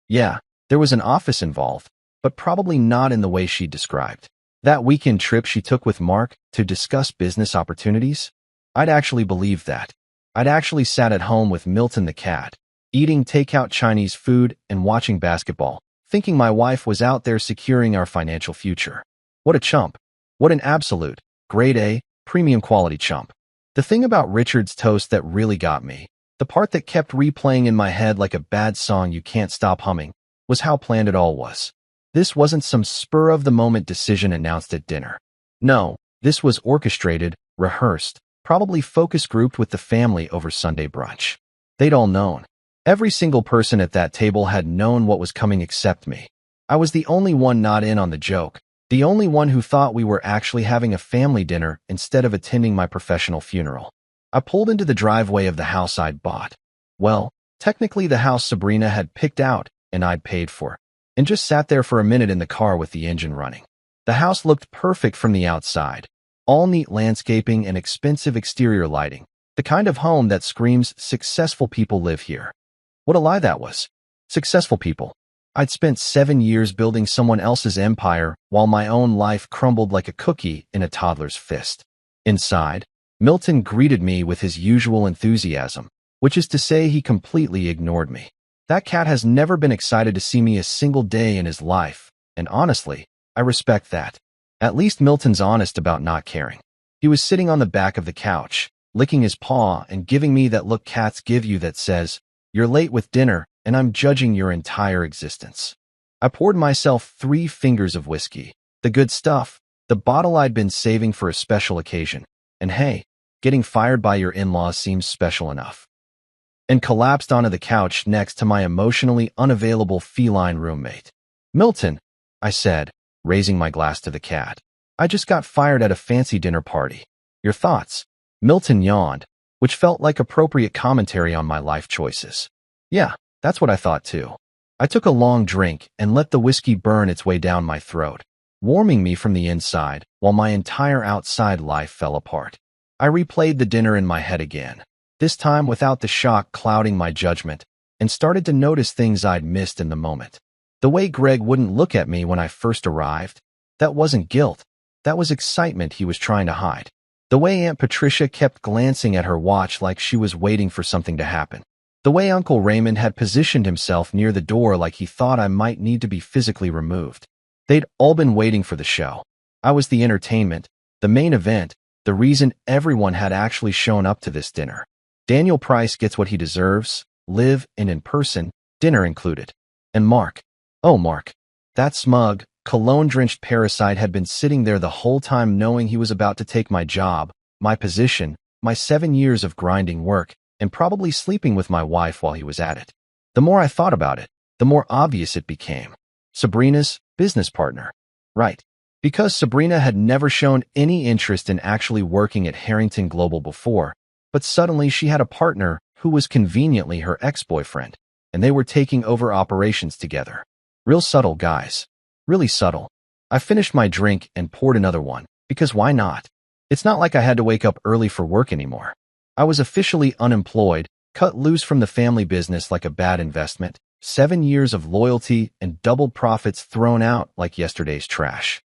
Yeah, there was an office involved, but probably not in the way she described. That weekend trip she took with Mark to discuss business opportunities? I'd actually believed that. I'd actually sat at home with Milton the cat, eating takeout Chinese food and watching basketball, thinking my wife was out there securing our financial future. What a chump. What an absolute, grade A, premium quality chump. The thing about Richard's toast that really got me, the part that kept replaying in my head like a bad song you can't stop humming, was how planned it all was. This wasn't some spur-of-the-moment decision announced at dinner. No, this was orchestrated, rehearsed, probably focus grouped with the family over Sunday brunch. They'd all known. Every single person at that table had known what was coming except me. I was the only one not in on the joke, the only one who thought we were actually having a family dinner instead of attending my professional funeral. I pulled into the driveway of the house I'd bought. Well, technically the house Sabrina had picked out and I'd paid for, and just sat there for a minute in the car with the engine running. The house looked perfect from the outside. All neat landscaping and expensive exterior lighting, the kind of home that screams, successful people live here. What a lie that was. Successful people. I'd spent 7 years building someone else's empire while my own life crumbled like a cookie in a toddler's fist. Inside, Milton greeted me with his usual enthusiasm, which is to say he completely ignored me. That cat has never been excited to see me a single day in his life, and honestly, I respect that. At least Milton's honest about not caring. He was sitting on the back of the couch, licking his paw and giving me that look cats give you that says, "You're late with dinner, and I'm judging your entire existence." I poured myself 3 fingers of whiskey, the good stuff, the bottle I'd been saving for a special occasion, and hey, getting fired by your in-laws seems special enough. And collapsed onto the couch next to my emotionally unavailable feline roommate. "Milton," I said, raising my glass to the cat. "I just got fired at a fancy dinner party. Your thoughts?" Milton yawned, which felt like appropriate commentary on my life choices. Yeah, that's what I thought too. I took a long drink and let the whiskey burn its way down my throat, warming me from the inside while my entire outside life fell apart. I replayed the dinner in my head again, this time without the shock clouding my judgment, and started to notice things I'd missed in the moment. The way Greg wouldn't look at me when I first arrived, that wasn't guilt, that was excitement he was trying to hide. The way Aunt Patricia kept glancing at her watch like she was waiting for something to happen. The way Uncle Raymond had positioned himself near the door like he thought I might need to be physically removed. They'd all been waiting for the show. I was the entertainment, the main event, the reason everyone had actually shown up to this dinner. Daniel Price gets what he deserves, live and in person, dinner included. And Mark. Oh, Mark. That smug, cologne-drenched parasite had been sitting there the whole time knowing he was about to take my job, my position, my 7 years of grinding work, and probably sleeping with my wife while he was at it. The more I thought about it, the more obvious it became. Sabrina's business partner. Right. Because Sabrina had never shown any interest in actually working at Harrington Global before, but suddenly she had a partner who was conveniently her ex-boyfriend, and they were taking over operations together. Real subtle, guys. Really subtle. I finished my drink and poured another one, because why not? It's not like I had to wake up early for work anymore. I was officially unemployed, cut loose from the family business like a bad investment, 7 years of loyalty and doubled profits thrown out like yesterday's trash.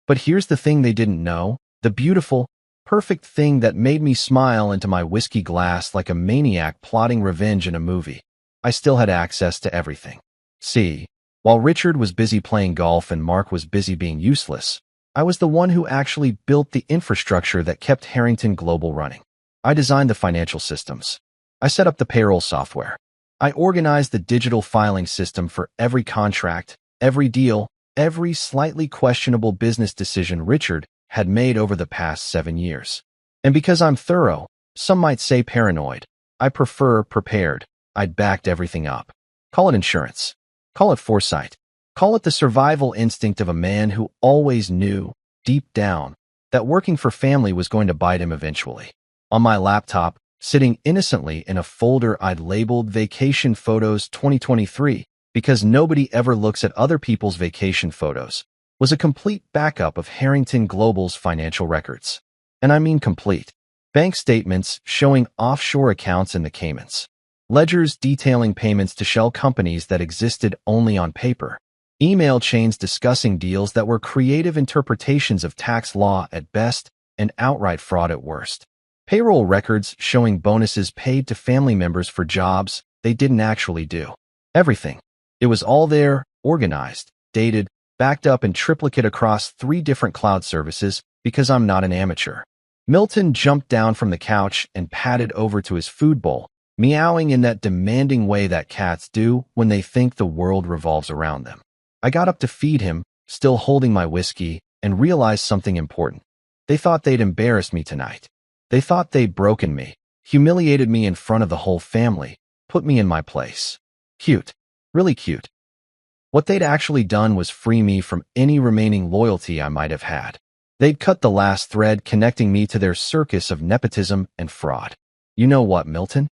But here's the thing they didn't know, the beautiful, perfect thing that made me smile into my whiskey glass like a maniac plotting revenge in a movie. I still had access to everything. See, while Richard was busy playing golf and Mark was busy being useless, I was the one who actually built the infrastructure that kept Harrington Global running. I designed the financial systems. I set up the payroll software. I organized the digital filing system for every contract, every deal, every slightly questionable business decision Richard had made over the past 7 years. And because I'm thorough, some might say paranoid, I prefer prepared. I'd backed everything up. Call it insurance. Call it foresight. Call it the survival instinct of a man who always knew, deep down, that working for family was going to bite him eventually. On my laptop, sitting innocently in a folder I'd labeled Vacation Photos 2023, because nobody ever looks at other people's vacation photos, was a complete backup of Harrington Global's financial records. And I mean complete. Bank statements showing offshore accounts in the Caymans. Ledgers detailing payments to shell companies that existed only on paper. Email chains discussing deals that were creative interpretations of tax law at best and outright fraud at worst. Payroll records showing bonuses paid to family members for jobs they didn't actually do. Everything. It was all there, organized, dated, backed up in triplicate across 3 different cloud services because I'm not an amateur. Milton jumped down from the couch and padded over to his food bowl, meowing in that demanding way that cats do when they think the world revolves around them. I got up to feed him, still holding my whiskey, and realized something important. They thought they'd embarrassed me tonight. They thought they'd broken me, humiliated me in front of the whole family, put me in my place. Cute. Really cute. What they'd actually done was free me from any remaining loyalty I might have had. They'd cut the last thread connecting me to their circus of nepotism and fraud. You know what, Milton?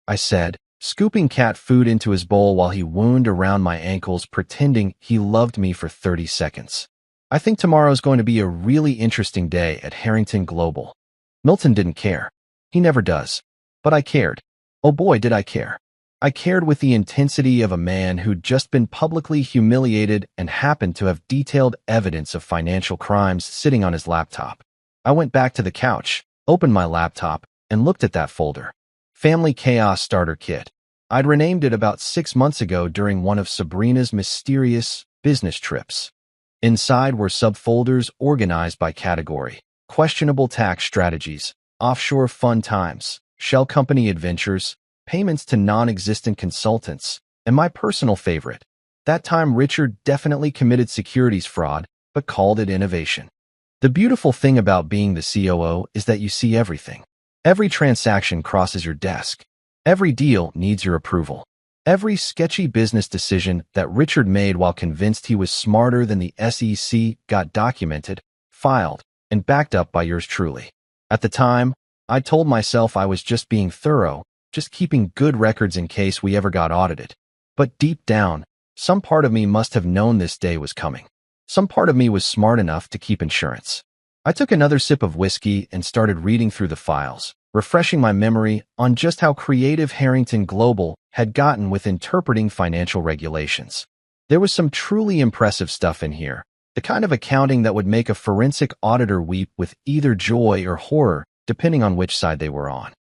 I said, scooping cat food into his bowl while he wound around my ankles, pretending he loved me for 30 seconds. I think tomorrow's going to be a really interesting day at Harrington Global. Milton didn't care. He never does. But I cared. Oh boy, did I care. I cared with the intensity of a man who'd just been publicly humiliated and happened to have detailed evidence of financial crimes sitting on his laptop. I went back to the couch, opened my laptop, and looked at that folder. Family Chaos Starter Kit. I'd renamed it about 6 months ago during one of Sabrina's mysterious business trips. Inside were subfolders organized by category: questionable tax strategies, offshore fun times, shell company adventures, payments to non-existent consultants, and my personal favorite. That time Richard definitely committed securities fraud, but called it innovation. The beautiful thing about being the COO is that you see everything. Every transaction crosses your desk. Every deal needs your approval. Every sketchy business decision that Richard made while convinced he was smarter than the SEC got documented, filed, and backed up by yours truly. At the time, I told myself I was just being thorough, just keeping good records in case we ever got audited. But deep down, some part of me must have known this day was coming. Some part of me was smart enough to keep insurance. I took another sip of whiskey and started reading through the files, refreshing my memory on just how creative Harrington Global had gotten with interpreting financial regulations. There was some truly impressive stuff in here, the kind of accounting that would make a forensic auditor weep with either joy or horror, depending on which side they were on.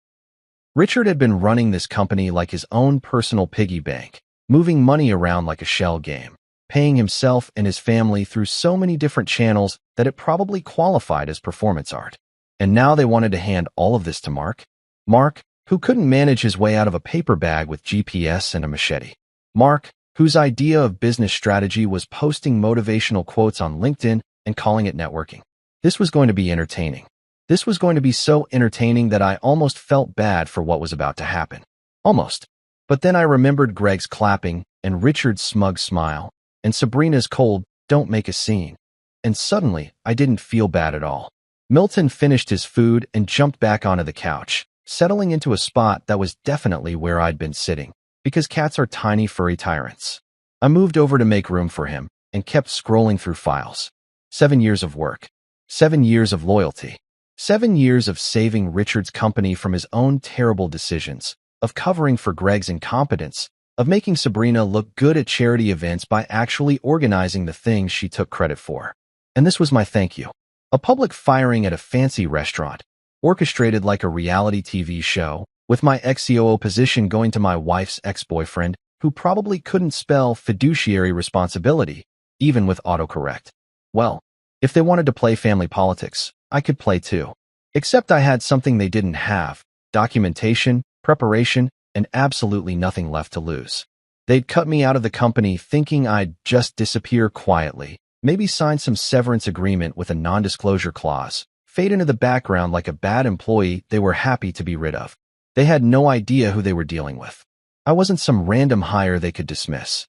Richard had been running this company like his own personal piggy bank, moving money around like a shell game, paying himself and his family through so many different channels that it probably qualified as performance art. And now they wanted to hand all of this to Mark? Mark, who couldn't manage his way out of a paper bag with GPS and a machete. Mark, whose idea of business strategy was posting motivational quotes on LinkedIn and calling it networking. This was going to be entertaining. This was going to be so entertaining that I almost felt bad for what was about to happen. Almost. But then I remembered Greg's clapping and Richard's smug smile and Sabrina's cold, "Don't make a scene." And suddenly, I didn't feel bad at all. Milton finished his food and jumped back onto the couch, settling into a spot that was definitely where I'd been sitting, because cats are tiny furry tyrants. I moved over to make room for him and kept scrolling through files. 7 years of work. 7 years of loyalty. 7 years of saving Richard's company from his own terrible decisions, of covering for Greg's incompetence, of making Sabrina look good at charity events by actually organizing the things she took credit for. And this was my thank you. A public firing at a fancy restaurant, orchestrated like a reality TV show, with my ex-COO position going to my wife's ex-boyfriend, who probably couldn't spell fiduciary responsibility, even with autocorrect. Well, if they wanted to play family politics, I could play too. Except I had something they didn't have, documentation, preparation, and absolutely nothing left to lose. They'd cut me out of the company thinking I'd just disappear quietly, maybe sign some severance agreement with a non-disclosure clause, fade into the background like a bad employee they were happy to be rid of. They had no idea who they were dealing with. I wasn't some random hire they could dismiss.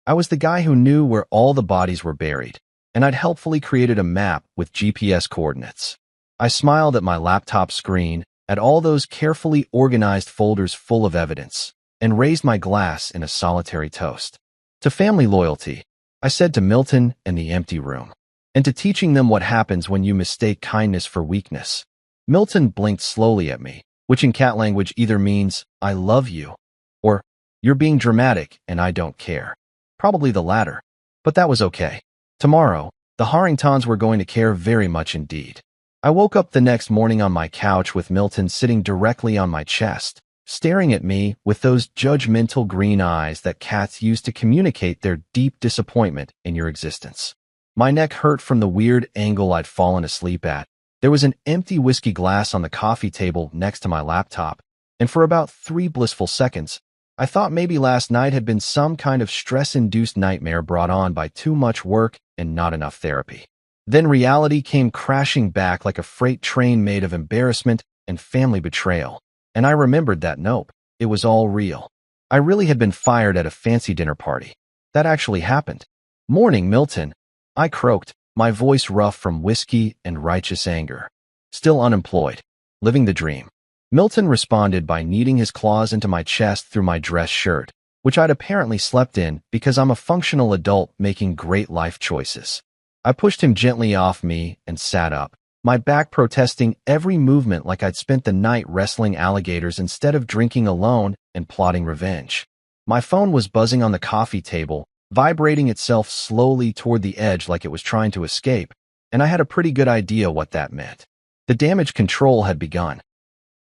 I was the guy who knew where all the bodies were buried, and I'd helpfully created a map with GPS coordinates. I smiled at my laptop screen, at all those carefully organized folders full of evidence, and raised my glass in a solitary toast. To family loyalty, I said to Milton and the empty room, and to teaching them what happens when you mistake kindness for weakness. Milton blinked slowly at me, which in cat language either means, I love you, or, you're being dramatic and I don't care. Probably the latter, but that was okay. Tomorrow, the Harringtons were going to care very much indeed. I woke up the next morning on my couch with Milton sitting directly on my chest, staring at me with those judgmental green eyes that cats use to communicate their deep disappointment in your existence. My neck hurt from the weird angle I'd fallen asleep at. There was an empty whiskey glass on the coffee table next to my laptop, and for about 3 blissful seconds, I thought maybe last night had been some kind of stress-induced nightmare brought on by too much work and not enough therapy. Then reality came crashing back like a freight train made of embarrassment and family betrayal. And I remembered that nope, it was all real. I really had been fired at a fancy dinner party. That actually happened. Morning, Milton, I croaked, my voice rough from whiskey and righteous anger. Still unemployed. Living the dream. Milton responded by kneading his claws into my chest through my dress shirt, which I'd apparently slept in because I'm a functional adult making great life choices. I pushed him gently off me and sat up, my back protesting every movement like I'd spent the night wrestling alligators instead of drinking alone and plotting revenge. My phone was buzzing on the coffee table, vibrating itself slowly toward the edge like it was trying to escape, and I had a pretty good idea what that meant. The damage control had begun.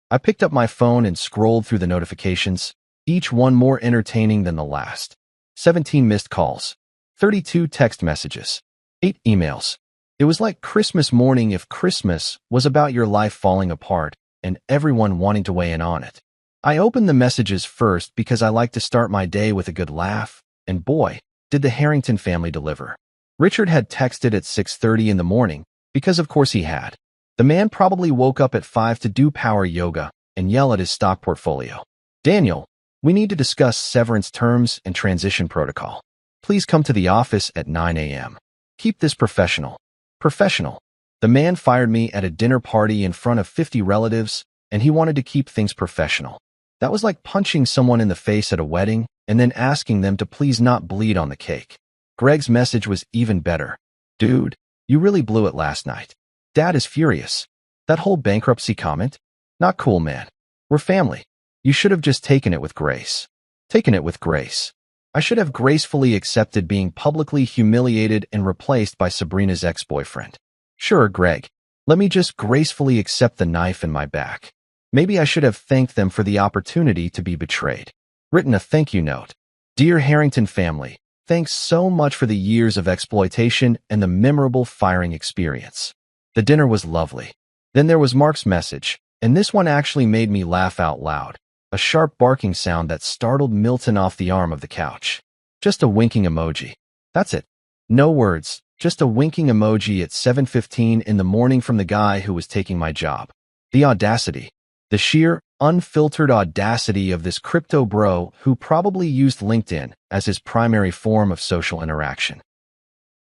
I picked up my phone and scrolled through the notifications, each one more entertaining than the last. 17 missed calls, 32 text messages, 8 emails. It was like Christmas morning if Christmas was about your life falling apart and everyone wanting to weigh in on it. I opened the messages first because I like to start my day with a good laugh, and boy, did the Harrington family deliver. Richard had texted at 6:30 in the morning, because of course he had. The man probably woke up at 5 to do power yoga and yell at his stock portfolio. Daniel, we need to discuss severance terms and transition protocol. Please come to the office at 9 a.m. Keep this professional. Professional. The man fired me at a dinner party in front of 50 relatives, and he wanted to keep things professional. That was like punching someone in the face at a wedding and then asking them to please not bleed on the cake. Greg's message was even better. Dude, you really blew it last night. Dad is furious. That whole bankruptcy comment? Not cool, man. We're family. You should have just taken it with grace. Taken it with grace. I should have gracefully accepted being publicly humiliated and replaced by Sabrina's ex-boyfriend. Sure, Greg. Let me just gracefully accept the knife in my back. Maybe I should have thanked them for the opportunity to be betrayed. Written a thank you note. Dear Harrington family, thanks so much for the years of exploitation and the memorable firing experience. The dinner was lovely. Then there was Mark's message, and this one actually made me laugh out loud. A sharp barking sound that startled Milton off the arm of the couch. Just a winking emoji. That's it. No words, just a winking emoji at 7:15 in the morning from the guy who was taking my job. The audacity. The sheer, unfiltered audacity of this crypto bro who probably used LinkedIn as his primary form of social interaction.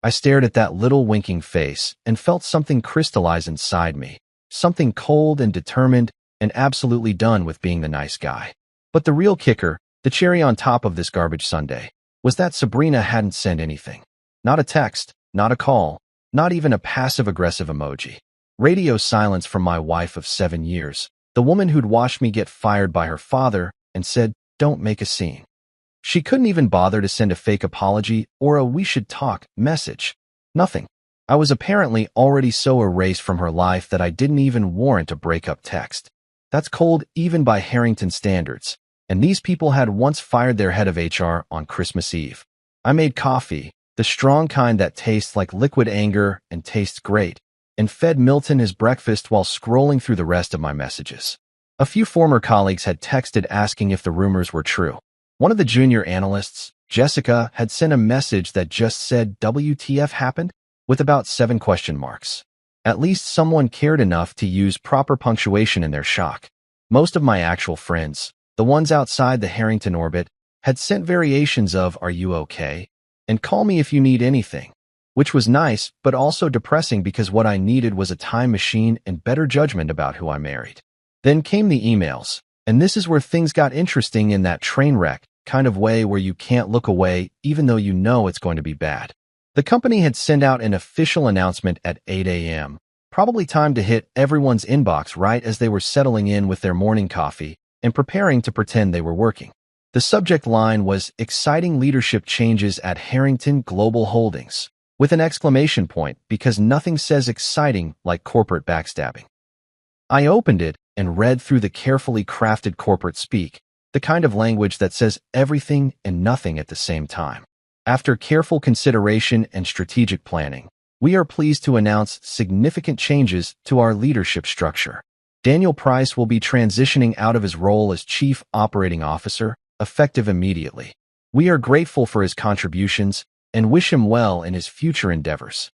I stared at that little winking face and felt something crystallize inside me, something cold and determined and absolutely done with being the nice guy. But the real kicker, the cherry on top of this garbage sundae, was that Sabrina hadn't sent anything. Not a text, not a call, not even a passive-aggressive emoji. Radio silence from my wife of 7 years, the woman who'd watched me get fired by her father and said, "Don't make a scene." She couldn't even bother to send a fake apology or a "we should talk" message. Nothing. I was apparently already so erased from her life that I didn't even warrant a breakup text. That's cold even by Harrington standards, and these people had once fired their head of HR on Christmas Eve. I made coffee, the strong kind that tastes like liquid anger and tastes great, and fed Milton his breakfast while scrolling through the rest of my messages. A few former colleagues had texted asking if the rumors were true. One of the junior analysts, Jessica, had sent a message that just said WTF happened with about 7 question marks. At least someone cared enough to use proper punctuation in their shock. Most of my actual friends, the ones outside the Harrington orbit, had sent variations of "Are you okay?" and "Call me if you need anything," which was nice but also depressing because what I needed was a time machine and better judgment about who I married. Then came the emails, and this is where things got interesting in that train wreck kind of way where you can't look away even though you know it's going to be bad. The company had sent out an official announcement at 8 a.m., probably time to hit everyone's inbox right as they were settling in with their morning coffee and preparing to pretend they were working. The subject line was "Exciting Leadership Changes at Harrington Global Holdings," with an exclamation point because nothing says exciting like corporate backstabbing. I opened it and read through the carefully crafted corporate speak, the kind of language that says everything and nothing at the same time. After careful consideration and strategic planning, we are pleased to announce significant changes to our leadership structure. Daniel Price will be transitioning out of his role as Chief Operating Officer, effective immediately. We are grateful for his contributions and wish him well in his future endeavors.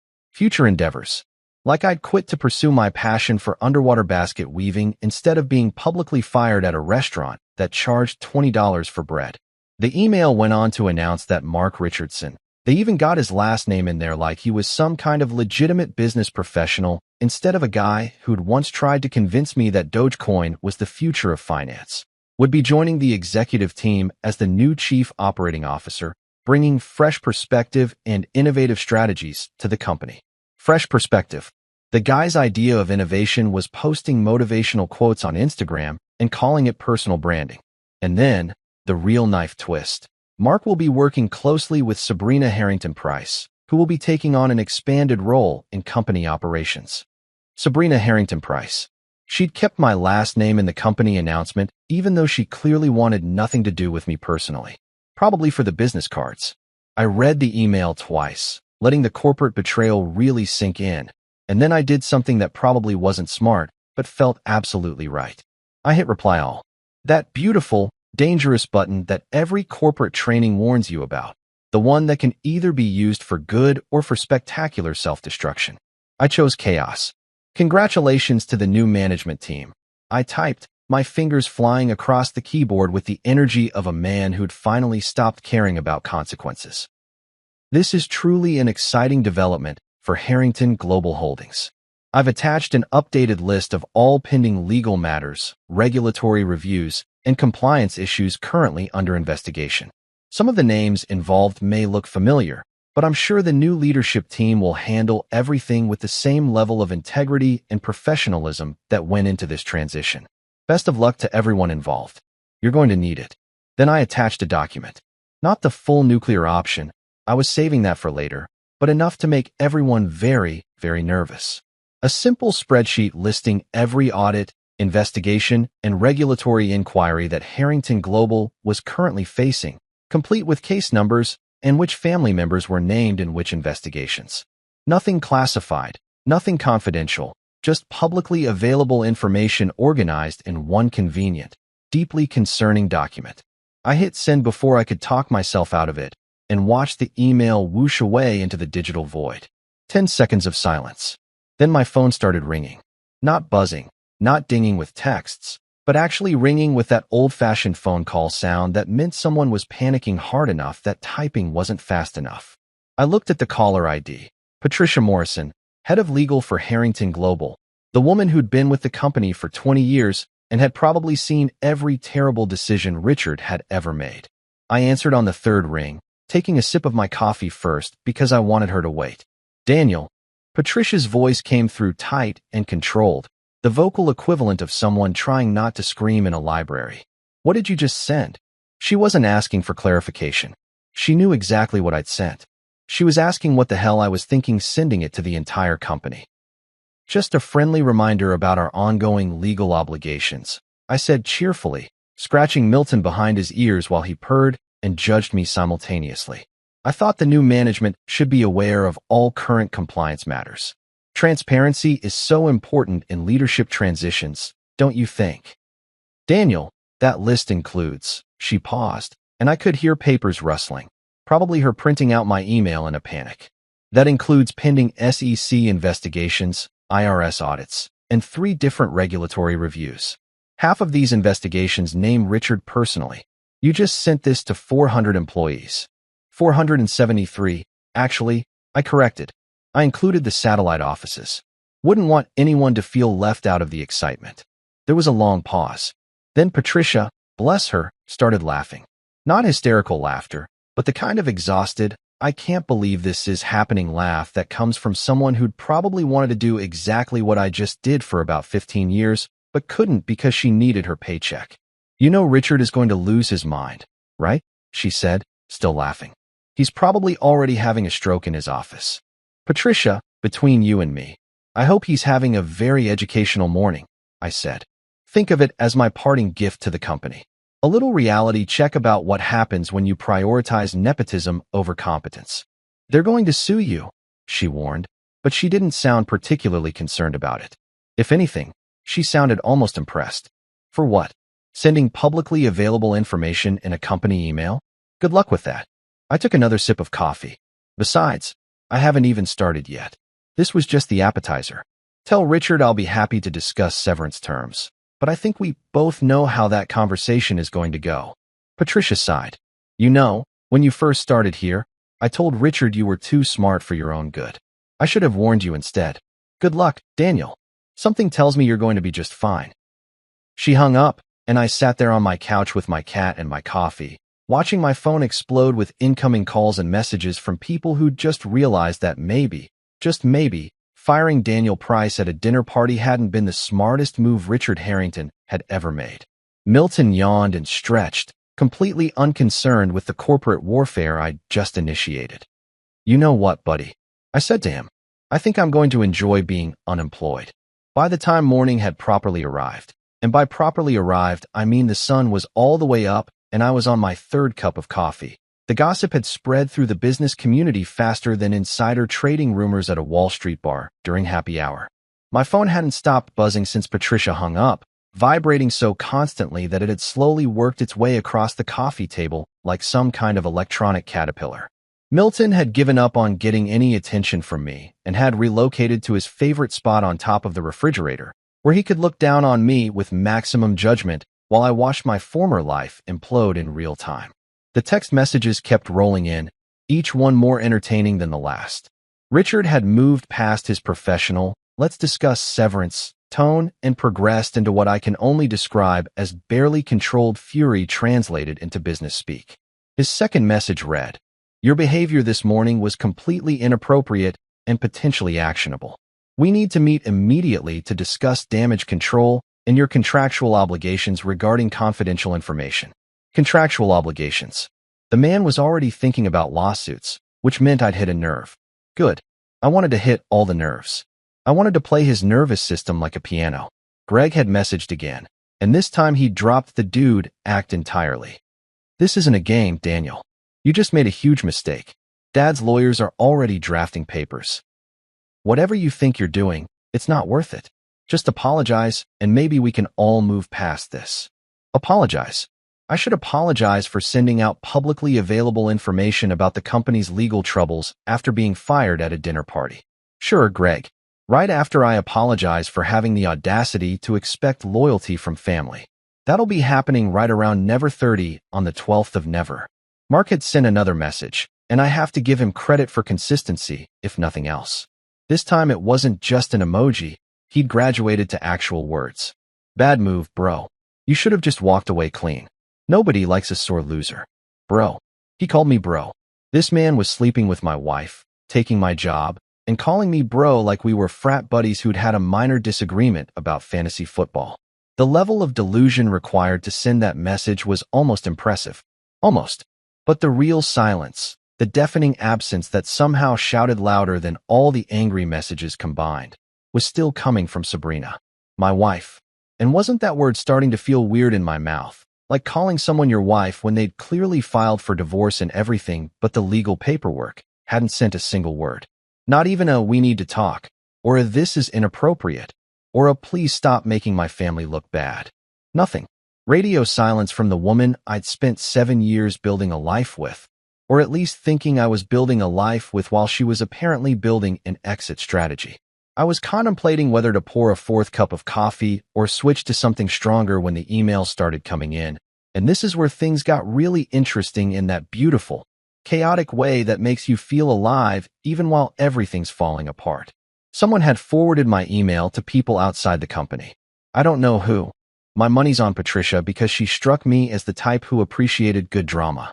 Like I'd quit to pursue my passion for underwater basket weaving instead of being publicly fired at a restaurant that charged $20 for bread. The email went on to announce that Mark Richardson, they even got his last name in there like he was some kind of legitimate business professional instead of a guy who'd once tried to convince me that Dogecoin was the future of finance, would be joining the executive team as the new Chief Operating Officer, bringing fresh perspective and innovative strategies to the company. Fresh perspective. The guy's idea of innovation was posting motivational quotes on Instagram and calling it personal branding. And then, the real knife twist. Mark will be working closely with Sabrina Harrington Price, who will be taking on an expanded role in company operations. Sabrina Harrington Price. She'd kept my last name in the company announcement, even though she clearly wanted nothing to do with me personally. Probably for the business cards. I read the email twice, letting the corporate betrayal really sink in, and then I did something that probably wasn't smart, but felt absolutely right. I hit reply all. That beautiful, dangerous button that every corporate training warns you about. The one that can either be used for good or for spectacular self-destruction. I chose chaos. Congratulations to the new management team. I typed, my fingers flying across the keyboard with the energy of a man who'd finally stopped caring about consequences. This is truly an exciting development for Harrington Global Holdings. I've attached an updated list of all pending legal matters, regulatory reviews, and compliance issues currently under investigation. Some of the names involved may look familiar, but I'm sure the new leadership team will handle everything with the same level of integrity and professionalism that went into this transition. Best of luck to everyone involved. You're going to need it. Then I attached a document. Not the full nuclear option, I was saving that for later, but enough to make everyone very, very nervous. A simple spreadsheet listing every audit, investigation, and regulatory inquiry that Harrington Global was currently facing, complete with case numbers and which family members were named in which investigations. Nothing classified, nothing confidential, just publicly available information organized in one convenient, deeply concerning document. I hit send before I could talk myself out of it and watched the email whoosh away into the digital void. 10 seconds of silence. Then my phone started ringing. Not buzzing, not dinging with texts, but actually ringing with that old-fashioned phone call sound that meant someone was panicking hard enough that typing wasn't fast enough. I looked at the caller ID. Patricia Morrison, head of legal for Harrington Global, the woman who'd been with the company for 20 years and had probably seen every terrible decision Richard had ever made. I answered on the third ring, taking a sip of my coffee first because I wanted her to wait. Daniel. Patricia's voice came through tight and controlled, the vocal equivalent of someone trying not to scream in a library. What did you just send? She wasn't asking for clarification. She knew exactly what I'd sent. She was asking what the hell I was thinking sending it to the entire company. Just a friendly reminder about our ongoing legal obligations, I said cheerfully, scratching Milton behind his ears while he purred and judged me simultaneously. I thought the new management should be aware of all current compliance matters. Transparency is so important in leadership transitions, don't you think? Daniel, that list includes. She paused, and I could hear papers rustling. Probably her printing out my email in a panic. That includes pending SEC investigations, IRS audits, and 3 different regulatory reviews. Half of these investigations name Richard personally. You just sent this to 400 employees. 473. Actually, I corrected. I included the satellite offices. Wouldn't want anyone to feel left out of the excitement. There was a long pause. Then Patricia, bless her, started laughing. Not hysterical laughter, but the kind of exhausted, I can't believe this is happening laugh that comes from someone who'd probably wanted to do exactly what I just did for about 15 years, but couldn't because she needed her paycheck. You know Richard is going to lose his mind, right? She said, still laughing. He's probably already having a stroke in his office. Patricia, between you and me, I hope he's having a very educational morning, I said. Think of it as my parting gift to the company. A little reality check about what happens when you prioritize nepotism over competence. They're going to sue you, she warned, but she didn't sound particularly concerned about it. If anything, she sounded almost impressed. For what? Sending publicly available information in a company email? Good luck with that. I took another sip of coffee. Besides, I haven't even started yet. This was just the appetizer. Tell Richard I'll be happy to discuss severance terms, but I think we both know how that conversation is going to go. Patricia sighed. You know, when you first started here, I told Richard you were too smart for your own good. I should have warned you instead. Good luck, Daniel. Something tells me you're going to be just fine. She hung up, and I sat there on my couch with my cat and my coffee, watching my phone explode with incoming calls and messages from people who'd just realized that maybe, just maybe, firing Daniel Price at a dinner party hadn't been the smartest move Richard Harrington had ever made. Milton yawned and stretched, completely unconcerned with the corporate warfare I'd just initiated. You know what, buddy? I said to him. I think I'm going to enjoy being unemployed. By the time morning had properly arrived, and by properly arrived, I mean the sun was all the way up and I was on my 3rd cup of coffee. The gossip had spread through the business community faster than insider trading rumors at a Wall Street bar during happy hour. My phone hadn't stopped buzzing since Patricia hung up, vibrating so constantly that it had slowly worked its way across the coffee table like some kind of electronic caterpillar. Milton had given up on getting any attention from me and had relocated to his favorite spot on top of the refrigerator, where he could look down on me with maximum judgment while I watched my former life implode in real time. The text messages kept rolling in, each one more entertaining than the last. Richard had moved past his professional, let's discuss severance, tone and progressed into what I can only describe as barely controlled fury translated into business speak. His second message read, Your behavior this morning was completely inappropriate and potentially actionable. We need to meet immediately to discuss damage control and your contractual obligations regarding confidential information. Contractual obligations. The man was already thinking about lawsuits, which meant I'd hit a nerve. Good. I wanted to hit all the nerves. I wanted to play his nervous system like a piano. Greg had messaged again, and this time he dropped the dude act entirely. This isn't a game, Daniel. You just made a huge mistake. Dad's lawyers are already drafting papers. Whatever you think you're doing, it's not worth it. Just apologize, and maybe we can all move past this. Apologize. I should apologize for sending out publicly available information about the company's legal troubles after being fired at a dinner party. Sure, Greg. Right after I apologize for having the audacity to expect loyalty from family. That'll be happening right around Never 30 on the 12th of Never. Mark had sent another message, and I have to give him credit for consistency, if nothing else. This time it wasn't just an emoji. He'd graduated to actual words. Bad move, bro. You should have just walked away clean. Nobody likes a sore loser. Bro. He called me bro. This man was sleeping with my wife, taking my job, and calling me bro like we were frat buddies who'd had a minor disagreement about fantasy football. The level of delusion required to send that message was almost impressive. Almost. But the real silence, the deafening absence that somehow shouted louder than all the angry messages combined, was still coming from Sabrina, my wife. And wasn't that word starting to feel weird in my mouth, like calling someone your wife when they'd clearly filed for divorce and everything but the legal paperwork, hadn't sent a single word. Not even a "we need to talk," or a "this is inappropriate," or a "please stop making my family look bad." Nothing. Radio silence from the woman I'd spent 7 years building a life with, or at least thinking I was building a life with while she was apparently building an exit strategy. I was contemplating whether to pour a fourth cup of coffee or switch to something stronger when the emails started coming in, and this is where things got really interesting in that beautiful, chaotic way that makes you feel alive even while everything's falling apart. Someone had forwarded my email to people outside the company. I don't know who. My money's on Patricia because she struck me as the type who appreciated good drama.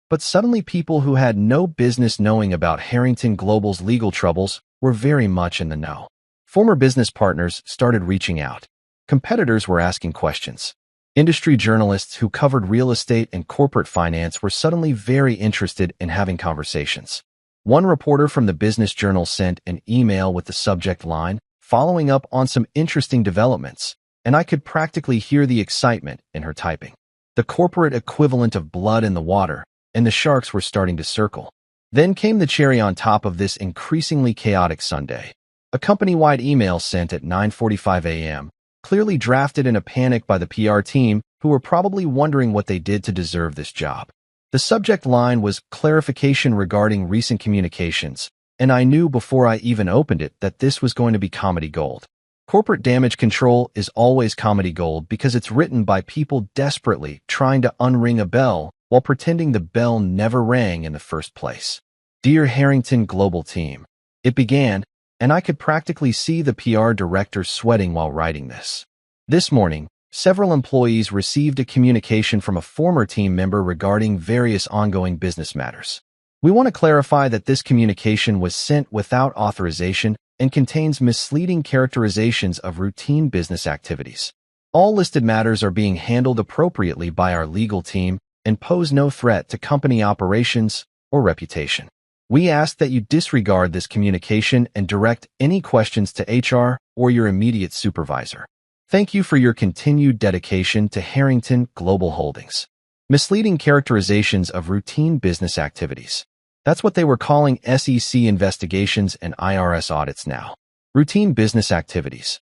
But suddenly people who had no business knowing about Harrington Global's legal troubles were very much in the know. Former business partners started reaching out. Competitors were asking questions. Industry journalists who covered real estate and corporate finance were suddenly very interested in having conversations. One reporter from the Business Journal sent an email with the subject line, following up on some interesting developments, and I could practically hear the excitement in her typing. The corporate equivalent of blood in the water, and the sharks were starting to circle. Then came the cherry on top of this increasingly chaotic Sunday. A company-wide email sent at 9:45 a.m., clearly drafted in a panic by the PR team, who were probably wondering what they did to deserve this job. The subject line was clarification regarding recent communications, and I knew before I even opened it that this was going to be comedy gold. Corporate damage control is always comedy gold because it's written by people desperately trying to unring a bell while pretending the bell never rang in the first place. Dear Harrington Global Team, it began, and I could practically see the PR director sweating while writing this. This morning, several employees received a communication from a former team member regarding various ongoing business matters. We want to clarify that this communication was sent without authorization and contains misleading characterizations of routine business activities. All listed matters are being handled appropriately by our legal team and pose no threat to company operations or reputation. We ask that you disregard this communication and direct any questions to HR or your immediate supervisor. Thank you for your continued dedication to Harrington Global Holdings. Misleading characterizations of routine business activities. That's what they were calling SEC investigations and IRS audits now. Routine business activities.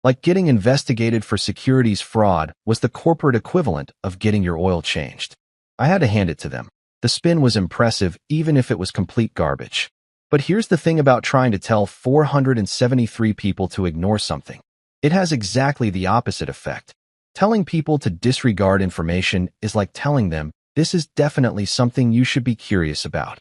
Like getting investigated for securities fraud was the corporate equivalent of getting your oil changed. I had to hand it to them. The spin was impressive even if it was complete garbage. But here's the thing about trying to tell 473 people to ignore something. It has exactly the opposite effect. Telling people to disregard information is like telling them, this is definitely something you should be curious about.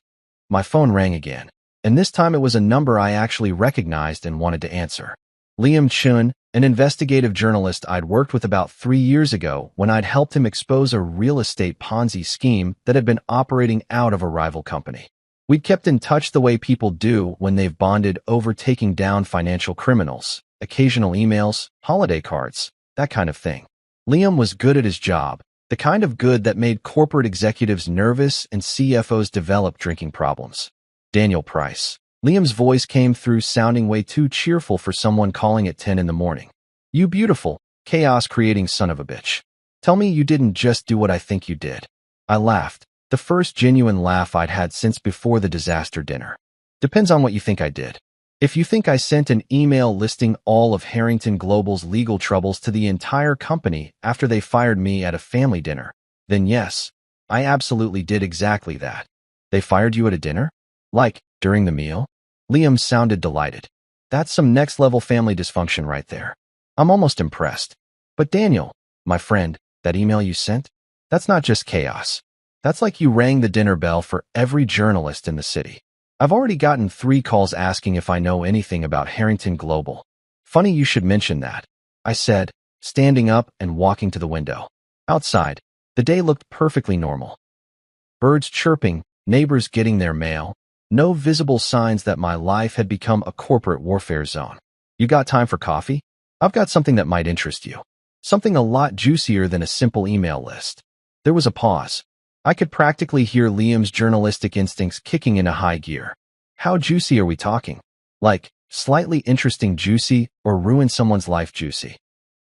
My phone rang again, and this time it was a number I actually recognized and wanted to answer. Liam Chun, an investigative journalist I'd worked with about 3 years ago when I'd helped him expose a real estate Ponzi scheme that had been operating out of a rival company. We'd kept in touch the way people do when they've bonded over taking down financial criminals, occasional emails, holiday cards, that kind of thing. Liam was good at his job, the kind of good that made corporate executives nervous and CFOs develop drinking problems. Daniel Price. Liam's voice came through sounding way too cheerful for someone calling at 10 in the morning. You beautiful, chaos-creating son of a bitch. Tell me you didn't just do what I think you did. I laughed, the first genuine laugh I'd had since before the disaster dinner. Depends on what you think I did. If you think I sent an email listing all of Harrington Global's legal troubles to the entire company after they fired me at a family dinner, then yes, I absolutely did exactly that. They fired you at a dinner? Like, during the meal? Liam sounded delighted. That's some next-level family dysfunction right there. I'm almost impressed. But Daniel, my friend, that email you sent? That's not just chaos. That's like you rang the dinner bell for every journalist in the city. I've already gotten 3 calls asking if I know anything about Harrington Global. Funny you should mention that, I said, standing up and walking to the window. Outside, the day looked perfectly normal. Birds chirping, neighbors getting their mail, no visible signs that my life had become a corporate warfare zone. You got time for coffee? I've got something that might interest you. Something a lot juicier than a simple email list. There was a pause. I could practically hear Liam's journalistic instincts kicking into high gear. How juicy are we talking? Like, slightly interesting juicy or ruin someone's life juicy?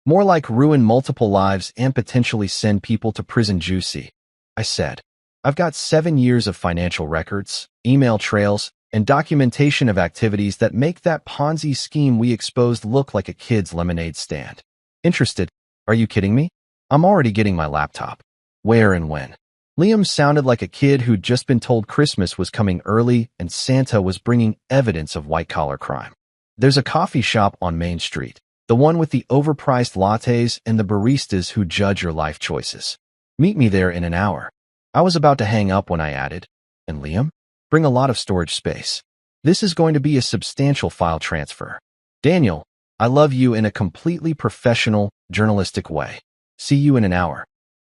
More like ruin multiple lives and potentially send people to prison juicy, I said. I've got 7 years of financial records, email trails, and documentation of activities that make that Ponzi scheme we exposed look like a kid's lemonade stand. Interested? Are you kidding me? I'm already getting my laptop. Where and when? Liam sounded like a kid who'd just been told Christmas was coming early and Santa was bringing evidence of white-collar crime. There's a coffee shop on Main Street, the one with the overpriced lattes and the baristas who judge your life choices. Meet me there in an hour. I was about to hang up when I added, and Liam? Bring a lot of storage space. This is going to be a substantial file transfer. Daniel, I love you in a completely professional, journalistic way. See you in an hour.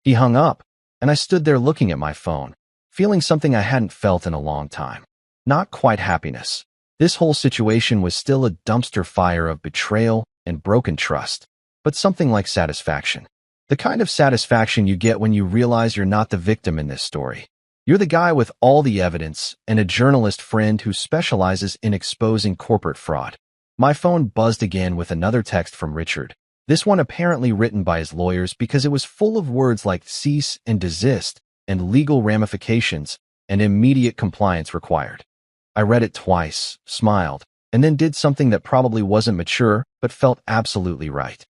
He hung up, and I stood there looking at my phone, feeling something I hadn't felt in a long time. Not quite happiness. This whole situation was still a dumpster fire of betrayal and broken trust, but something like satisfaction. The kind of satisfaction you get when you realize you're not the victim in this story. You're the guy with all the evidence and a journalist friend who specializes in exposing corporate fraud. My phone buzzed again with another text from Richard, this one apparently written by his lawyers because it was full of words like cease and desist and legal ramifications and immediate compliance required. I read it twice, smiled, and then did something that probably wasn't mature but felt absolutely right.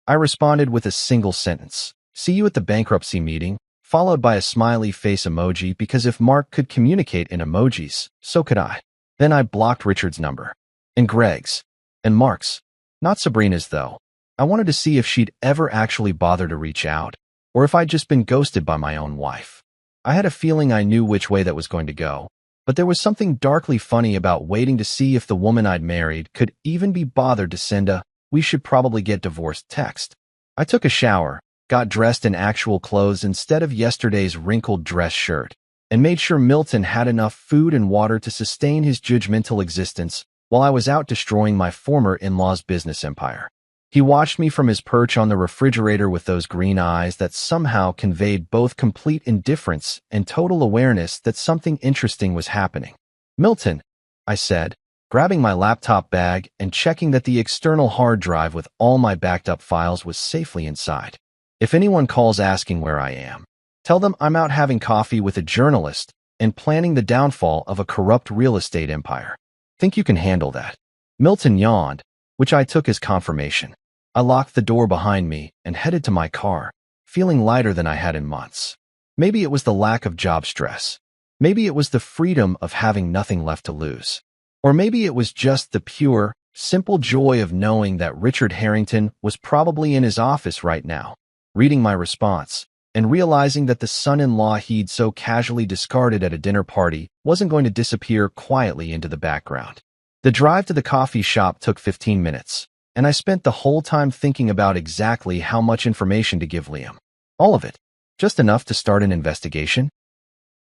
I responded with a single sentence, "See you at the bankruptcy meeting," followed by a smiley face emoji because if Mark could communicate in emojis, so could I. Then I blocked Richard's number. And Greg's. And Mark's. Not Sabrina's, though. I wanted to see if she'd ever actually bother to reach out, or if I'd just been ghosted by my own wife. I had a feeling I knew which way that was going to go, but there was something darkly funny about waiting to see if the woman I'd married could even be bothered to send a "we should probably get divorced" text. I took a shower, got dressed in actual clothes instead of yesterday's wrinkled dress shirt, and made sure Milton had enough food and water to sustain his judgmental existence while I was out destroying my former in-law's business empire. He watched me from his perch on the refrigerator with those green eyes that somehow conveyed both complete indifference and total awareness that something interesting was happening. "Milton," I said, grabbing my laptop bag and checking that the external hard drive with all my backed-up files was safely inside. "If anyone calls asking where I am, tell them I'm out having coffee with a journalist and planning the downfall of a corrupt real estate empire. Think you can handle that?" Milton yawned, which I took as confirmation. I locked the door behind me and headed to my car, feeling lighter than I had in months. Maybe it was the lack of job stress. Maybe it was the freedom of having nothing left to lose. Or maybe it was just the pure, simple joy of knowing that Richard Harrington was probably in his office right now, reading my response, and realizing that the son-in-law he'd so casually discarded at a dinner party wasn't going to disappear quietly into the background. The drive to the coffee shop took 15 minutes, and I spent the whole time thinking about exactly how much information to give Liam. All of it. Just enough to start an investigation.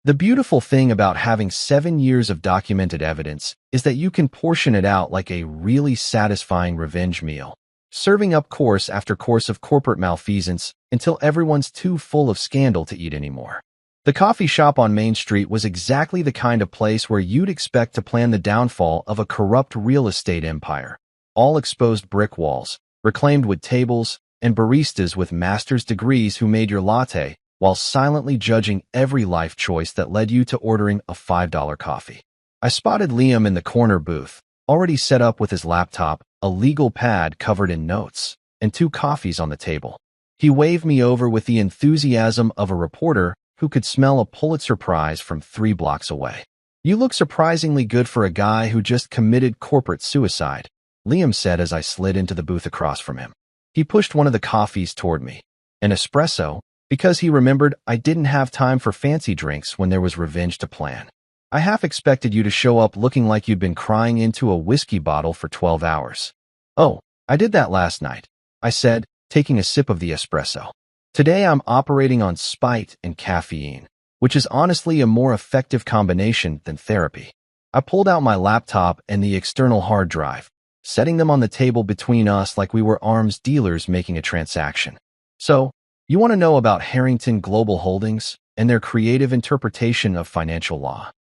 The beautiful thing about having 7 years of documented evidence is that you can portion it out like a really satisfying revenge meal, serving up course after course of corporate malfeasance until everyone's too full of scandal to eat anymore. The coffee shop on Main Street was exactly the kind of place where you'd expect to plan the downfall of a corrupt real estate empire. All exposed brick walls, reclaimed wood tables, and baristas with master's degrees who made your latte while silently judging every life choice that led you to ordering a $5 coffee. I spotted Liam in the corner booth, already set up with his laptop, a legal pad covered in notes, and 2 coffees on the table. He waved me over with the enthusiasm of a reporter who could smell a Pulitzer Prize from 3 blocks away. "You look surprisingly good for a guy who just committed corporate suicide," Liam said as I slid into the booth across from him. He pushed one of the coffees toward me, an espresso, because he remembered I didn't have time for fancy drinks when there was revenge to plan. "I half expected you to show up looking like you'd been crying into a whiskey bottle for 12 hours. "Oh, I did that last night," I said, taking a sip of the espresso. "Today I'm operating on spite and caffeine, which is honestly a more effective combination than therapy." I pulled out my laptop and the external hard drive, setting them on the table between us like we were arms dealers making a transaction. "So, you want to know about Harrington Global Holdings and their creative interpretation of financial law?"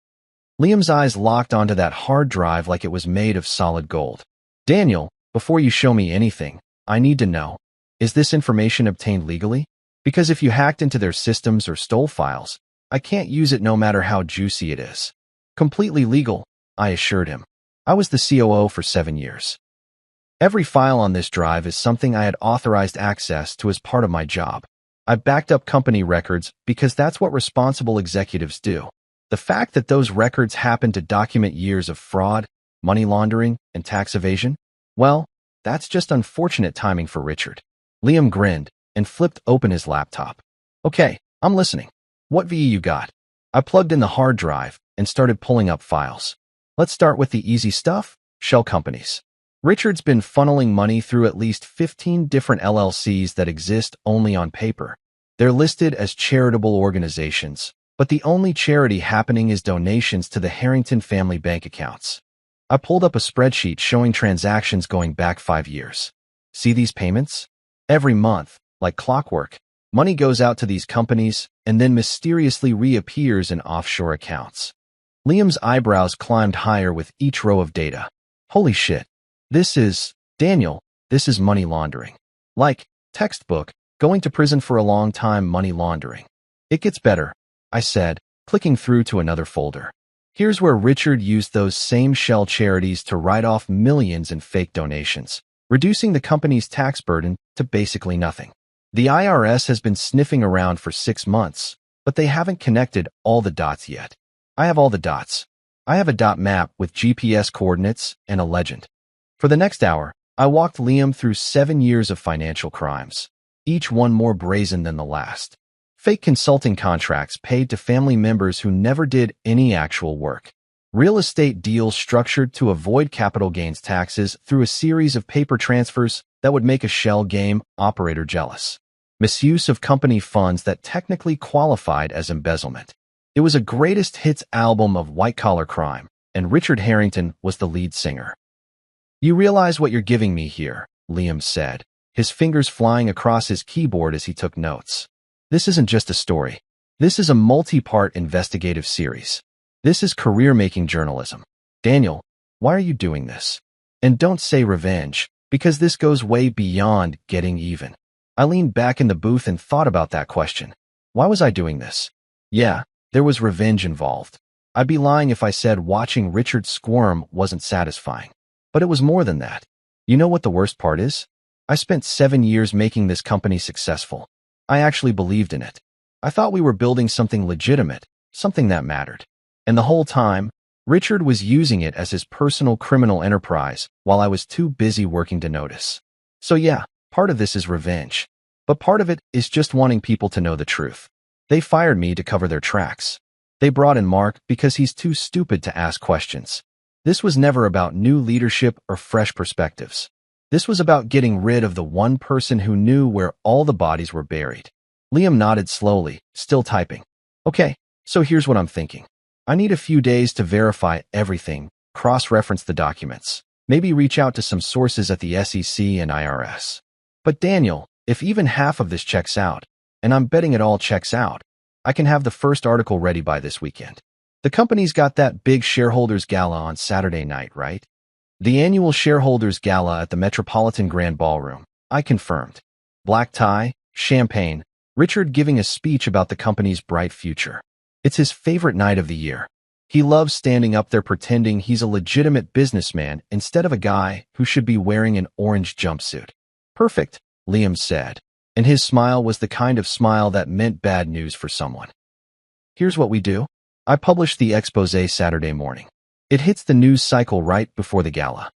Liam's eyes locked onto that hard drive like it was made of solid gold. "Daniel, before you show me anything, I need to know, is this information obtained legally? Because if you hacked into their systems or stole files, I can't use it no matter how juicy it is." "Completely legal," I assured him. I was the COO for 7 years. Every file on this drive is something I had authorized access to as part of my job. I backed up company records because that's what responsible executives do. The fact that those records happen to document years of fraud, money laundering, and tax evasion? Well, that's just unfortunate timing for Richard. Liam grinned and flipped open his laptop. Okay, I'm listening. What VE you got? I plugged in the hard drive and started pulling up files. Let's start with the easy stuff, shell companies. Richard's been funneling money through at least 15 different LLCs that exist only on paper. They're listed as charitable organizations, but the only charity happening is donations to the Harrington family bank accounts. I pulled up a spreadsheet showing transactions going back 5 years. See these payments? Every month, like clockwork, money goes out to these companies and then mysteriously reappears in offshore accounts. Liam's eyebrows climbed higher with each row of data. Holy shit. Daniel, this is money laundering. Like, textbook, going to prison for a long time money laundering. It gets better, I said, clicking through to another folder. Here's where Richard used those same shell charities to write off millions in fake donations, reducing the company's tax burden to basically nothing. The IRS has been sniffing around for 6 months, but they haven't connected all the dots yet. I have all the dots. I have a dot map with GPS coordinates and a legend. For the next hour, I walked Liam through 7 years of financial crimes, each one more brazen than the last. Fake consulting contracts paid to family members who never did any actual work. Real estate deals structured to avoid capital gains taxes through a series of paper transfers that would make a shell game operator jealous. Misuse of company funds that technically qualified as embezzlement. It was a greatest hits album of white-collar crime, and Richard Harrington was the lead singer. You realize what you're giving me here, Liam said, his fingers flying across his keyboard as he took notes. This isn't just a story. This is a multi-part investigative series. This is career-making journalism. Daniel, why are you doing this? And don't say revenge, because this goes way beyond getting even. I leaned back in the booth and thought about that question. Why was I doing this? Yeah, there was revenge involved. I'd be lying if I said watching Richard squirm wasn't satisfying. But it was more than that. You know what the worst part is? I spent 7 years making this company successful. I actually believed in it. I thought we were building something legitimate, something that mattered. And the whole time, Richard was using it as his personal criminal enterprise while I was too busy working to notice. So yeah, part of this is revenge. But part of it is just wanting people to know the truth. They fired me to cover their tracks. They brought in Mark because he's too stupid to ask questions. This was never about new leadership or fresh perspectives. This was about getting rid of the one person who knew where all the bodies were buried. Liam nodded slowly, still typing. Okay, so here's what I'm thinking. I need a few days to verify everything, cross-reference the documents, maybe reach out to some sources at the SEC and IRS. But Daniel, if even half of this checks out, and I'm betting it all checks out, I can have the first article ready by this weekend. The company's got that big shareholders gala on Saturday night, right? The annual shareholders gala at the Metropolitan Grand Ballroom, I confirmed. Black tie, champagne, Richard giving a speech about the company's bright future. It's his favorite night of the year. He loves standing up there pretending he's a legitimate businessman instead of a guy who should be wearing an orange jumpsuit. Perfect, Liam said, and his smile was the kind of smile that meant bad news for someone. Here's what we do. I published the exposé Saturday morning. It hits the news cycle right before the gala.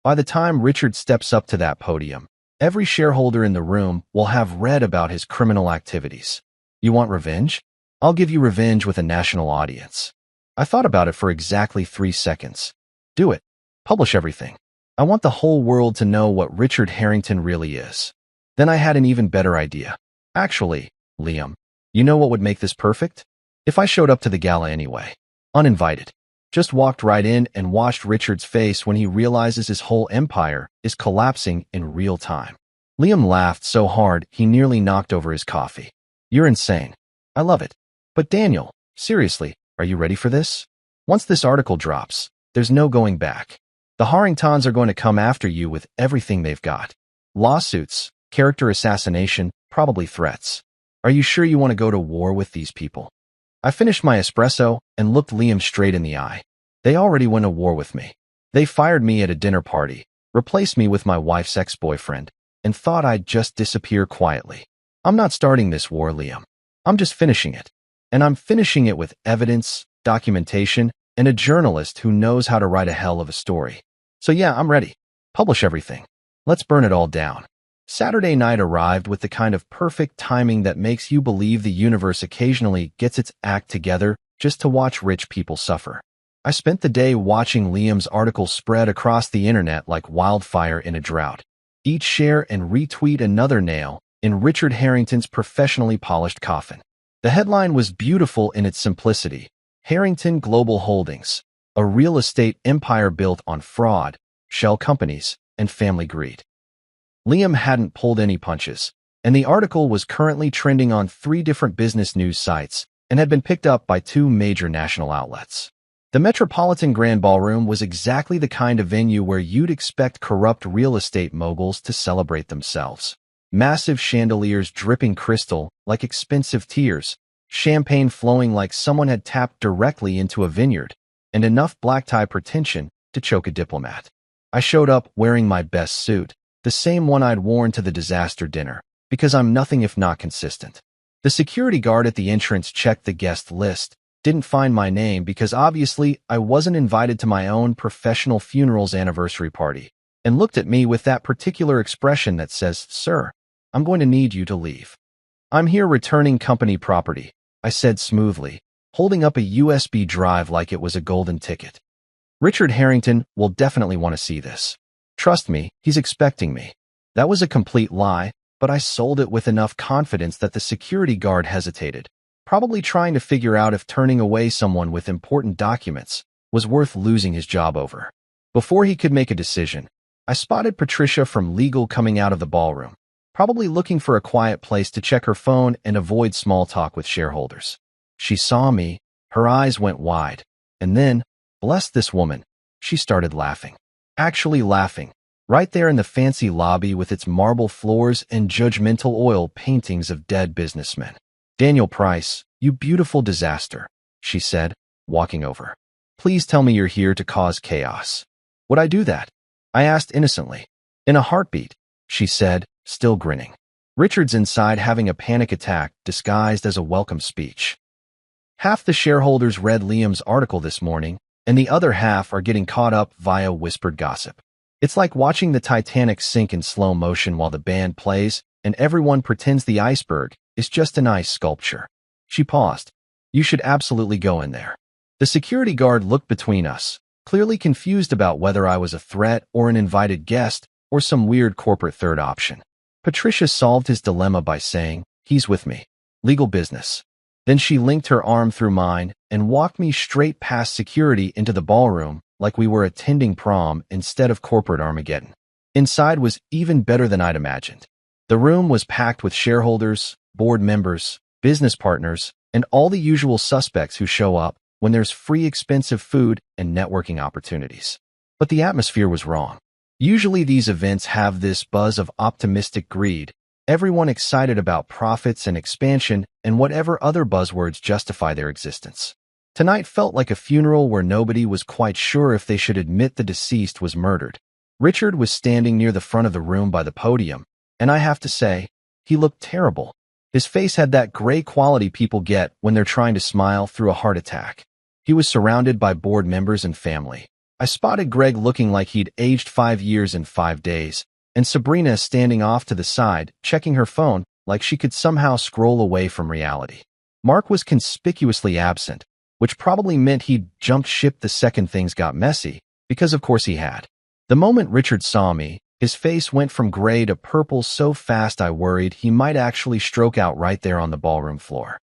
By the time Richard steps up to that podium, every shareholder in the room will have read about his criminal activities. You want revenge? I'll give you revenge with a national audience. I thought about it for exactly 3 seconds. Do it. Publish everything. I want the whole world to know what Richard Harrington really is. Then I had an even better idea. Actually, Liam, you know what would make this perfect? If I showed up to the gala anyway, uninvited, just walked right in and watched Richard's face when he realizes his whole empire is collapsing in real time. Liam laughed so hard he nearly knocked over his coffee. You're insane. I love it. But Daniel, seriously, are you ready for this? Once this article drops, there's no going back. The Harringtons are going to come after you with everything they've got. Lawsuits, character assassination, probably threats. Are you sure you want to go to war with these people? I finished my espresso and looked Liam straight in the eye. They already went to war with me. They fired me at a dinner party, replaced me with my wife's ex-boyfriend, and thought I'd just disappear quietly. I'm not starting this war, Liam. I'm just finishing it. And I'm finishing it with evidence, documentation, and a journalist who knows how to write a hell of a story. So yeah, I'm ready. Publish everything. Let's burn it all down. Saturday night arrived with the kind of perfect timing that makes you believe the universe occasionally gets its act together just to watch rich people suffer. I spent the day watching Liam's article spread across the internet like wildfire in a drought. Each share and retweet another nail in Richard Harrington's professionally polished coffin. The headline was beautiful in its simplicity. Harrington Global Holdings, a real estate empire built on fraud, shell companies, and family greed. Liam hadn't pulled any punches, and the article was currently trending on 3 different business news sites and had been picked up by 2 major national outlets. The Metropolitan Grand Ballroom was exactly the kind of venue where you'd expect corrupt real estate moguls to celebrate themselves. Massive chandeliers dripping crystal like expensive tears, champagne flowing like someone had tapped directly into a vineyard, and enough black-tie pretension to choke a diplomat. I showed up wearing my best suit, the same one I'd worn to the disaster dinner, because I'm nothing if not consistent. The security guard at the entrance checked the guest list, didn't find my name because obviously I wasn't invited to my own professional funeral's anniversary party, and looked at me with that particular expression that says, "Sir, I'm going to need you to leave." "I'm here returning company property," I said smoothly, holding up a USB drive like it was a golden ticket. "Richard Harrington will definitely want to see this. Trust me, he's expecting me." That was a complete lie, but I sold it with enough confidence that the security guard hesitated, probably trying to figure out if turning away someone with important documents was worth losing his job over. Before he could make a decision, I spotted Patricia from legal coming out of the ballroom, probably looking for a quiet place to check her phone and avoid small talk with shareholders. She saw me, her eyes went wide, and then, bless this woman, she started laughing. Actually laughing, right there in the fancy lobby with its marble floors and judgmental oil paintings of dead businessmen. "Daniel Price, you beautiful disaster," she said, walking over. "Please tell me you're here to cause chaos." "Would I do that?" I asked innocently. "In a heartbeat," she said, still grinning. Richard's inside having a panic attack disguised as a welcome speech. Half the shareholders read Liam's article this morning, and the other half are getting caught up via whispered gossip. It's like watching the Titanic sink in slow motion while the band plays, and everyone pretends the iceberg is just an ice sculpture. She paused. "You should absolutely go in there." The security guard looked between us, clearly confused about whether I was a threat or an invited guest or some weird corporate third option. Patricia solved his dilemma by saying, "He's with me. Legal business." Then she linked her arm through mine and walked me straight past security into the ballroom like we were attending prom instead of corporate Armageddon. Inside was even better than I'd imagined. The room was packed with shareholders, board members, business partners, and all the usual suspects who show up when there's free expensive food and networking opportunities. But the atmosphere was wrong. Usually these events have this buzz of optimistic greed, everyone excited about profits and expansion and whatever other buzzwords justify their existence. Tonight felt like a funeral where nobody was quite sure if they should admit the deceased was murdered. Richard was standing near the front of the room by the podium, and I have to say, he looked terrible. His face had that gray quality people get when they're trying to smile through a heart attack. He was surrounded by board members and family. I spotted Greg looking like he'd aged 5 years in 5 days, and Sabrina standing off to the side, checking her phone like she could somehow scroll away from reality. Mark was conspicuously absent, which probably meant he'd jumped ship the second things got messy, because of course he had. The moment Richard saw me, his face went from gray to purple so fast I worried he might actually stroke out right there on the ballroom floor.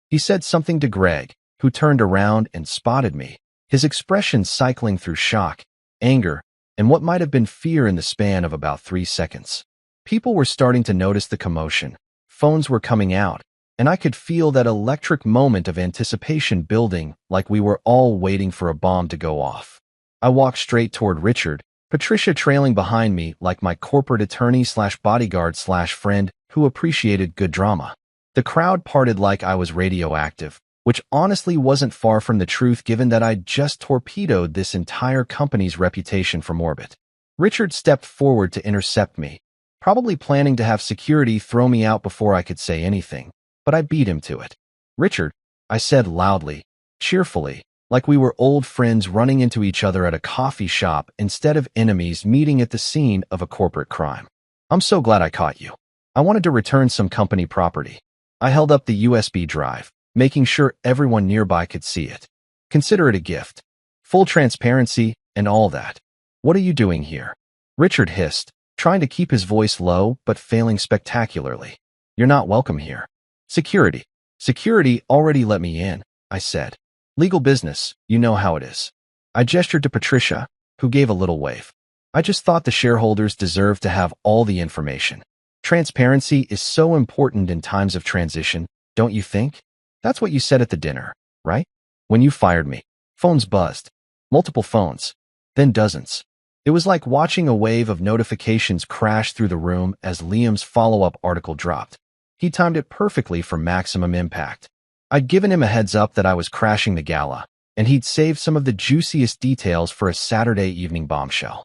He said something to Greg, who turned around and spotted me, his expression cycling through shock, anger, and what might have been fear in the span of about 3 seconds. People were starting to notice the commotion. Phones were coming out, and I could feel that electric moment of anticipation building like we were all waiting for a bomb to go off. I walked straight toward Richard, Patricia trailing behind me like my corporate attorney/bodyguard/friend who appreciated good drama. The crowd parted like I was radioactive, which honestly wasn't far from the truth given that I'd just torpedoed this entire company's reputation from orbit. Richard stepped forward to intercept me, probably planning to have security throw me out before I could say anything, but I beat him to it. "Richard," I said loudly, cheerfully, like we were old friends running into each other at a coffee shop instead of enemies meeting at the scene of a corporate crime. "I'm so glad I caught you. I wanted to return some company property." I held up the USB drive, making sure everyone nearby could see it. "Consider it a gift. Full transparency and all that." "What are you doing here?" Richard hissed, trying to keep his voice low but failing spectacularly. "You're not welcome here." "Security. Security already let me in," I said. "Legal business, you know how it is." I gestured to Patricia, who gave a little wave. "I just thought the shareholders deserved to have all the information. Transparency is so important in times of transition, don't you think?" "That's what you said at the dinner, right? When you fired me." Phones buzzed. Multiple phones. Then dozens. It was like watching a wave of notifications crash through the room as Liam's follow-up article dropped. He timed it perfectly for maximum impact. I'd given him a heads up that I was crashing the gala, and he'd saved some of the juiciest details for a Saturday evening bombshell.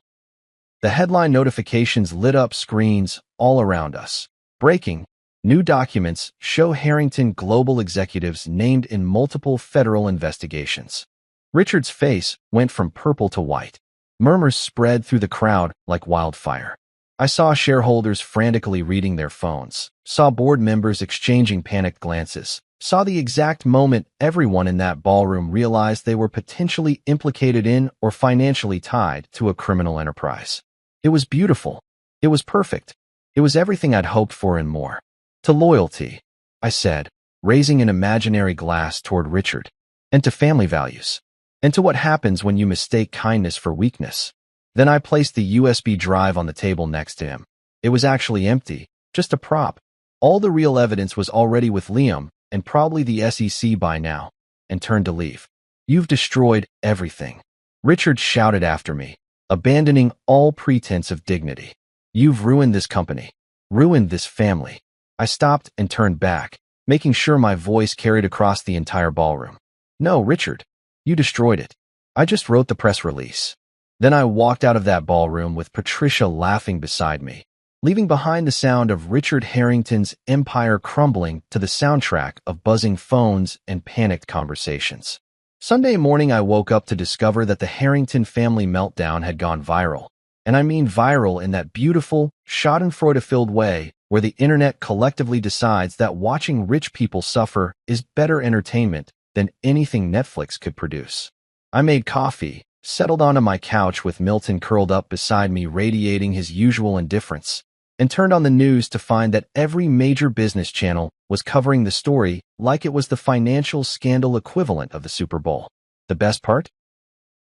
The headline notifications lit up screens all around us. Breaking: new documents show Harrington global executives named in multiple federal investigations. Richard's face went from purple to white. Murmurs spread through the crowd like wildfire. I saw shareholders frantically reading their phones, saw board members exchanging panicked glances, saw the exact moment everyone in that ballroom realized they were potentially implicated in or financially tied to a criminal enterprise. It was beautiful. It was perfect. It was everything I'd hoped for and more. "To loyalty," I said, raising an imaginary glass toward Richard. "And to family values. And to what happens when you mistake kindness for weakness." Then I placed the USB drive on the table next to him. It was actually empty, just a prop. All the real evidence was already with Liam, and probably the SEC by now, and turned to leave. "You've destroyed everything," Richard shouted after me, abandoning all pretense of dignity. "You've ruined this company, ruined this family." I stopped and turned back, making sure my voice carried across the entire ballroom. "No, Richard, you destroyed it. I just wrote the press release." Then I walked out of that ballroom with Patricia laughing beside me, leaving behind the sound of Richard Harrington's empire crumbling to the soundtrack of buzzing phones and panicked conversations. Sunday morning, I woke up to discover that the Harrington family meltdown had gone viral. And I mean viral in that beautiful, schadenfreude-filled way where the internet collectively decides that watching rich people suffer is better entertainment than anything Netflix could produce. I made coffee, settled onto my couch with Milton curled up beside me radiating his usual indifference, and turned on the news to find that every major business channel was covering the story like it was the financial scandal equivalent of the Super Bowl. The best part?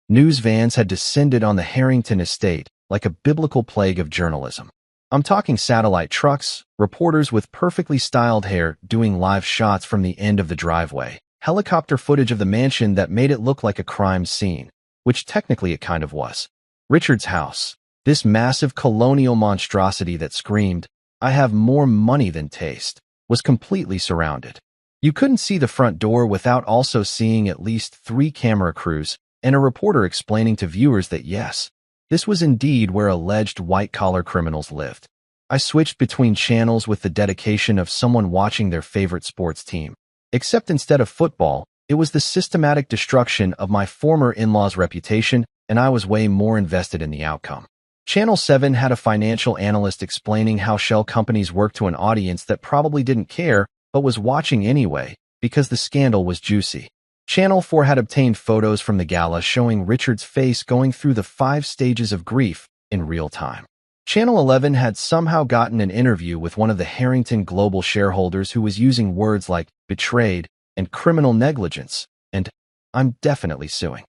News vans had descended on the Harrington estate like a biblical plague of journalism. I'm talking satellite trucks, reporters with perfectly styled hair doing live shots from the end of the driveway, helicopter footage of the mansion that made it look like a crime scene, which technically it kind of was. Richard's house, this massive colonial monstrosity that screamed, "I have more money than taste," was completely surrounded. You couldn't see the front door without also seeing at least 3 camera crews and a reporter explaining to viewers that yes, this was indeed where alleged white-collar criminals lived. I switched between channels with the dedication of someone watching their favorite sports team. Except instead of football, it was the systematic destruction of my former in-law's reputation, and I was way more invested in the outcome. Channel 7 had a financial analyst explaining how shell companies work to an audience that probably didn't care, but was watching anyway, because the scandal was juicy. Channel 4 had obtained photos from the gala showing Richard's face going through the 5 stages of grief in real time. Channel 11 had somehow gotten an interview with one of the Harrington Global shareholders who was using words like betrayed and criminal negligence, and "I'm definitely suing."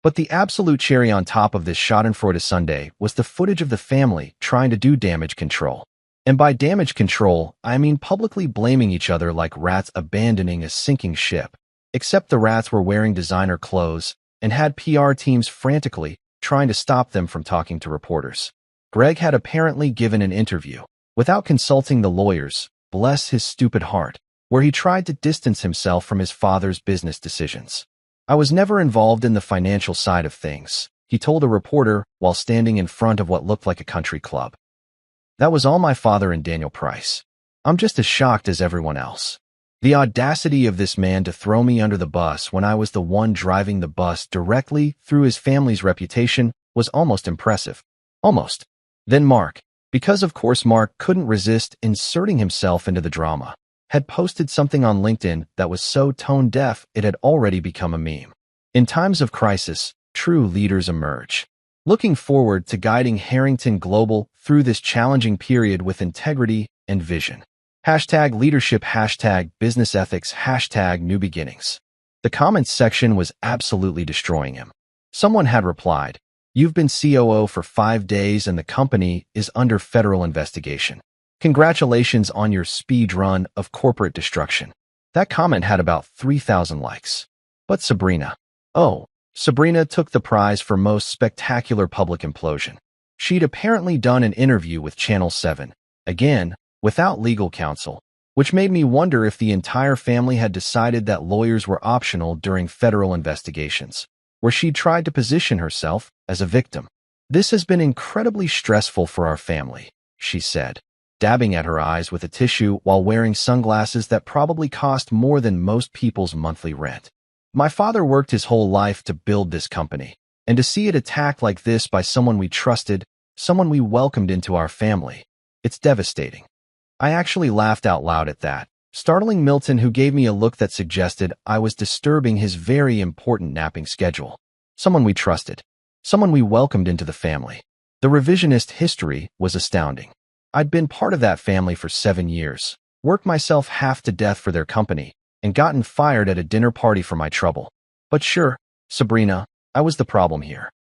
But the absolute cherry on top of this schadenfreude Sunday was the footage of the family trying to do damage control. And by damage control, I mean publicly blaming each other like rats abandoning a sinking ship. Except the rats were wearing designer clothes and had PR teams frantically trying to stop them from talking to reporters. Greg had apparently given an interview, without consulting the lawyers, bless his stupid heart, where he tried to distance himself from his father's business decisions. "I was never involved in the financial side of things," he told a reporter while standing in front of what looked like a country club. That was all my father and Daniel Price. I'm just as shocked as everyone else. The audacity of this man to throw me under the bus when I was the one driving the bus directly through his family's reputation was almost impressive. Almost. Then Mark, because of course Mark couldn't resist inserting himself into the drama, had posted something on LinkedIn that was so tone-deaf it had already become a meme. In times of crisis, true leaders emerge. Looking forward to guiding Harrington Global through this challenging period with integrity and vision. #leadership, #business ethics, #new beginnings. The comments section was absolutely destroying him. Someone had replied, "You've been COO for 5 days and the company is under federal investigation. Congratulations on your speed run of corporate destruction." That comment had about 3,000 likes. But Sabrina. Oh, Sabrina took the prize for most spectacular public implosion. She'd apparently done an interview with Channel 7, again, without legal counsel, which made me wonder if the entire family had decided that lawyers were optional during federal investigations, where she tried to position herself as a victim. "This has been incredibly stressful for our family," she said, dabbing at her eyes with a tissue while wearing sunglasses that probably cost more than most people's monthly rent. "My father worked his whole life to build this company, and to see it attacked like this by someone we trusted, someone we welcomed into our family, it's devastating." I actually laughed out loud at that, startling Milton, who gave me a look that suggested I was disturbing his very important napping schedule. Someone we trusted. Someone we welcomed into the family. The revisionist history was astounding. I'd been part of that family for 7 years, worked myself half to death for their company, and gotten fired at a dinner party for my trouble. But sure, Sabrina, I was the problem here.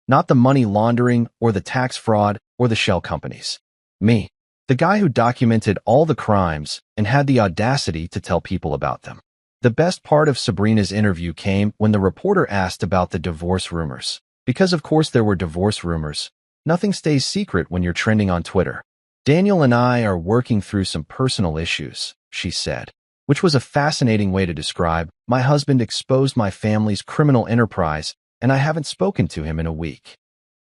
Not the money laundering or the tax fraud or the shell companies. Me. The guy who documented all the crimes and had the audacity to tell people about them. The best part of Sabrina's interview came when the reporter asked about the divorce rumors. Because of course there were divorce rumors. Nothing stays secret when you're trending on Twitter. "Daniel and I are working through some personal issues," she said, which was a fascinating way to describe, "My husband exposed my family's criminal enterprise, and I haven't spoken to him in a week."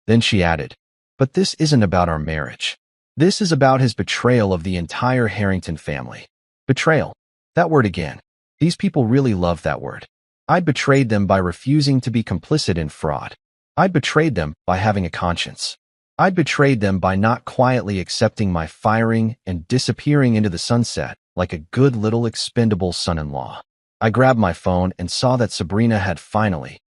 Then she added, "But this isn't about our marriage. This is about his betrayal of the entire Harrington family." Betrayal. That word again. These people really love that word. I'd betrayed them by refusing to be complicit in fraud. I'd betrayed them by having a conscience. I'd betrayed them by not quietly accepting my firing and disappearing into the sunset like a good little expendable son-in-law. I grabbed my phone and saw that Sabrina had finally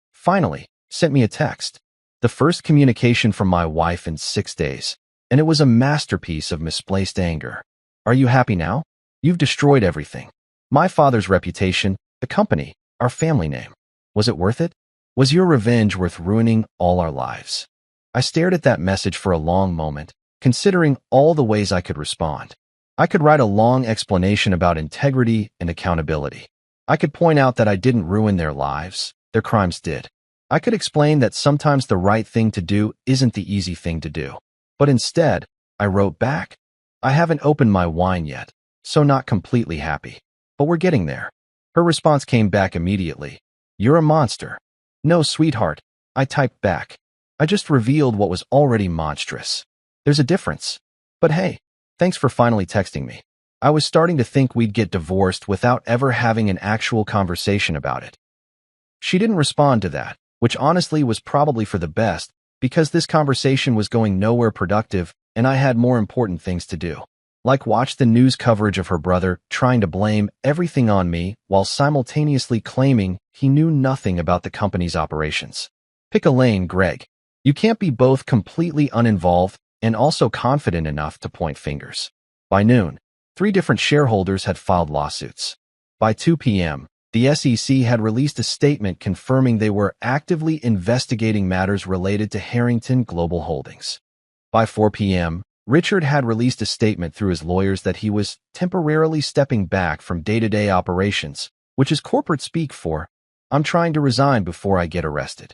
sent me a text. The first communication from my wife in 6 days. And it was a masterpiece of misplaced anger. "Are you happy now? You've destroyed everything. My father's reputation, the company, our family name. Was it worth it? Was your revenge worth ruining all our lives?" I stared at that message for a long moment, considering all the ways I could respond. I could write a long explanation about integrity and accountability. I could point out that I didn't ruin their lives, their crimes did. I could explain that sometimes the right thing to do isn't the easy thing to do. But instead, I wrote back, "I haven't opened my wine yet, so not completely happy. But we're getting there." Her response came back immediately. "You're a monster." "No, sweetheart," I typed back. "I just revealed what was already monstrous. There's a difference. But hey, thanks for finally texting me. I was starting to think we'd get divorced without ever having an actual conversation about it." She didn't respond to that, which honestly was probably for the best, because this conversation was going nowhere productive and I had more important things to do. Like watch the news coverage of her brother trying to blame everything on me while simultaneously claiming he knew nothing about the company's operations. Pick a lane, Greg. You can't be both completely uninvolved and also confident enough to point fingers. By noon, 3 different shareholders had filed lawsuits. By 2 p.m., the SEC had released a statement confirming they were actively investigating matters related to Harrington Global Holdings. By 4 p.m., Richard had released a statement through his lawyers that he was temporarily stepping back from day-to-day operations, which is corporate speak for, "I'm trying to resign before I get arrested."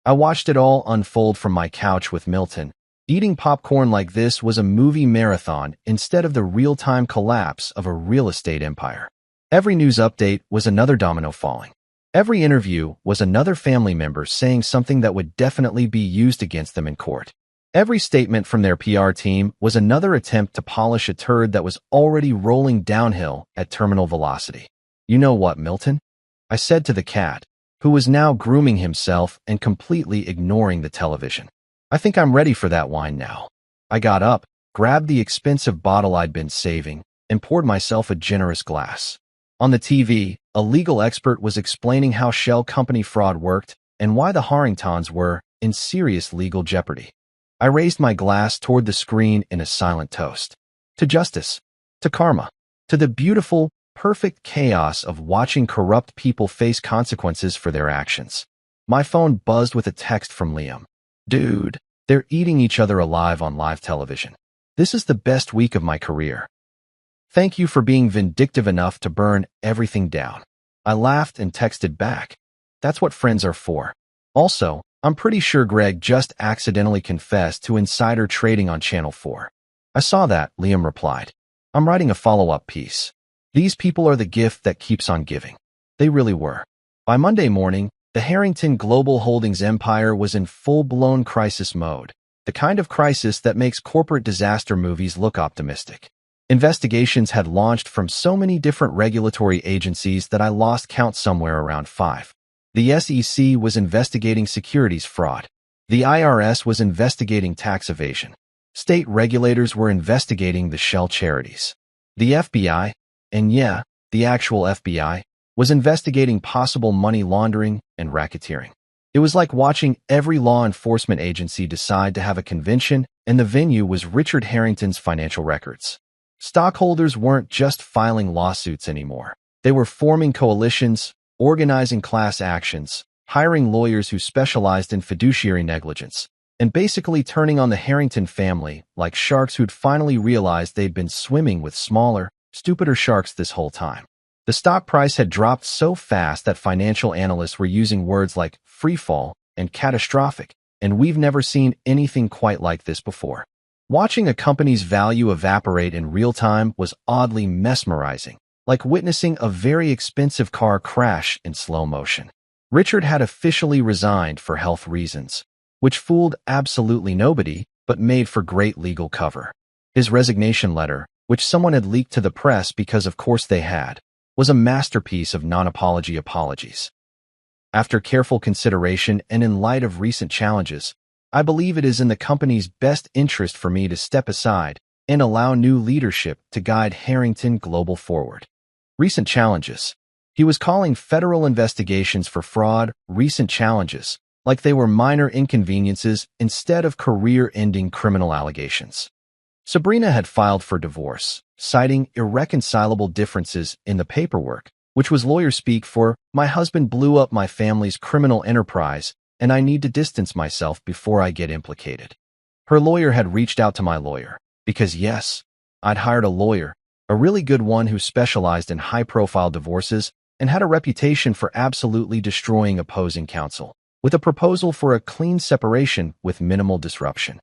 I watched it all unfold from my couch with Milton. Eating popcorn like this was a movie marathon instead of the real-time collapse of a real estate empire. Every news update was another domino falling. Every interview was another family member saying something that would definitely be used against them in court. Every statement from their PR team was another attempt to polish a turd that was already rolling downhill at terminal velocity. "You know what, Milton?" I said to the cat, who was now grooming himself and completely ignoring the television. "I think I'm ready for that wine now." I got up, grabbed the expensive bottle I'd been saving, and poured myself a generous glass. On the TV, a legal expert was explaining how shell company fraud worked and why the Harringtons were in serious legal jeopardy. I raised my glass toward the screen in a silent toast. To justice, to karma, to the beautiful, perfect chaos of watching corrupt people face consequences for their actions. My phone buzzed with a text from Liam. "Dude, they're eating each other alive on live television. This is the best week of my career. Thank you for being vindictive enough to burn everything down." I laughed and texted back. "That's what friends are for. Also, I'm pretty sure Greg just accidentally confessed to insider trading on Channel 4. "I saw that," Liam replied. "I'm writing a follow-up piece. These people are the gift that keeps on giving." They really were. By Monday morning, the Harrington Global Holdings empire was in full-blown crisis mode, the kind of crisis that makes corporate disaster movies look optimistic. Investigations had launched from so many different regulatory agencies that I lost count somewhere around 5. The SEC was investigating securities fraud. The IRS was investigating tax evasion. State regulators were investigating the shell charities. The FBI, and yeah, the actual FBI, was investigating possible money laundering and racketeering. It was like watching every law enforcement agency decide to have a convention, and the venue was Richard Harrington's financial records. Stockholders weren't just filing lawsuits anymore. They were forming coalitions, organizing class actions, hiring lawyers who specialized in fiduciary negligence, and basically turning on the Harrington family like sharks who'd finally realized they'd been swimming with smaller, stupider sharks this whole time. The stock price had dropped so fast that financial analysts were using words like freefall and catastrophic, and we've never seen anything quite like this before. Watching a company's value evaporate in real time was oddly mesmerizing, like witnessing a very expensive car crash in slow motion. Richard had officially resigned for health reasons, which fooled absolutely nobody but made for great legal cover. His resignation letter, which someone had leaked to the press because of course they had, was a masterpiece of non-apology apologies. After careful consideration and in light of recent challenges, I believe it is in the company's best interest for me to step aside and allow new leadership to guide Harrington Global forward. Recent challenges. He was calling federal investigations for fraud recent challenges, like they were minor inconveniences instead of career-ending criminal allegations. Sabrina had filed for divorce, citing irreconcilable differences in the paperwork, which was lawyer speak for, "My husband blew up my family's criminal enterprise, and I need to distance myself before I get implicated." Her lawyer had reached out to my lawyer, because yes, I'd hired a lawyer, a really good one who specialized in high-profile divorces and had a reputation for absolutely destroying opposing counsel, with a proposal for a clean separation with minimal disruption.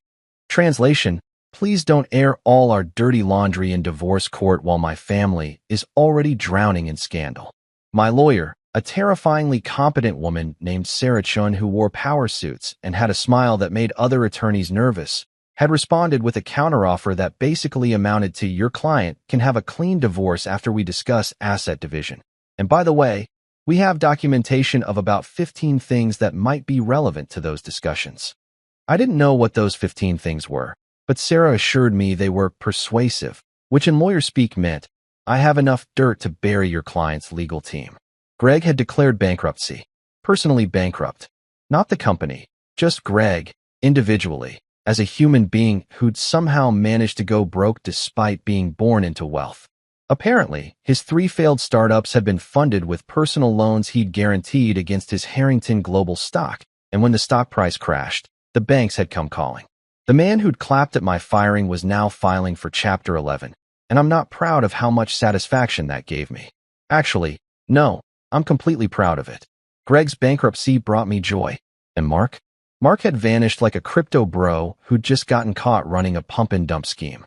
Translation: please don't air all our dirty laundry in divorce court while my family is already drowning in scandal. My lawyer, a terrifyingly competent woman named Sarah Chun who wore power suits and had a smile that made other attorneys nervous, had responded with a counteroffer that basically amounted to, "Your client can have a clean divorce after we discuss asset division. And by the way, we have documentation of about 15 things that might be relevant to those discussions." I didn't know what those 15 things were, but Sarah assured me they were persuasive, which in lawyer speak meant, "I have enough dirt to bury your client's legal team." Greg had declared bankruptcy, personally bankrupt, not the company, just Greg, individually, as a human being who'd somehow managed to go broke despite being born into wealth. Apparently, his 3 failed startups had been funded with personal loans he'd guaranteed against his Harrington Global stock, and when the stock price crashed, the banks had come calling. The man who'd clapped at my firing was now filing for Chapter 11, and I'm not proud of how much satisfaction that gave me. Actually, no, I'm completely proud of it. Greg's bankruptcy brought me joy. And Mark? Mark had vanished like a crypto bro who'd just gotten caught running a pump-and-dump scheme.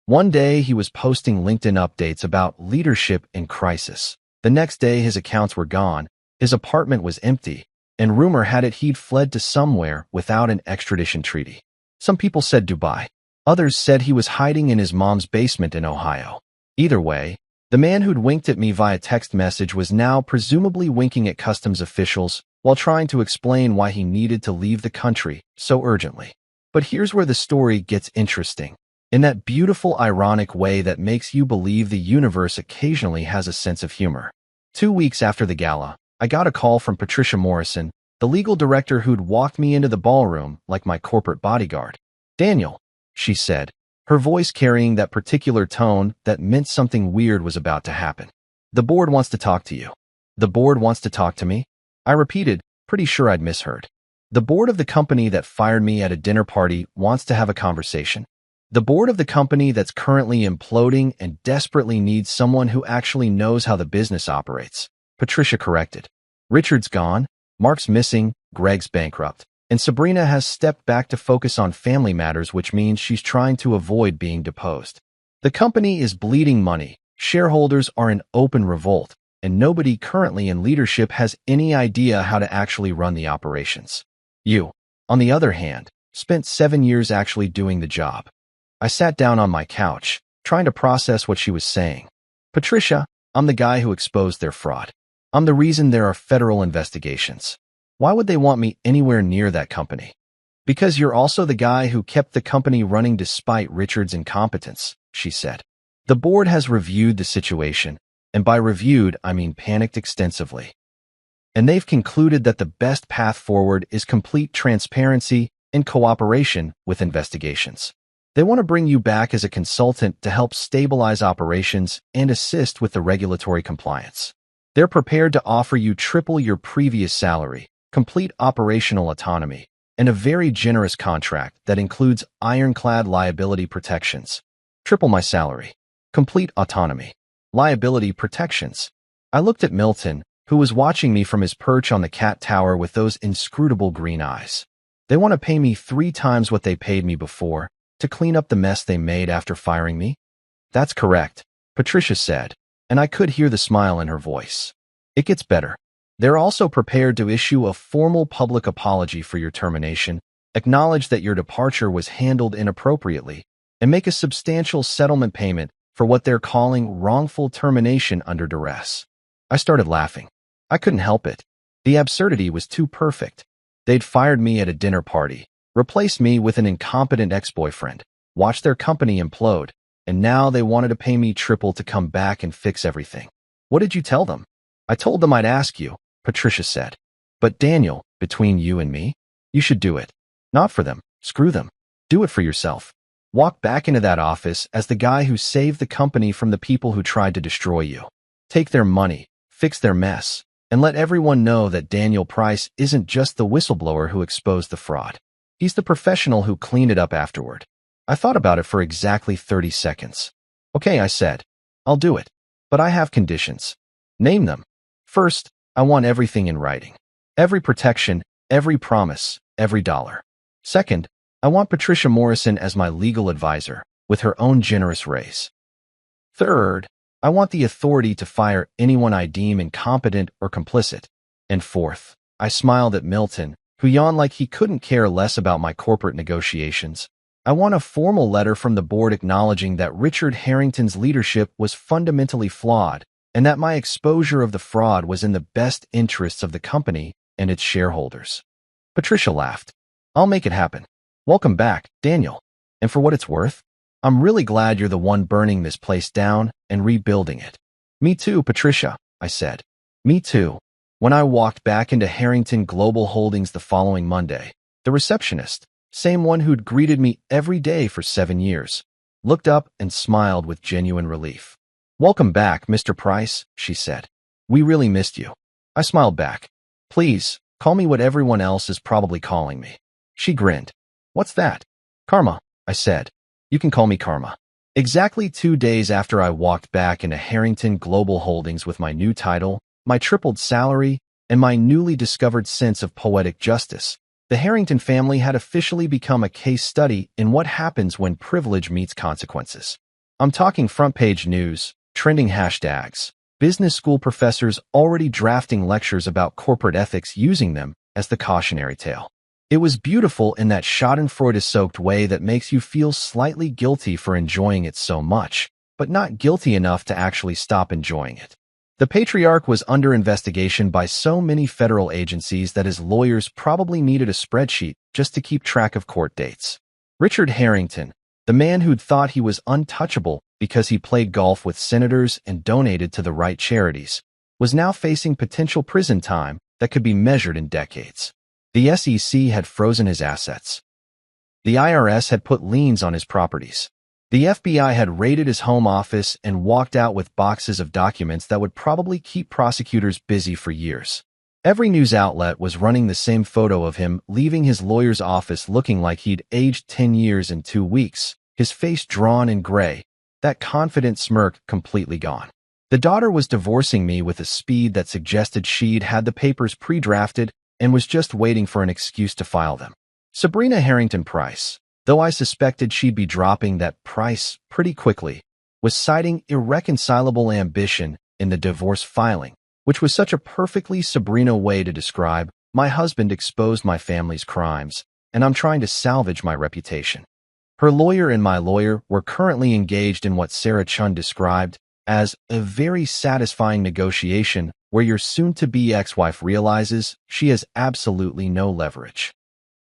One day, he was posting LinkedIn updates about leadership in crisis. The next day, his accounts were gone, his apartment was empty, and rumor had it he'd fled to somewhere without an extradition treaty. Some people said Dubai. Others said he was hiding in his mom's basement in Ohio. Either way, the man who'd winked at me via text message was now presumably winking at customs officials while trying to explain why he needed to leave the country so urgently. But here's where the story gets interesting. In that beautiful, ironic way that makes you believe the universe occasionally has a sense of humor. 2 weeks after the gala, I got a call from Patricia Morrison, the legal director who'd walked me into the ballroom like my corporate bodyguard. "Daniel," she said, her voice carrying that particular tone that meant something weird was about to happen. "The board wants to talk to you." "The board wants to talk to me?" I repeated, pretty sure I'd misheard. "The board of the company that fired me at a dinner party wants to have a conversation. The board of the company that's currently imploding and desperately needs someone who actually knows how the business operates," Patricia corrected. "Richard's gone, Mark's missing, Greg's bankrupt, and Sabrina has stepped back to focus on family matters, which means she's trying to avoid being deposed. The company is bleeding money, shareholders are in open revolt, and nobody currently in leadership has any idea how to actually run the operations. You, on the other hand, spent 7 years actually doing the job." I sat down on my couch, trying to process what she was saying. "Patricia, I'm the guy who exposed their fraud. I'm the reason there are federal investigations. Why would they want me anywhere near that company?" "Because you're also the guy who kept the company running despite Richard's incompetence," she said. "The board has reviewed the situation, and by reviewed, I mean panicked extensively. And they've concluded that the best path forward is complete transparency and cooperation with investigations. They want to bring you back as a consultant to help stabilize operations and assist with the regulatory compliance. They're prepared to offer you triple your previous salary, complete operational autonomy, and a very generous contract that includes ironclad liability protections. Triple my salary, complete autonomy, liability protections." I looked at Milton, who was watching me from his perch on the cat tower with those inscrutable green eyes. "They want to pay me 3 times what they paid me before, to clean up the mess they made after firing me?" "That's correct," Patricia said, and I could hear the smile in her voice. "It gets better. They're also prepared to issue a formal public apology for your termination, acknowledge that your departure was handled inappropriately, and make a substantial settlement payment for what they're calling wrongful termination under duress." I started laughing. I couldn't help it. The absurdity was too perfect. They'd fired me at a dinner party, replaced me with an incompetent ex-boyfriend, watched their company implode, and now they wanted to pay me triple to come back and fix everything. "What did you tell them?" "I told them I'd ask you," Patricia said. "But Daniel, between you and me, you should do it. Not for them. Screw them. Do it for yourself. Walk back into that office as the guy who saved the company from the people who tried to destroy you. Take their money, fix their mess, and let everyone know that Daniel Price isn't just the whistleblower who exposed the fraud. He's the professional who cleaned it up afterward." I thought about it for exactly 30 seconds. "Okay," I said. "I'll do it. But I have conditions." "Name them." "First, I want everything in writing. Every protection, every promise, every dollar. Second, I want Patricia Morrison as my legal advisor, with her own generous raise. Third, I want the authority to fire anyone I deem incompetent or complicit. And fourth," I smiled at Milton, who yawned like he couldn't care less about my corporate negotiations, "I want a formal letter from the board acknowledging that Richard Harrington's leadership was fundamentally flawed and that my exposure of the fraud was in the best interests of the company and its shareholders." Patricia laughed. "I'll make it happen. Welcome back, Daniel. And for what it's worth, I'm really glad you're the one burning this place down and rebuilding it." "Me too, Patricia," I said. "Me too." When I walked back into Harrington Global Holdings the following Monday, the receptionist, same one who'd greeted me every day for 7 years, looked up and smiled with genuine relief. "Welcome back, Mr. Price," she said. "We really missed you." I smiled back. "Please, call me what everyone else is probably calling me." She grinned. "What's that?" "Karma," I said. "You can call me Karma." Exactly 2 days after I walked back into Harrington Global Holdings with my new title, my tripled salary, and my newly discovered sense of poetic justice, the Harrington family had officially become a case study in what happens when privilege meets consequences. I'm talking front-page news, trending hashtags, business school professors already drafting lectures about corporate ethics using them as the cautionary tale. It was beautiful in that schadenfreude-soaked way that makes you feel slightly guilty for enjoying it so much, but not guilty enough to actually stop enjoying it. The patriarch was under investigation by so many federal agencies that his lawyers probably needed a spreadsheet just to keep track of court dates. Richard Harrington, the man who'd thought he was untouchable because he played golf with senators and donated to the right charities, was now facing potential prison time that could be measured in decades. The SEC had frozen his assets. The IRS had put liens on his properties. The FBI had raided his home office and walked out with boxes of documents that would probably keep prosecutors busy for years. Every news outlet was running the same photo of him leaving his lawyer's office looking like he'd aged 10 years in 2 weeks, his face drawn and gray, that confident smirk completely gone. The daughter was divorcing me with a speed that suggested she'd had the papers pre-drafted and was just waiting for an excuse to file them. Sabrina Harrington Price, though I suspected she'd be dropping that price pretty quickly, was citing irreconcilable ambition in the divorce filing, which was such a perfectly Sabrina way to describe, my husband exposed my family's crimes, and I'm trying to salvage my reputation. Her lawyer and my lawyer were currently engaged in what Sarah Chun described as a very satisfying negotiation where your soon-to-be ex-wife realizes she has absolutely no leverage.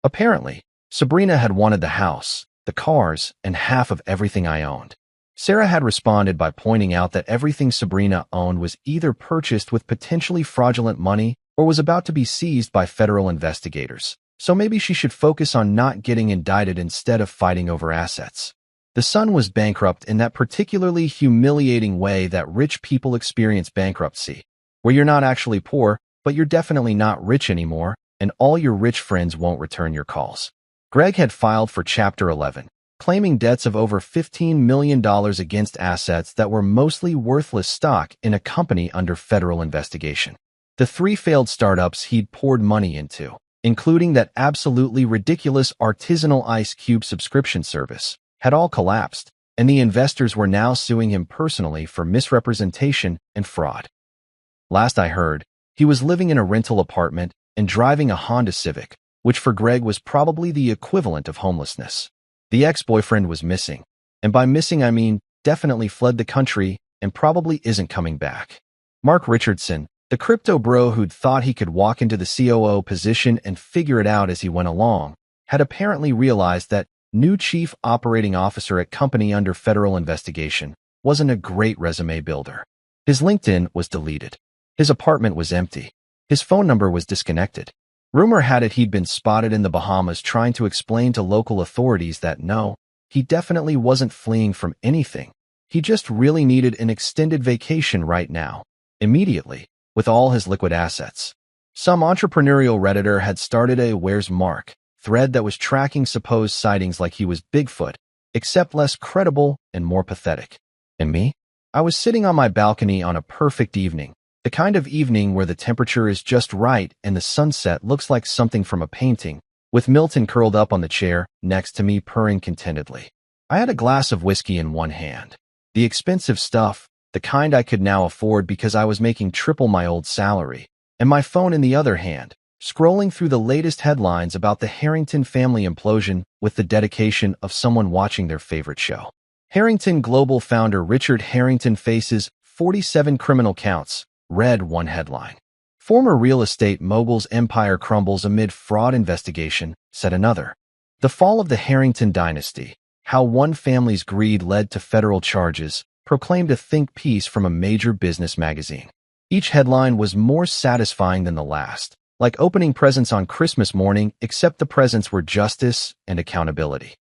Apparently, Sabrina had wanted the house, the cars, and half of everything I owned. Sarah had responded by pointing out that everything Sabrina owned was either purchased with potentially fraudulent money or was about to be seized by federal investigators, so maybe she should focus on not getting indicted instead of fighting over assets. The son was bankrupt in that particularly humiliating way that rich people experience bankruptcy, where you're not actually poor, but you're definitely not rich anymore, and all your rich friends won't return your calls. Greg had filed for Chapter 11, claiming debts of over $15 million against assets that were mostly worthless stock in a company under federal investigation. The 3 failed startups he'd poured money into, including that absolutely ridiculous artisanal ice cube subscription service, had all collapsed, and the investors were now suing him personally for misrepresentation and fraud. Last I heard, he was living in a rental apartment and driving a Honda Civic, which for Greg was probably the equivalent of homelessness. The ex-boyfriend was missing, and by missing I mean definitely fled the country and probably isn't coming back. Mark Richardson, the crypto bro who'd thought he could walk into the COO position and figure it out as he went along, had apparently realized that new chief operating officer at company under federal investigation wasn't a great resume builder. His LinkedIn was deleted. His apartment was empty. His phone number was disconnected. Rumor had it he'd been spotted in the Bahamas trying to explain to local authorities that no, he definitely wasn't fleeing from anything. He just really needed an extended vacation right now, immediately, with all his liquid assets. Some entrepreneurial Redditor had started a "Where's Mark?" thread that was tracking supposed sightings like he was Bigfoot, except less credible and more pathetic. And me? I was sitting on my balcony on a perfect evening, the kind of evening where the temperature is just right and the sunset looks like something from a painting, with Milton curled up on the chair next to me purring contentedly. I had a glass of whiskey in one hand, the expensive stuff, the kind I could now afford because I was making triple my old salary, and my phone in the other hand, scrolling through the latest headlines about the Harrington family implosion with the dedication of someone watching their favorite show. Harrington Global founder Richard Harrington faces 47 criminal counts, read one headline. Former real estate mogul's empire crumbles amid fraud investigation, said another. The fall of the Harrington dynasty, how one family's greed led to federal charges, proclaimed a think piece from a major business magazine. Each headline was more satisfying than the last, like opening presents on Christmas morning, except the presents were justice and accountability.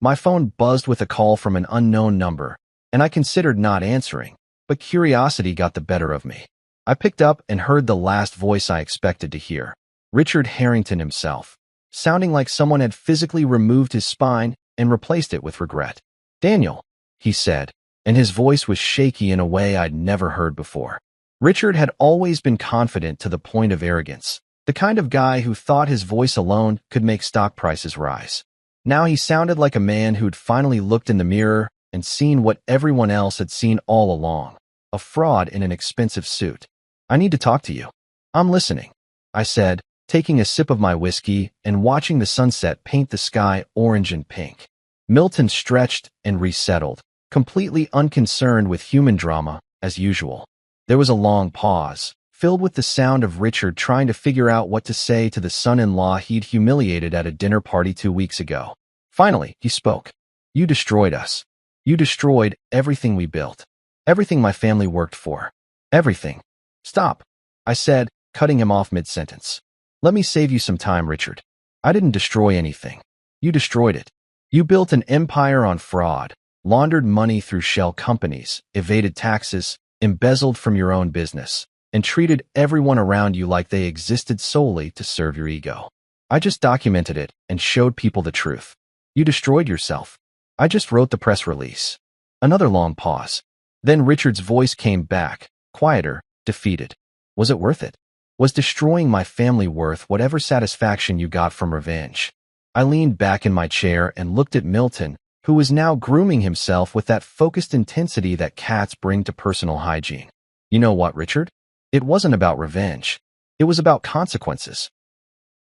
My phone buzzed with a call from an unknown number, and I considered not answering, but curiosity got the better of me. I picked up and heard the last voice I expected to hear, Richard Harrington himself, sounding like someone had physically removed his spine and replaced it with regret. "Daniel," he said, and his voice was shaky in a way I'd never heard before. Richard had always been confident to the point of arrogance, the kind of guy who thought his voice alone could make stock prices rise. Now he sounded like a man who'd finally looked in the mirror and seen what everyone else had seen all along, a fraud in an expensive suit. "I need to talk to you." "I'm listening," I said, taking a sip of my whiskey and watching the sunset paint the sky orange and pink. Milton stretched and resettled, completely unconcerned with human drama, as usual. There was a long pause, filled with the sound of Richard trying to figure out what to say to the son-in-law he'd humiliated at a dinner party 2 weeks ago. Finally, he spoke. "You destroyed us. You destroyed everything we built. Everything my family worked for. Everything." "Stop," I said, cutting him off mid-sentence. "Let me save you some time, Richard. I didn't destroy anything. You destroyed it. You built an empire on fraud, laundered money through shell companies, evaded taxes, embezzled from your own business, and treated everyone around you like they existed solely to serve your ego. I just documented it and showed people the truth. You destroyed yourself. I just wrote the press release." Another long pause. Then Richard's voice came back, quieter, defeated. "Was it worth it? Was destroying my family worth whatever satisfaction you got from revenge?" I leaned back in my chair and looked at Milton, who was now grooming himself with that focused intensity that cats bring to personal hygiene. "You know what, Richard? It wasn't about revenge. It was about consequences.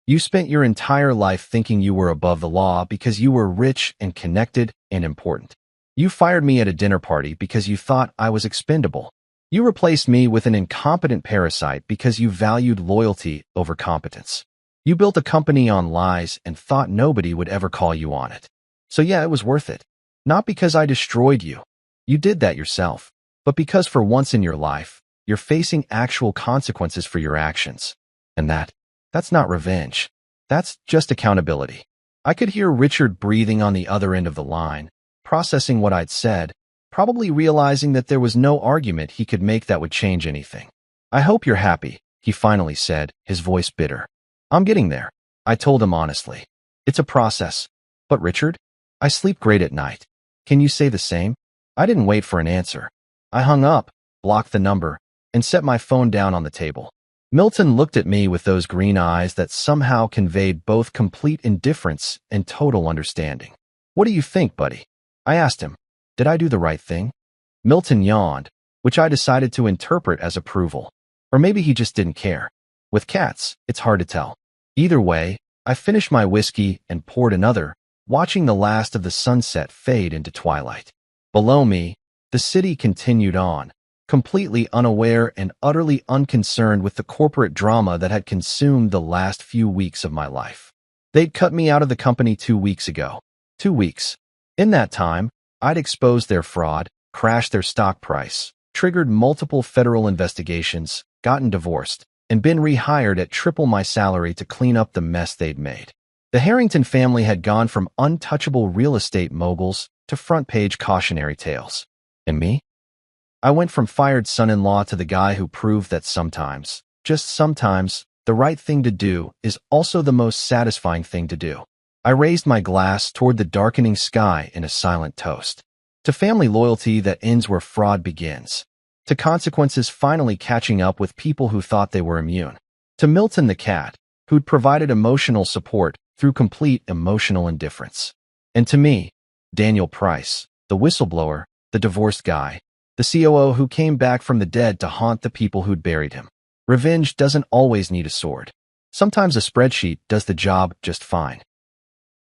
You spent your entire life thinking you were above the law because you were rich and connected and important. You fired me at a dinner party because you thought I was expendable. You replaced me with an incompetent parasite because you valued loyalty over competence. You built a company on lies and thought nobody would ever call you on it. So yeah, it was worth it. Not because I destroyed you. You did that yourself. But because for once in your life, you're facing actual consequences for your actions. And that's not revenge. That's just accountability." I could hear Richard breathing on the other end of the line, processing what I'd said, probably realizing that there was no argument he could make that would change anything. "I hope you're happy," he finally said, his voice bitter. "I'm getting there," I told him honestly. "It's a process. But Richard, I sleep great at night. Can you say the same?" I didn't wait for an answer. I hung up, blocked the number, and set my phone down on the table. Milton looked at me with those green eyes that somehow conveyed both complete indifference and total understanding. "What do you think, buddy?" I asked him. "Did I do the right thing?" Milton yawned, which I decided to interpret as approval. Or maybe he just didn't care. With cats, it's hard to tell. Either way, I finished my whiskey and poured another, watching the last of the sunset fade into twilight. Below me, the city continued on, completely unaware and utterly unconcerned with the corporate drama that had consumed the last few weeks of my life. They'd cut me out of the company 2 weeks ago. 2 weeks. In that time, I'd exposed their fraud, crashed their stock price, triggered multiple federal investigations, gotten divorced, and been rehired at triple my salary to clean up the mess they'd made. The Harrington family had gone from untouchable real estate moguls to front-page cautionary tales. And me? I went from fired son-in-law to the guy who proved that sometimes, just sometimes, the right thing to do is also the most satisfying thing to do. I raised my glass toward the darkening sky in a silent toast. To family loyalty that ends where fraud begins. To consequences finally catching up with people who thought they were immune. To Milton the cat, who'd provided emotional support through complete emotional indifference. And to me, Daniel Price, the whistleblower, the divorced guy, the COO who came back from the dead to haunt the people who'd buried him. Revenge doesn't always need a sword. Sometimes a spreadsheet does the job just fine.